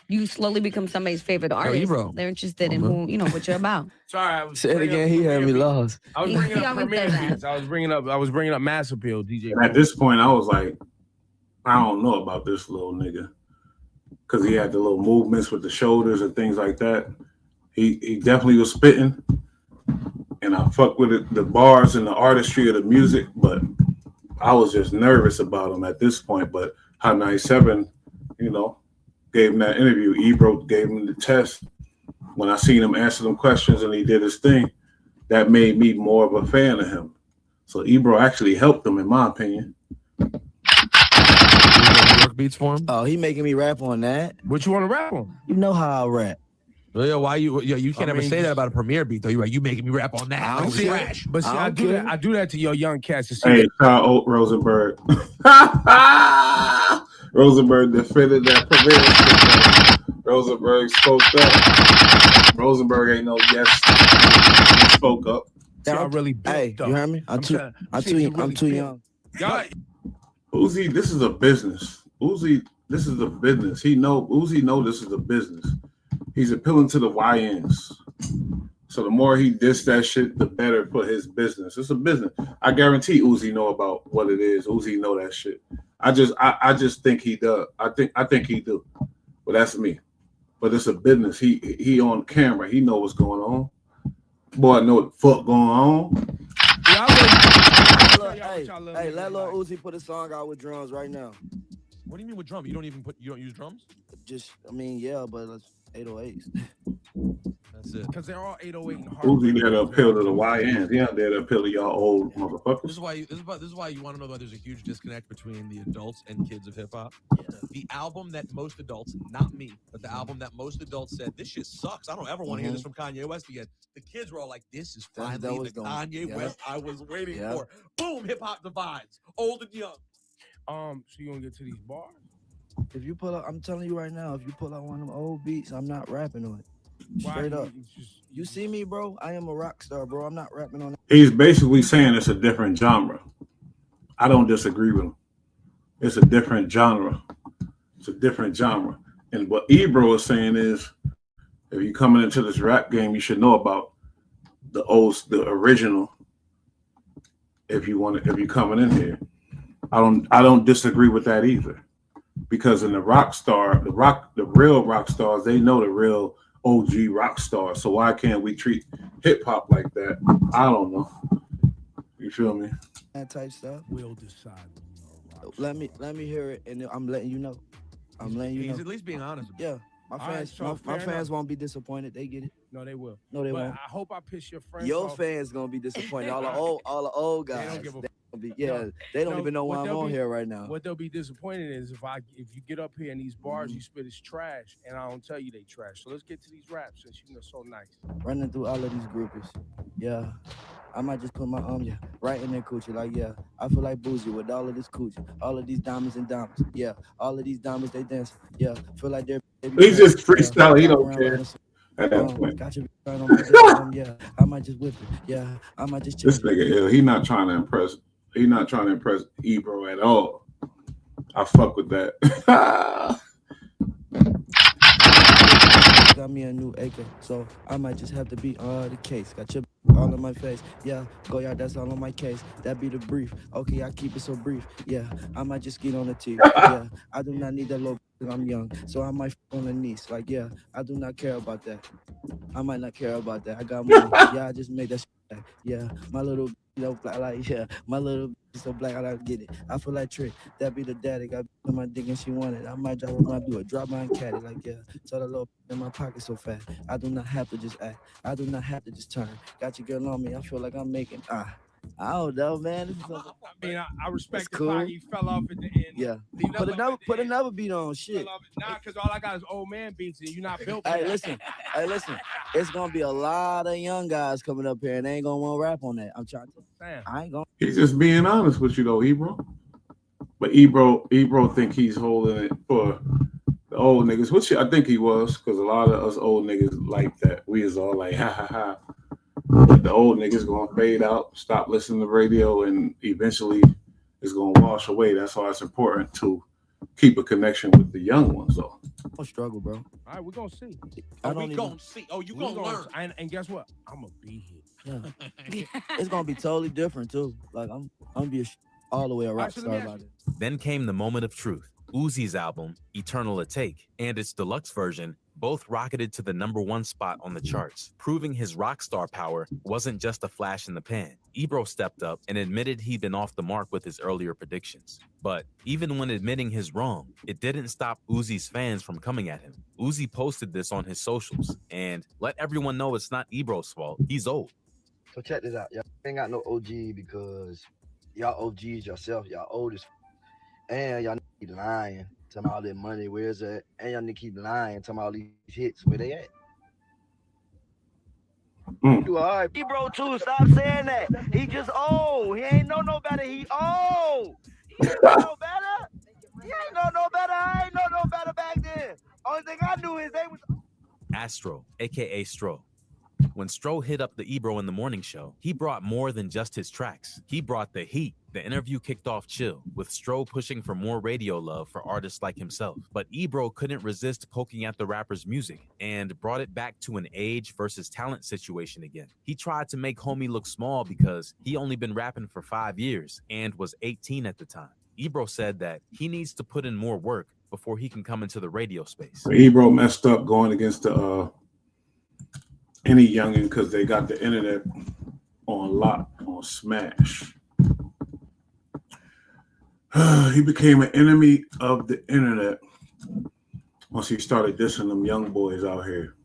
You slowly become somebody's favorite artist. Ebro. They're interested in who, what you're about. Sorry, I was Say it bringing again. up He had me Premier lost. I was He bringing up always Premier does that. Beats. I was bringing up Mass Appeal, DJ. And at this point, I was like, I don't know about this little nigga. Because he had the little movements with the shoulders and things like that. He definitely was spitting. And I fuck with it, the bars and the artistry of the music, but I was just nervous about him at this point. But Hot 97, gave him that interview. Ebro gave him the test. When I seen him answer them questions and he did his thing, that made me more of a fan of him. So Ebro actually helped him, in my opinion. Beats for him? Oh, he making me rap on that. What you want to rap on? You know how I rap. Yeah, why you can't ever say that about a premiere beat though. You're like, you making me rap on that. I don't Like, care. trash. But see, I do that to your young cats to see. Hey, shout out Rosenberg. Rosenberg defended that premiere. Rosenberg spoke up. Rosenberg ain't no guest. He spoke up. Y'all really built Hey, up. you heard me? I'm too young. Y'all, Uzi, this is a business. Uzi, this is a business. Uzi know this is a business. He's appealing to the YNs. So the more he diss that shit, the better for his business. It's a business. I guarantee Uzi know about what it is. Uzi know that shit. I just think he does. I think he do. But that's me. But it's a business. He on camera. He know what's going on. Boy, I know what the fuck going on. Hey, let Lil Uzi put a song out with drums right now. What do you mean with drum? You don't use drums? Yeah, but it's 808s. That's it. Because they're all 808 and hard. Uzi there to appeal to the YNs. He out there to appeal to y'all old motherfuckers. This is why you want to know that there's a huge disconnect between the adults and kids of hip hop. The album that most adults, not me, but the album that most adults said, this shit sucks. I don't ever want to hear this from Kanye West again. The kids were all like, this is finally the Kanye West I was waiting for. Boom, hip hop divides, old and young. So you gonna get to these bars? If you pull up, I'm telling you right now, if you pull out one of them old beats, I'm not rapping on it. Straight up. You see me, bro? I am a rock star, bro. I'm not rapping on it. He's basically saying it's a different genre. I don't disagree with him. It's a different genre. It's a different genre. And what Ebro is saying is, if you're coming into this rap game, you should know about the original. If you're coming in here, I don't disagree with that either. Because in the real rock stars, they know the real OG rock stars. So why can't we treat hip hop like that? I don't know. You feel me? That type stuff. We'll decide. Let me hear it, and I'm letting you know. I'm letting you know. He's at least being honest. Yeah, my All right, fans, so my fair fans enough. won't be disappointed. They get it. No, they will. No, they But won't. I hope I piss your friends Your off. fans gonna be disappointed. All the old guys. They don't give a they don't No, even know why what I'm they'll on be- here right now. What they'll be disappointed is if you get up here and these bars you spit is trash, and I don't tell you they trash. So let's get to these raps since you're so nice. Running through all of these groupies. Yeah. I might just put my right in their coochie. Like, yeah, I feel like Boozy with all of this coochie. All of these diamonds and diamonds. Yeah. All of these diamonds, they dance. Yeah. Feel like they're He's just freestyle. He don't care. At that point. Got you right on my dick, yeah. I might just whip it. Yeah. I might just This nigga ill. He not trying to impress. He not trying to impress Ebro at all. I fuck with that. Got me a new AK, so I might just have to be the case. Got your all in my face, yeah. Go yard, that's all on my case. That be the brief. Okay, I keep it so brief. Yeah, I might just get on the tee. Yeah, I do not need that low. I'm young, so I might on the niece. Like, yeah, I do not care about that. I might not care about that. I got money. Yeah, I just made that. Shit. Yeah, my little black, like, yeah, my little so black, I don't get it. I feel like Trick. That be the daddy. Got in my dick and she wanted. I might drop my do it. Drop my caddy. Like, yeah. So the little in my pocket so fat. I do not have to just act. I do not have to just turn. Got your girl on me. I feel like I'm making. I don't know, man. I mean, I respect the cool. fact you fell off at the end. Yeah. Leave that Put another beat on. Shit. Nah, because all I got is old man beats and you're not built for Hey, that. listen. It's gonna be a lot of young guys coming up here and they ain't gonna want to rap on that. I'm trying to. Damn. I ain't gonna. He's just being honest with you though, Ebro. But Ebro think he's holding it for the old niggas, which I think he was, because a lot of us old niggas like that. We is all like, ha ha ha. But the old niggas gonna fade out, stop listening to radio, and eventually it's gonna wash away. That's why it's important to keep a connection with the young ones, though. Don't struggle, bro. All right, we're gonna see. I don't even- Gonna see. Oh, you gonna learn. And guess what? I'm gonna be here. Yeah. It's gonna be totally different too. Like I'm gonna be all the way a rock star about it. Then came the moment of truth. Uzi's album, Eternal A Take, and its deluxe version both rocketed to the #1 spot on the charts, proving his rock star power wasn't just a flash in the pan. Ebro stepped up and admitted he'd been off the mark with his earlier predictions. But even when admitting his wrong, it didn't stop Uzi's fans from coming at him. Uzi posted this on his socials and let everyone know it's not Ebro's fault. He's old. So check this out. Y'all ain't got no OG because y'all OGs yourself. Y'all old as and y'all keep lying. Tell me all that money, where's that? And y'all need to keep lying. Tell me all these hits, where they at? You all right. Ebro too, stop saying that. He just old. He ain't know no better. He old. He ain't know no better. He ain't know no better. I ain't know no better back then. Only thing I knew is they was Astro, aka Stro. When Stro hit up the Ebro in the morning show, he brought more than just his tracks. He brought the heat. The interview kicked off chill, with Stro pushing for more radio love for artists like himself. But Ebro couldn't resist poking at the rapper's music and brought it back to an age versus talent situation again. He tried to make homie look small because he only been rapping for 5 years and was 18 at the time. Ebro said that he needs to put in more work before he can come into the radio space. So Ebro messed up going against the any youngin because they got the internet on lock, on smash. He became an enemy of the internet once he started dissing them young boys out here.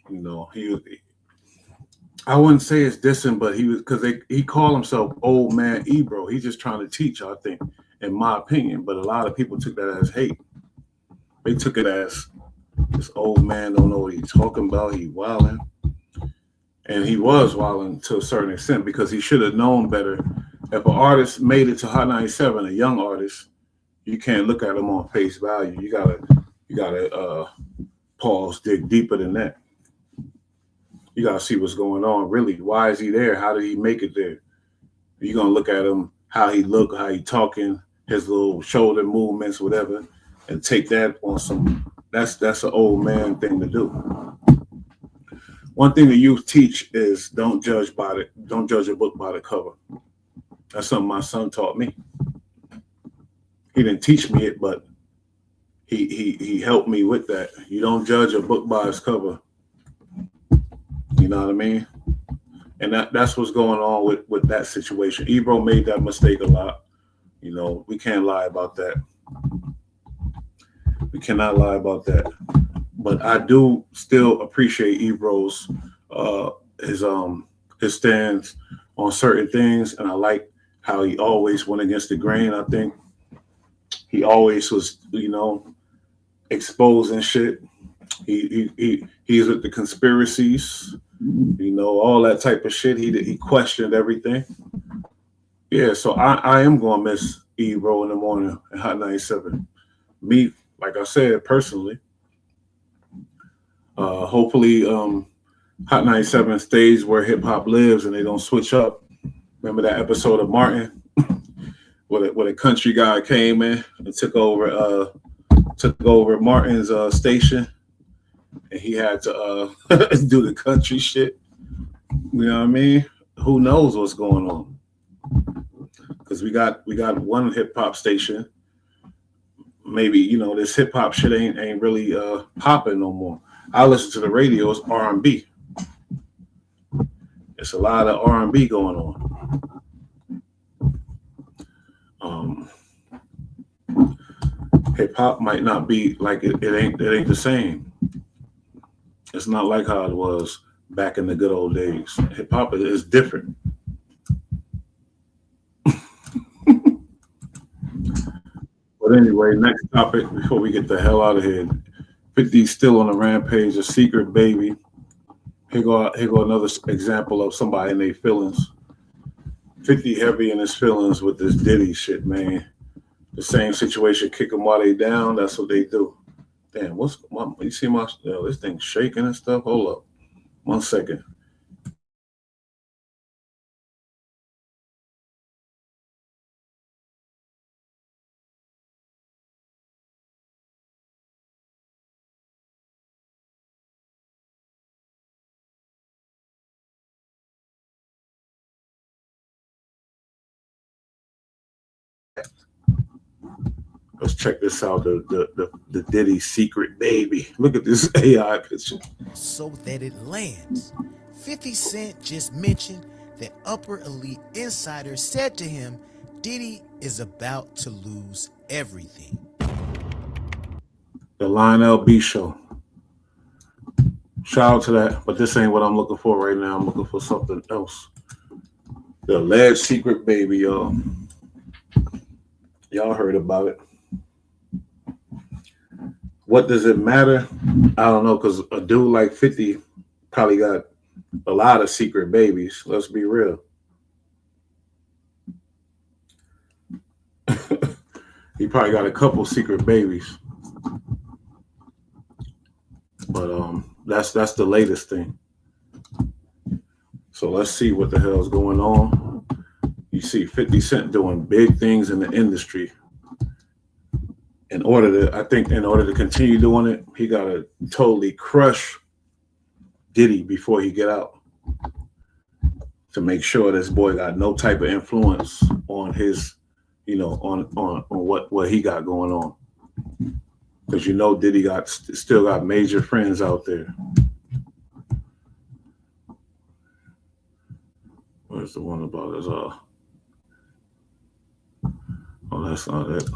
You know, I wouldn't say it's dissing, but he was, because he called himself Old Man Ebro. He's just trying to teach, I think, in my opinion. But a lot of people took that as hate. They took it as this old man don't know what he's talking about. He wilding. And he was wilding to a certain extent because he should have known better. If an artist made it to Hot 97, a young artist, you can't look at them on face value. You gotta pause, dig deeper than that. You gotta see what's going on. Really, why is he there? How did he make it there? You're gonna look at him, how he look, how he talking, his little shoulder movements, whatever, and take that on some. That's an old man thing to do. One thing the youth teach is don't judge a book by the cover. That's something my son taught me. He didn't teach me it, but he helped me with that. You don't judge a book by its cover. You know what I mean? And that's what's going on with that situation. Ebro made that mistake a lot. You know, we can't lie about that. We cannot lie about that. But I do still appreciate Ebro's his stance on certain things, and I like how he always went against the grain. I think he always was, you know, exposing shit. He's with the conspiracies, you know, all that type of shit. He questioned everything. Yeah, so I am gonna miss Ebro in the morning at Hot 97. Me, like I said, personally. Hopefully, Hot 97 stays where hip hop lives and they don't switch up. Remember that episode of Martin, where a country guy came in and took over Martin's station, and he had to do the country shit. You know what I mean? Who knows what's going on? Because we got one hip hop station. Maybe, you know, this hip hop shit ain't really popping no more. I listen to the radio, it's R&B. It's a lot of R&B going on. Hip hop might not be like it ain't the same. It's not like how it was back in the good old days. Hip hop is different. But anyway, next topic before we get the hell out of here. 50 still on a rampage, a secret baby. Here go another example of somebody in their feelings. 50 heavy in his feelings with this Diddy shit, man. The same situation, kick them while they down. That's what they do. Damn, you see this thing shaking and stuff? Hold up. 1 second. Let's check this out. The Diddy secret baby. Look at this AI picture. So that it lands. 50 Cent just mentioned that Upper Elite Insider said to him, Diddy is about to lose everything. The Lionel B show. Shout out to that, but this ain't what I'm looking for right now. I'm looking for something else. The alleged secret baby, y'all. Y'all heard about it. What does it matter? I don't know, because a dude like 50 probably got a lot of secret babies. Let's be real. He probably got a couple secret babies. But that's the latest thing. So let's see what the hell's going on. You see 50 Cent doing big things in the industry. In order to continue doing it, he gotta totally crush Diddy before he get out, to make sure this boy got no type of influence on his, you know, on what he got going on. Because you know Diddy still got major friends out there. Where's the one about his oh, that's not it.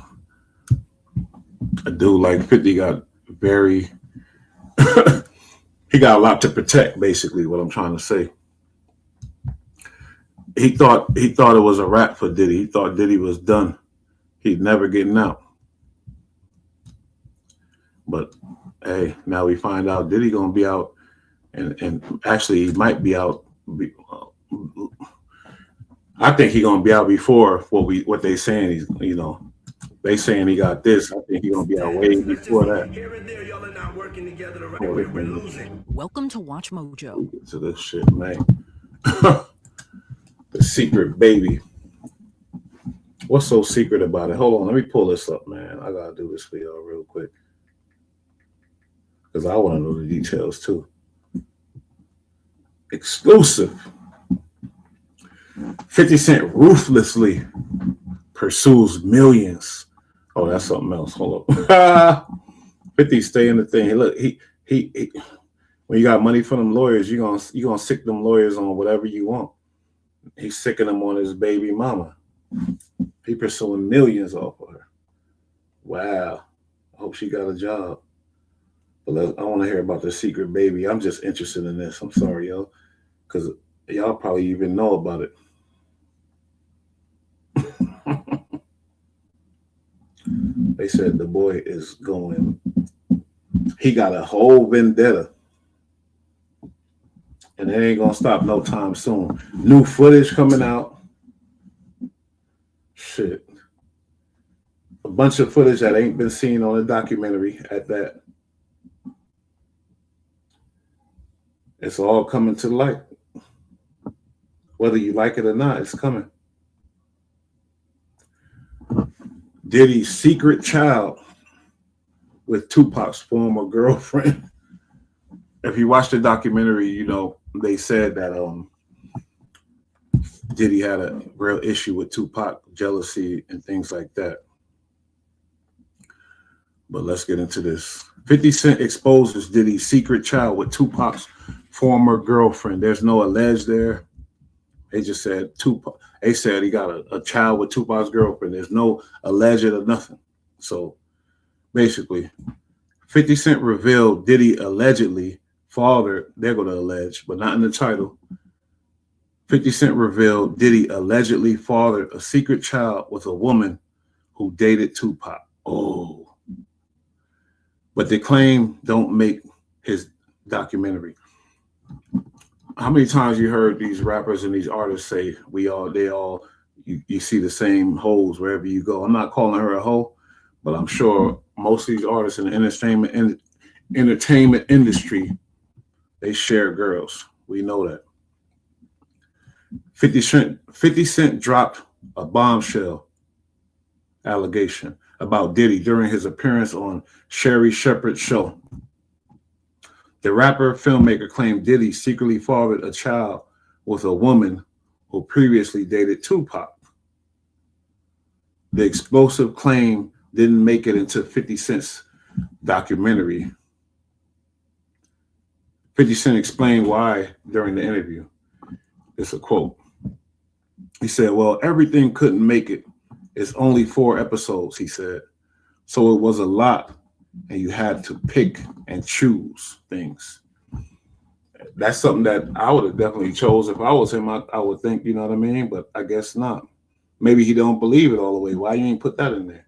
A dude like 50 got very he got a lot to protect, basically, what I'm trying to say. He thought it was a wrap for Diddy. He thought Diddy was done. He's never getting out. But hey, now we find out Diddy gonna be out, and actually he might be out. I think he's gonna be out before what they saying. He's, you know, They saying he got this. I think he gonna be out way before that. Welcome to Watch Mojo. Get to this shit, man. The secret baby. What's so secret about it? Hold on, let me pull this up, man. I gotta do this for y'all real quick because I want to know the details too. Exclusive. 50 Cent ruthlessly pursues millions. Oh, that's something else. Hold up. 50 stay in the thing. Hey, look, he when you got money from them lawyers, you gonna sick them lawyers on whatever you want. He's sicking them on his baby mama. He pursuing millions off of her. Wow. I hope she got a job. But I want to hear about the secret baby. I'm just interested in this. I'm sorry, y'all, because y'all probably even know about it. They said the boy is going. He got a whole vendetta. And it ain't gonna stop no time soon. New footage coming out. Shit. A bunch of footage that ain't been seen on a documentary at that. It's all coming to light. Whether you like it or not, it's coming. Diddy's secret child with Tupac's former girlfriend. If you watch the documentary, you know, they said that Diddy had a real issue with Tupac, jealousy and things like that. But let's get into this. 50 Cent exposes Diddy's secret child with Tupac's former girlfriend. There's no alleged there. They just said Tupac. They said he got a child with Tupac's girlfriend. There's no alleged or nothing. So basically, 50 Cent revealed Diddy allegedly fathered, they're going to allege, but not in the title. 50 Cent revealed Diddy allegedly fathered a secret child with a woman who dated Tupac. Oh. But the claim don't make his documentary. How many times you heard these rappers and these artists say you see the same hoes wherever you go? I'm not calling her a hoe, but I'm sure most of these artists in the entertainment industry, they share girls. We know that. 50 Cent dropped a bombshell allegation about Diddy during his appearance on Sherry Shepherd's show. The rapper filmmaker claimed Diddy secretly fathered a child with a woman who previously dated Tupac. The explosive claim didn't make it into 50 Cent's documentary. 50 Cent explained why during the interview. It's a quote. He said, well, everything couldn't make it. It's only 4 episodes, he said. So it was a lot, and you had to pick and choose things. That's something that I would have definitely chose if I was him. I would think, you know what I mean? But I guess not. Maybe he don't believe it all the way. Why you ain't put that in there?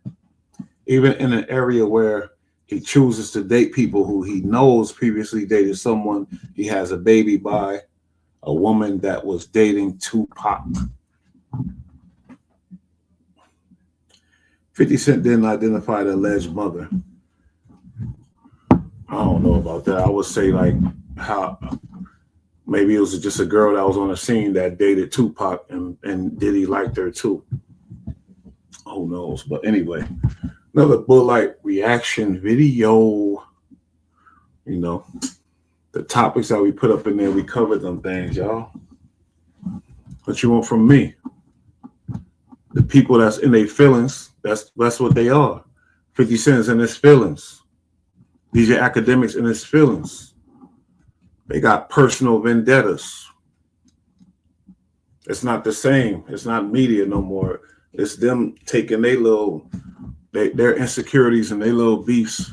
Even in an area where he chooses to date people who he knows previously dated someone he has a baby by, a woman that was dating Tupac. 50 Cent didn't identify the alleged mother. I don't know about that. I would say like how maybe it was just a girl that was on the scene that dated Tupac and Diddy liked her too. Who knows? But anyway, another Bull Light reaction video. You know, the topics that we put up in there, we covered them things, y'all. What you want from me? The people that's in their feelings, that's what they are. 50 Cent's in his feelings. DJ Academics in his feelings. They got personal vendettas. It's not the same. It's not media no more. It's them taking their insecurities and their little beefs,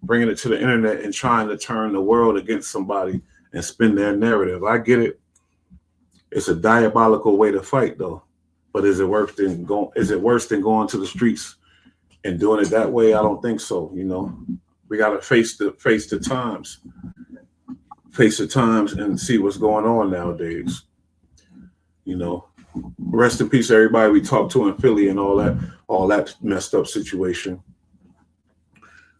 bringing it to the internet and trying to turn the world against somebody and spin their narrative. I get it. It's a diabolical way to fight, though. But is it worse than going to the streets and doing it that way? I don't think so. You know, we got to face the times and see what's going on nowadays. You know, rest in peace, everybody we talked to in Philly and all that messed up situation.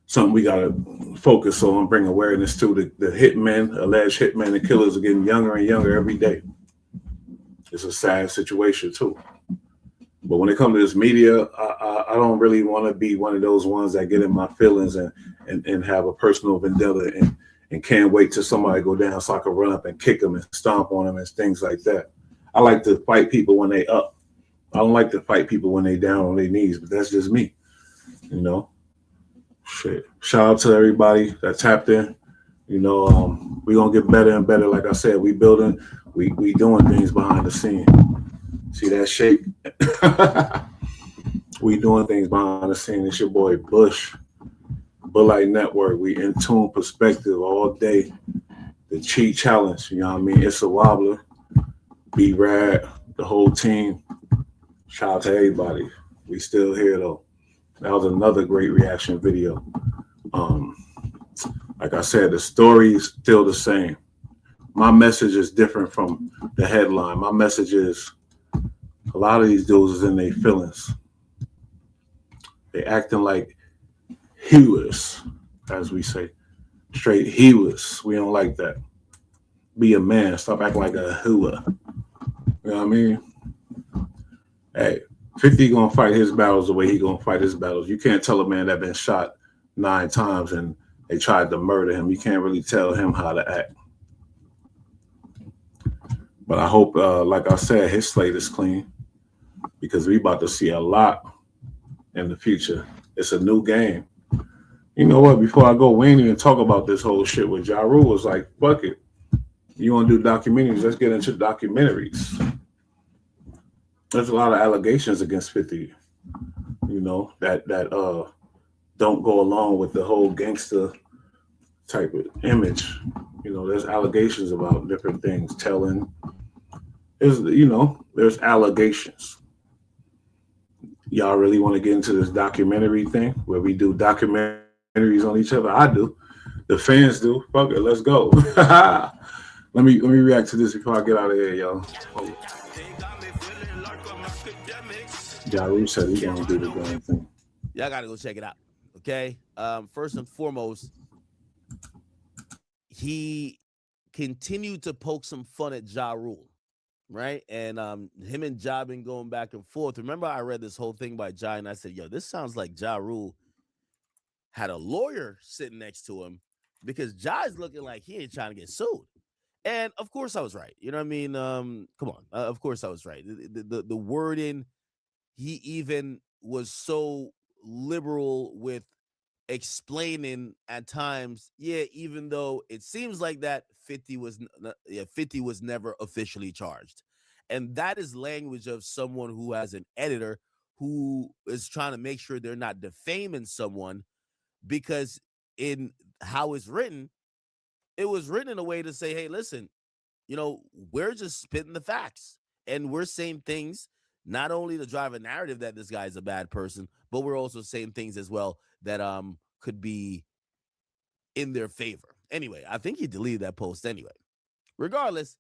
Something we gotta focus on, bring awareness to. The hitmen, alleged hitmen and killers are getting younger and younger every day. It's a sad situation too. But when it comes to this media, I don't really want to be one of those ones that get in my feelings and have a personal vendetta and can't wait till somebody go down so I can run up and kick them and stomp on them and things like that. I like to fight people when they up. I don't like to fight people when they down on their knees, but that's just me, you know. Shit. Shout out to everybody that tapped in. You know, we're gonna get better and better. Like I said, we doing things behind the scene. See that shake? We doing things behind the scene. It's your boy Bush, Bullite Network. We in tune perspective all day. The cheat challenge, you know what I mean? It's a wobbler. B-Rad, the whole team. Shout out to everybody. We still here though. That was another great reaction video. Like I said, the story is still the same. My message is different from the headline. My message is a lot of these dudes is in their feelings. They acting like healers, as we say. Straight healers. We don't like that. Be a man. Stop acting like a hooer. You know what I mean? Hey, 50 gonna fight his battles the way he gonna fight his battles. You can't tell a man that been shot 9 times and they tried to murder him. You can't really tell him how to act. But I hope, like I said, his slate is clean because we about to see a lot in the future. It's a new game. You know what? Before I go, we ain't even talk about this whole shit with Ja Rule. Was like, fuck it. You want to do documentaries? Let's get into documentaries. There's a lot of allegations against 50, you know, that don't go along with the whole gangster type of image. You know, there's allegations about different things, telling. There's allegations. Y'all really want to get into this documentary thing where we do documentaries on each other? I do. The fans do. Fuck it, let's go. Let me react to this before I get out of here, y'all. Ja Rule said he's gonna do the damn thing. Y'all gotta go check it out. Okay. First and foremost, he continued to poke some fun at Ja Rule, right? And him and Ja been going back and forth. Remember, I read this whole thing by Ja, and I said, "Yo, this sounds like Ja Rule had a lawyer sitting next to him because Ja is looking like he ain't trying to get sued." And of course, I was right. You know what I mean? Come on. Of course, I was right. The wording. He even was so liberal with explaining at times, even though it seems like that 50 was never officially charged. And that is language of someone who has an editor who is trying to make sure they're not defaming someone, because in how it's written, it was written in a way to say, hey, listen, we're just spitting the facts and we're saying things not only to drive a narrative that this guy's a bad person, but we're also saying things as well that could be in their favor. Anyway, I think he deleted that post anyway. Regardless,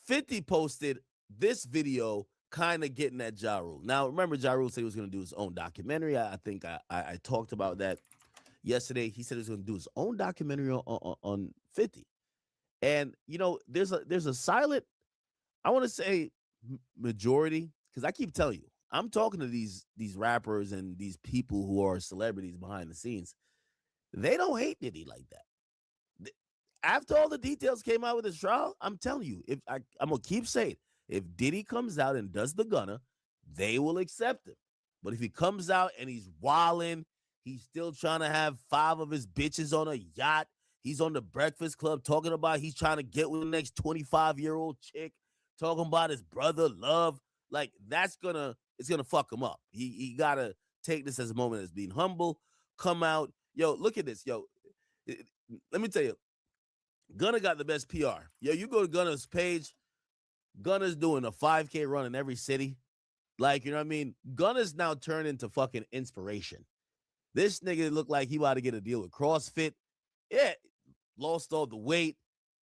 50 posted this video kind of getting at Ja Rule. Now, remember, Ja Rule said he was going to do his own documentary. I think I talked about that yesterday. He said he was going to do his own documentary on 50. And, there's a silent, I want to say, majority, because I keep telling you, I'm talking to these rappers and these people who are celebrities behind the scenes. They don't hate Diddy like that. After all the details came out with his trial, I'm telling you, I'm gonna keep saying, if Diddy comes out and does the gunner, they will accept him. But if he comes out and he's wilding, he's still trying to have 5 of his bitches on a yacht, he's on the Breakfast Club talking about he's trying to get with the next 25-year-old chick, talking about his brother Love, like it's gonna fuck him up. He gotta take this as a moment as being humble, come out. Yo, look at this. Yo, let me tell you, Gunna got the best PR. Yo, you go to Gunna's page, Gunna's doing a 5K run in every city. Like, you know what I mean? Gunna's now turned into fucking inspiration. This nigga looked like he about to get a deal with CrossFit. Yeah, lost all the weight,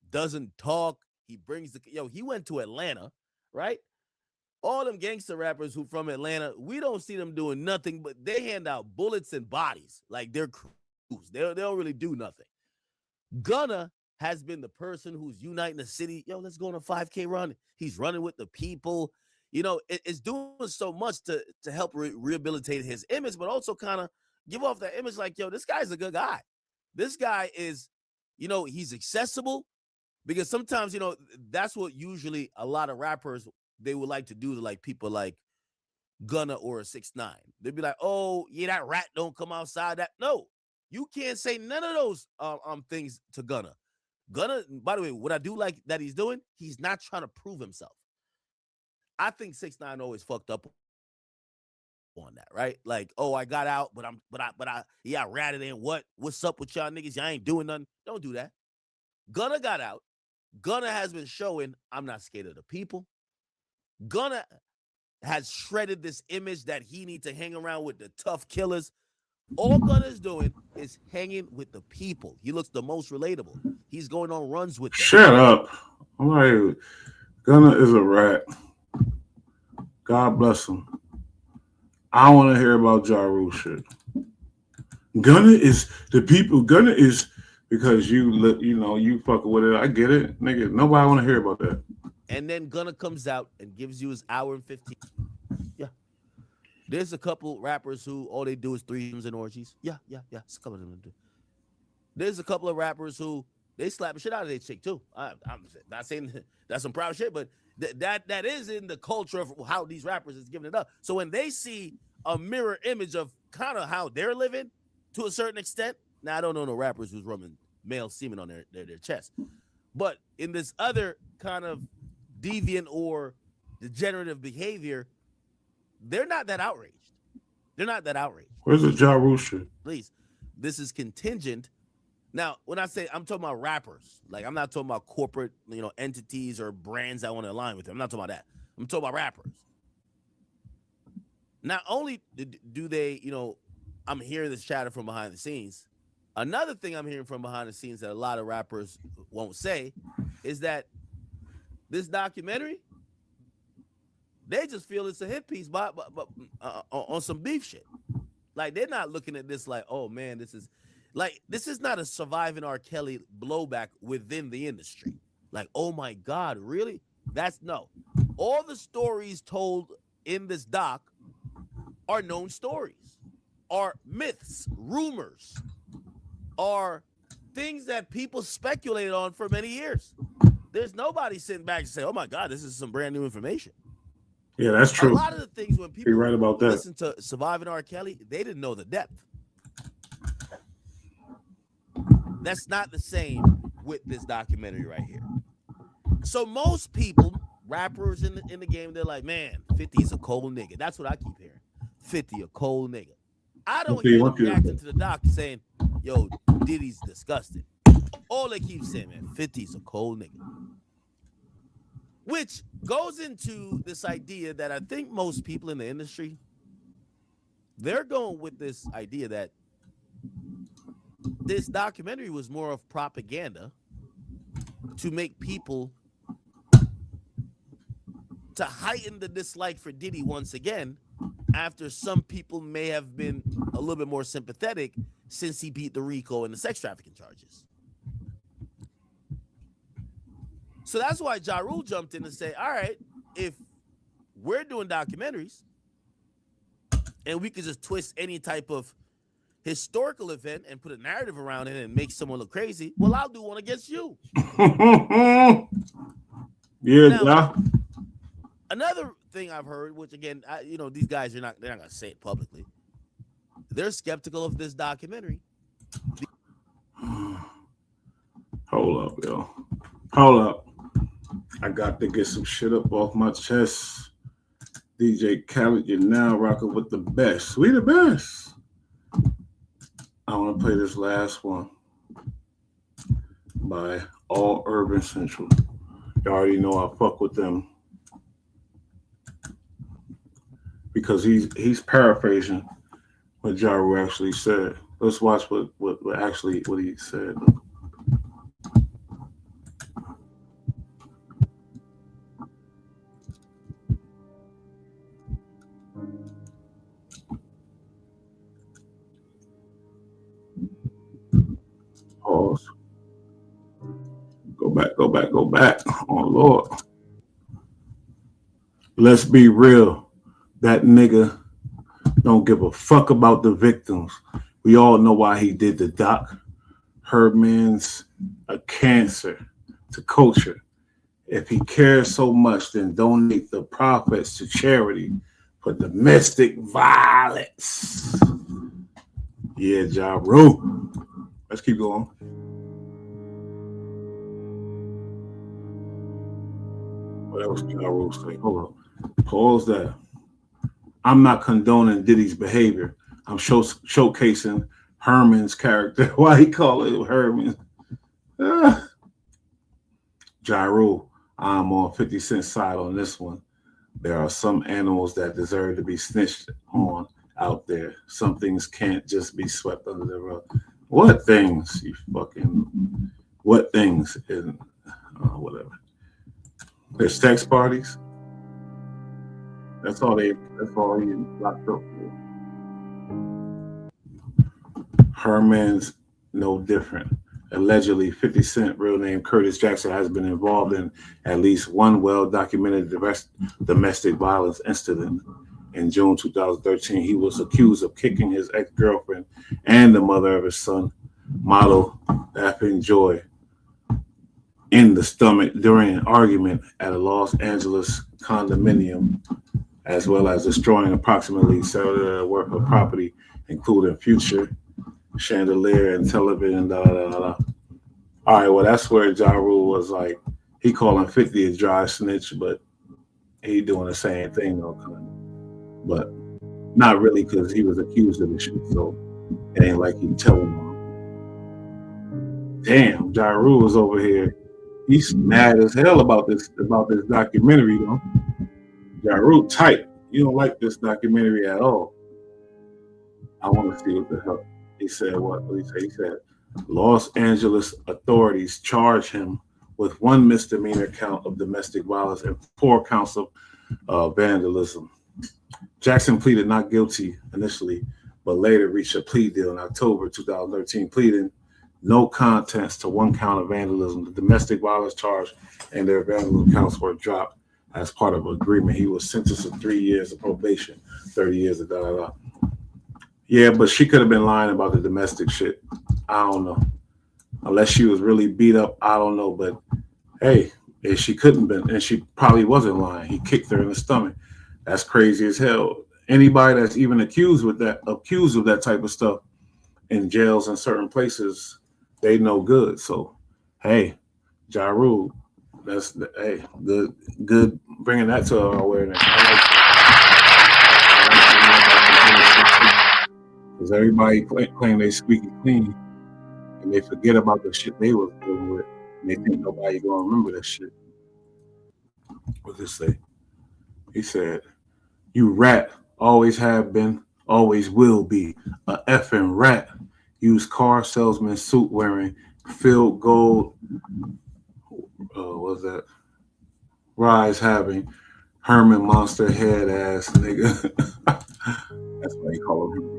doesn't talk. He brings he went to Atlanta, right? All them gangster rappers who from Atlanta, we don't see them doing nothing, but they hand out bullets and bodies like they're crews. They don't really do nothing. Gunna has been the person who's uniting the city. Yo, let's go on a 5K run. He's running with the people. You know, it's doing so much to help rehabilitate his image, but also kind of give off that image like, yo, this guy's a good guy. This guy is, you know, he's accessible, because sometimes, you know, that's what usually a lot of rappers, they would like to do to like people like Gunna or a 6ix9ine. They'd be like, oh, yeah, that rat don't come outside. That no, you can't say none of those things to Gunna. Gunna, by the way, what I do like that he's doing, he's not trying to prove himself. I think 6ix9ine always fucked up on that, right? Like, oh, I got out, but I ratted in. What's up with y'all niggas? Y'all ain't doing nothing. Don't do that. Gunna got out. Gunna has been showing, I'm not scared of the people. Gunna has shredded this image that he needs to hang around with the tough killers. All Gunna's doing is hanging with the people. He looks the most relatable. He's going on runs with them. Shut up. I'm like, Gunna is a rat. God bless him. I want to hear about Ja Rule shit. Gunna is the people. Gunna is because you fucking with it. I get it, nigga. Nobody want to hear about that. And then Gunna comes out and gives you his hour and 15. Yeah. There's a couple rappers who all they do is threesomes and orgies. Yeah. It's a couple of them do. There's a couple of rappers who they slap the shit out of their chick too. I'm not saying that's some proud shit, but that is in the culture of how these rappers is giving it up. So when they see a mirror image of kind of how they're living to a certain extent, now I don't know no rappers who's rubbing male semen on their chest, but in this other kind of deviant or degenerative behavior, they're not that outraged. Where's the Ja Rule shit? Please, this is contingent. Now, when I say I'm talking about rappers, like I'm not talking about corporate, entities or brands I want to align with them. I'm not talking about that. I'm talking about rappers. Not only do they, I'm hearing this chatter from behind the scenes. Another thing I'm hearing from behind the scenes that a lot of rappers won't say is that this documentary, they just feel it's a hit piece but on some beef shit. Like, they're not looking at this like, oh man, this is not a surviving R. Kelly blowback within the industry. Like, oh my God, really? No. All the stories told in this doc are known stories, are myths, rumors, are things that people speculated on for many years. There's nobody sitting back and say, oh my God, this is some brand new information. Yeah, that's true. A lot of the things when people You're right about that. listen to Surviving R. Kelly, they didn't know the depth. That's not the same with this documentary right here. So most people, rappers in the game, they're like, man, 50's a cold nigga. That's what I keep hearing. 50 a cold nigga. I don't hear them reacting to the doc saying, yo, Diddy's disgusting. All they keep saying, man, 50's a cold nigga. Which goes into this idea that I think most people in the industry, they're going with this idea that this documentary was more of propaganda to make people, to heighten the dislike for Diddy once again, after some people may have been a little bit more sympathetic since he beat the RICO and the sex trafficking charges. So that's why Ja Rule jumped in and said, all right, if we're doing documentaries and we could just twist any type of historical event and put a narrative around it and make someone look crazy, well, I'll do one against you. Yeah. Another thing I've heard, which again, these guys they're not gonna say it publicly. They're skeptical of this documentary. Hold up, yo. Hold up. I got to get some shit up off my chest. DJ Khaled, you're now rocking with the best. We the best. I want to play this last one by All Urban Central. You already know I fuck with them because he's paraphrasing what Ja Rule actually said. Let's watch what he said. Go back. Oh, Lord. Let's be real. That nigga don't give a fuck about the victims. We all know why he did the doc. Herman's a cancer to culture. If he cares so much, then donate the profits to charity for domestic violence. Yeah, Ja Rule. Let's keep going. What else Ja Rule say? Hold up. Pause that. I'm not condoning Diddy's behavior. I'm showcasing Herman's character. Why he call it Herman? Ja Rule, I'm on 50 Cent's side on this one. There are some animals that deserve to be snitched on out there. Some things can't just be swept under the rug. What things? What things? Whatever. There's sex parties. That's all he locked up for. Herman's no different. Allegedly, 50 Cent, real name Curtis Jackson, has been involved in at least one well-documented domestic violence incident. In June 2013, he was accused of kicking his ex-girlfriend and the mother of his son, model Daphne Joy, in the stomach during an argument at a Los Angeles condominium, as well as destroying approximately $7 worth of property, including future chandelier and television. All right, well, that's where Ja Rule was like, he calling 50 a dry snitch, but he doing the same thing though. But not really, because he was accused of the shit, so it ain't like he telling him. Damn, Ja Rule was over here. He's mad as hell about this documentary though. Ja Rule tight. You don't like this documentary at all. I want to see what the hell. He said what? What did he say? He said Los Angeles authorities charge him with 1 misdemeanor count of domestic violence and 4 counts of vandalism. Jackson pleaded not guilty initially, but later reached a plea deal in October 2013, pleading no contest to 1 count of vandalism. The domestic violence charge and their vandalism counts were dropped as part of an agreement. He was sentenced to 3 years of probation, 30 years of da-da-da. Yeah, but she could have been lying about the domestic shit. I don't know. Unless she was really beat up, I don't know. But hey, if she couldn't been, and she probably wasn't lying. He kicked her in the stomach. That's crazy as hell. Anybody that's even accused of that type of stuff in jails in certain places, they no good. So hey, Ja Rule, that's good bringing that to our awareness. Because everybody claim they squeaky clean, and they forget about the shit they was dealing with, and they think nobody gonna remember that shit. What did this say? He said, "You rat, always have been, always will be, a effing rat. Used car salesman suit wearing, filled gold. What's that? Rise having, Herman monster head ass nigga." That's why he call him.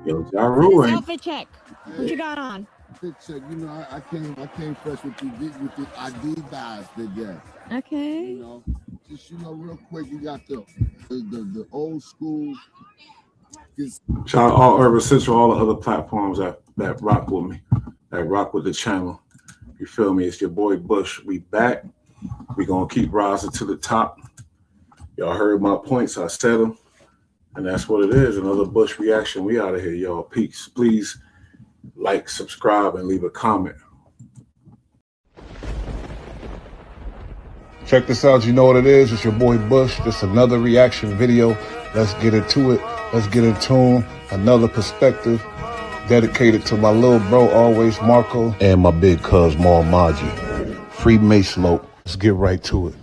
Yo, Ja Rule. Outfit check. What you got on? Outfit check. You know, I came fresh with the Adidas today. Okay. You know, just real quick, you got the old school. Shout out all Urban Central, all the other platforms that rock with me, that rock with the channel. You feel me? It's your boy Bush. We back. We gonna keep rising to the top. Y'all heard my points. I said them. And that's what it is. Another Bush reaction. We out of here, y'all. Peace. Please like, subscribe, and leave a comment. Check this out. You know what it is. It's your boy Bush. Just another reaction video. Let's get into it. Let's get in tune. Another perspective dedicated to my little bro, always Marco, and my big cuz, Maul Maji. Free Macelope. Let's get right to it.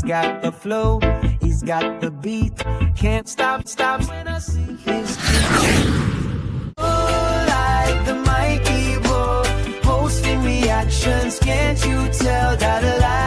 Got the flow, he's got the beat. Can't stop when I see his like the mighty Ebro, posting reactions. Can't you tell that a lie?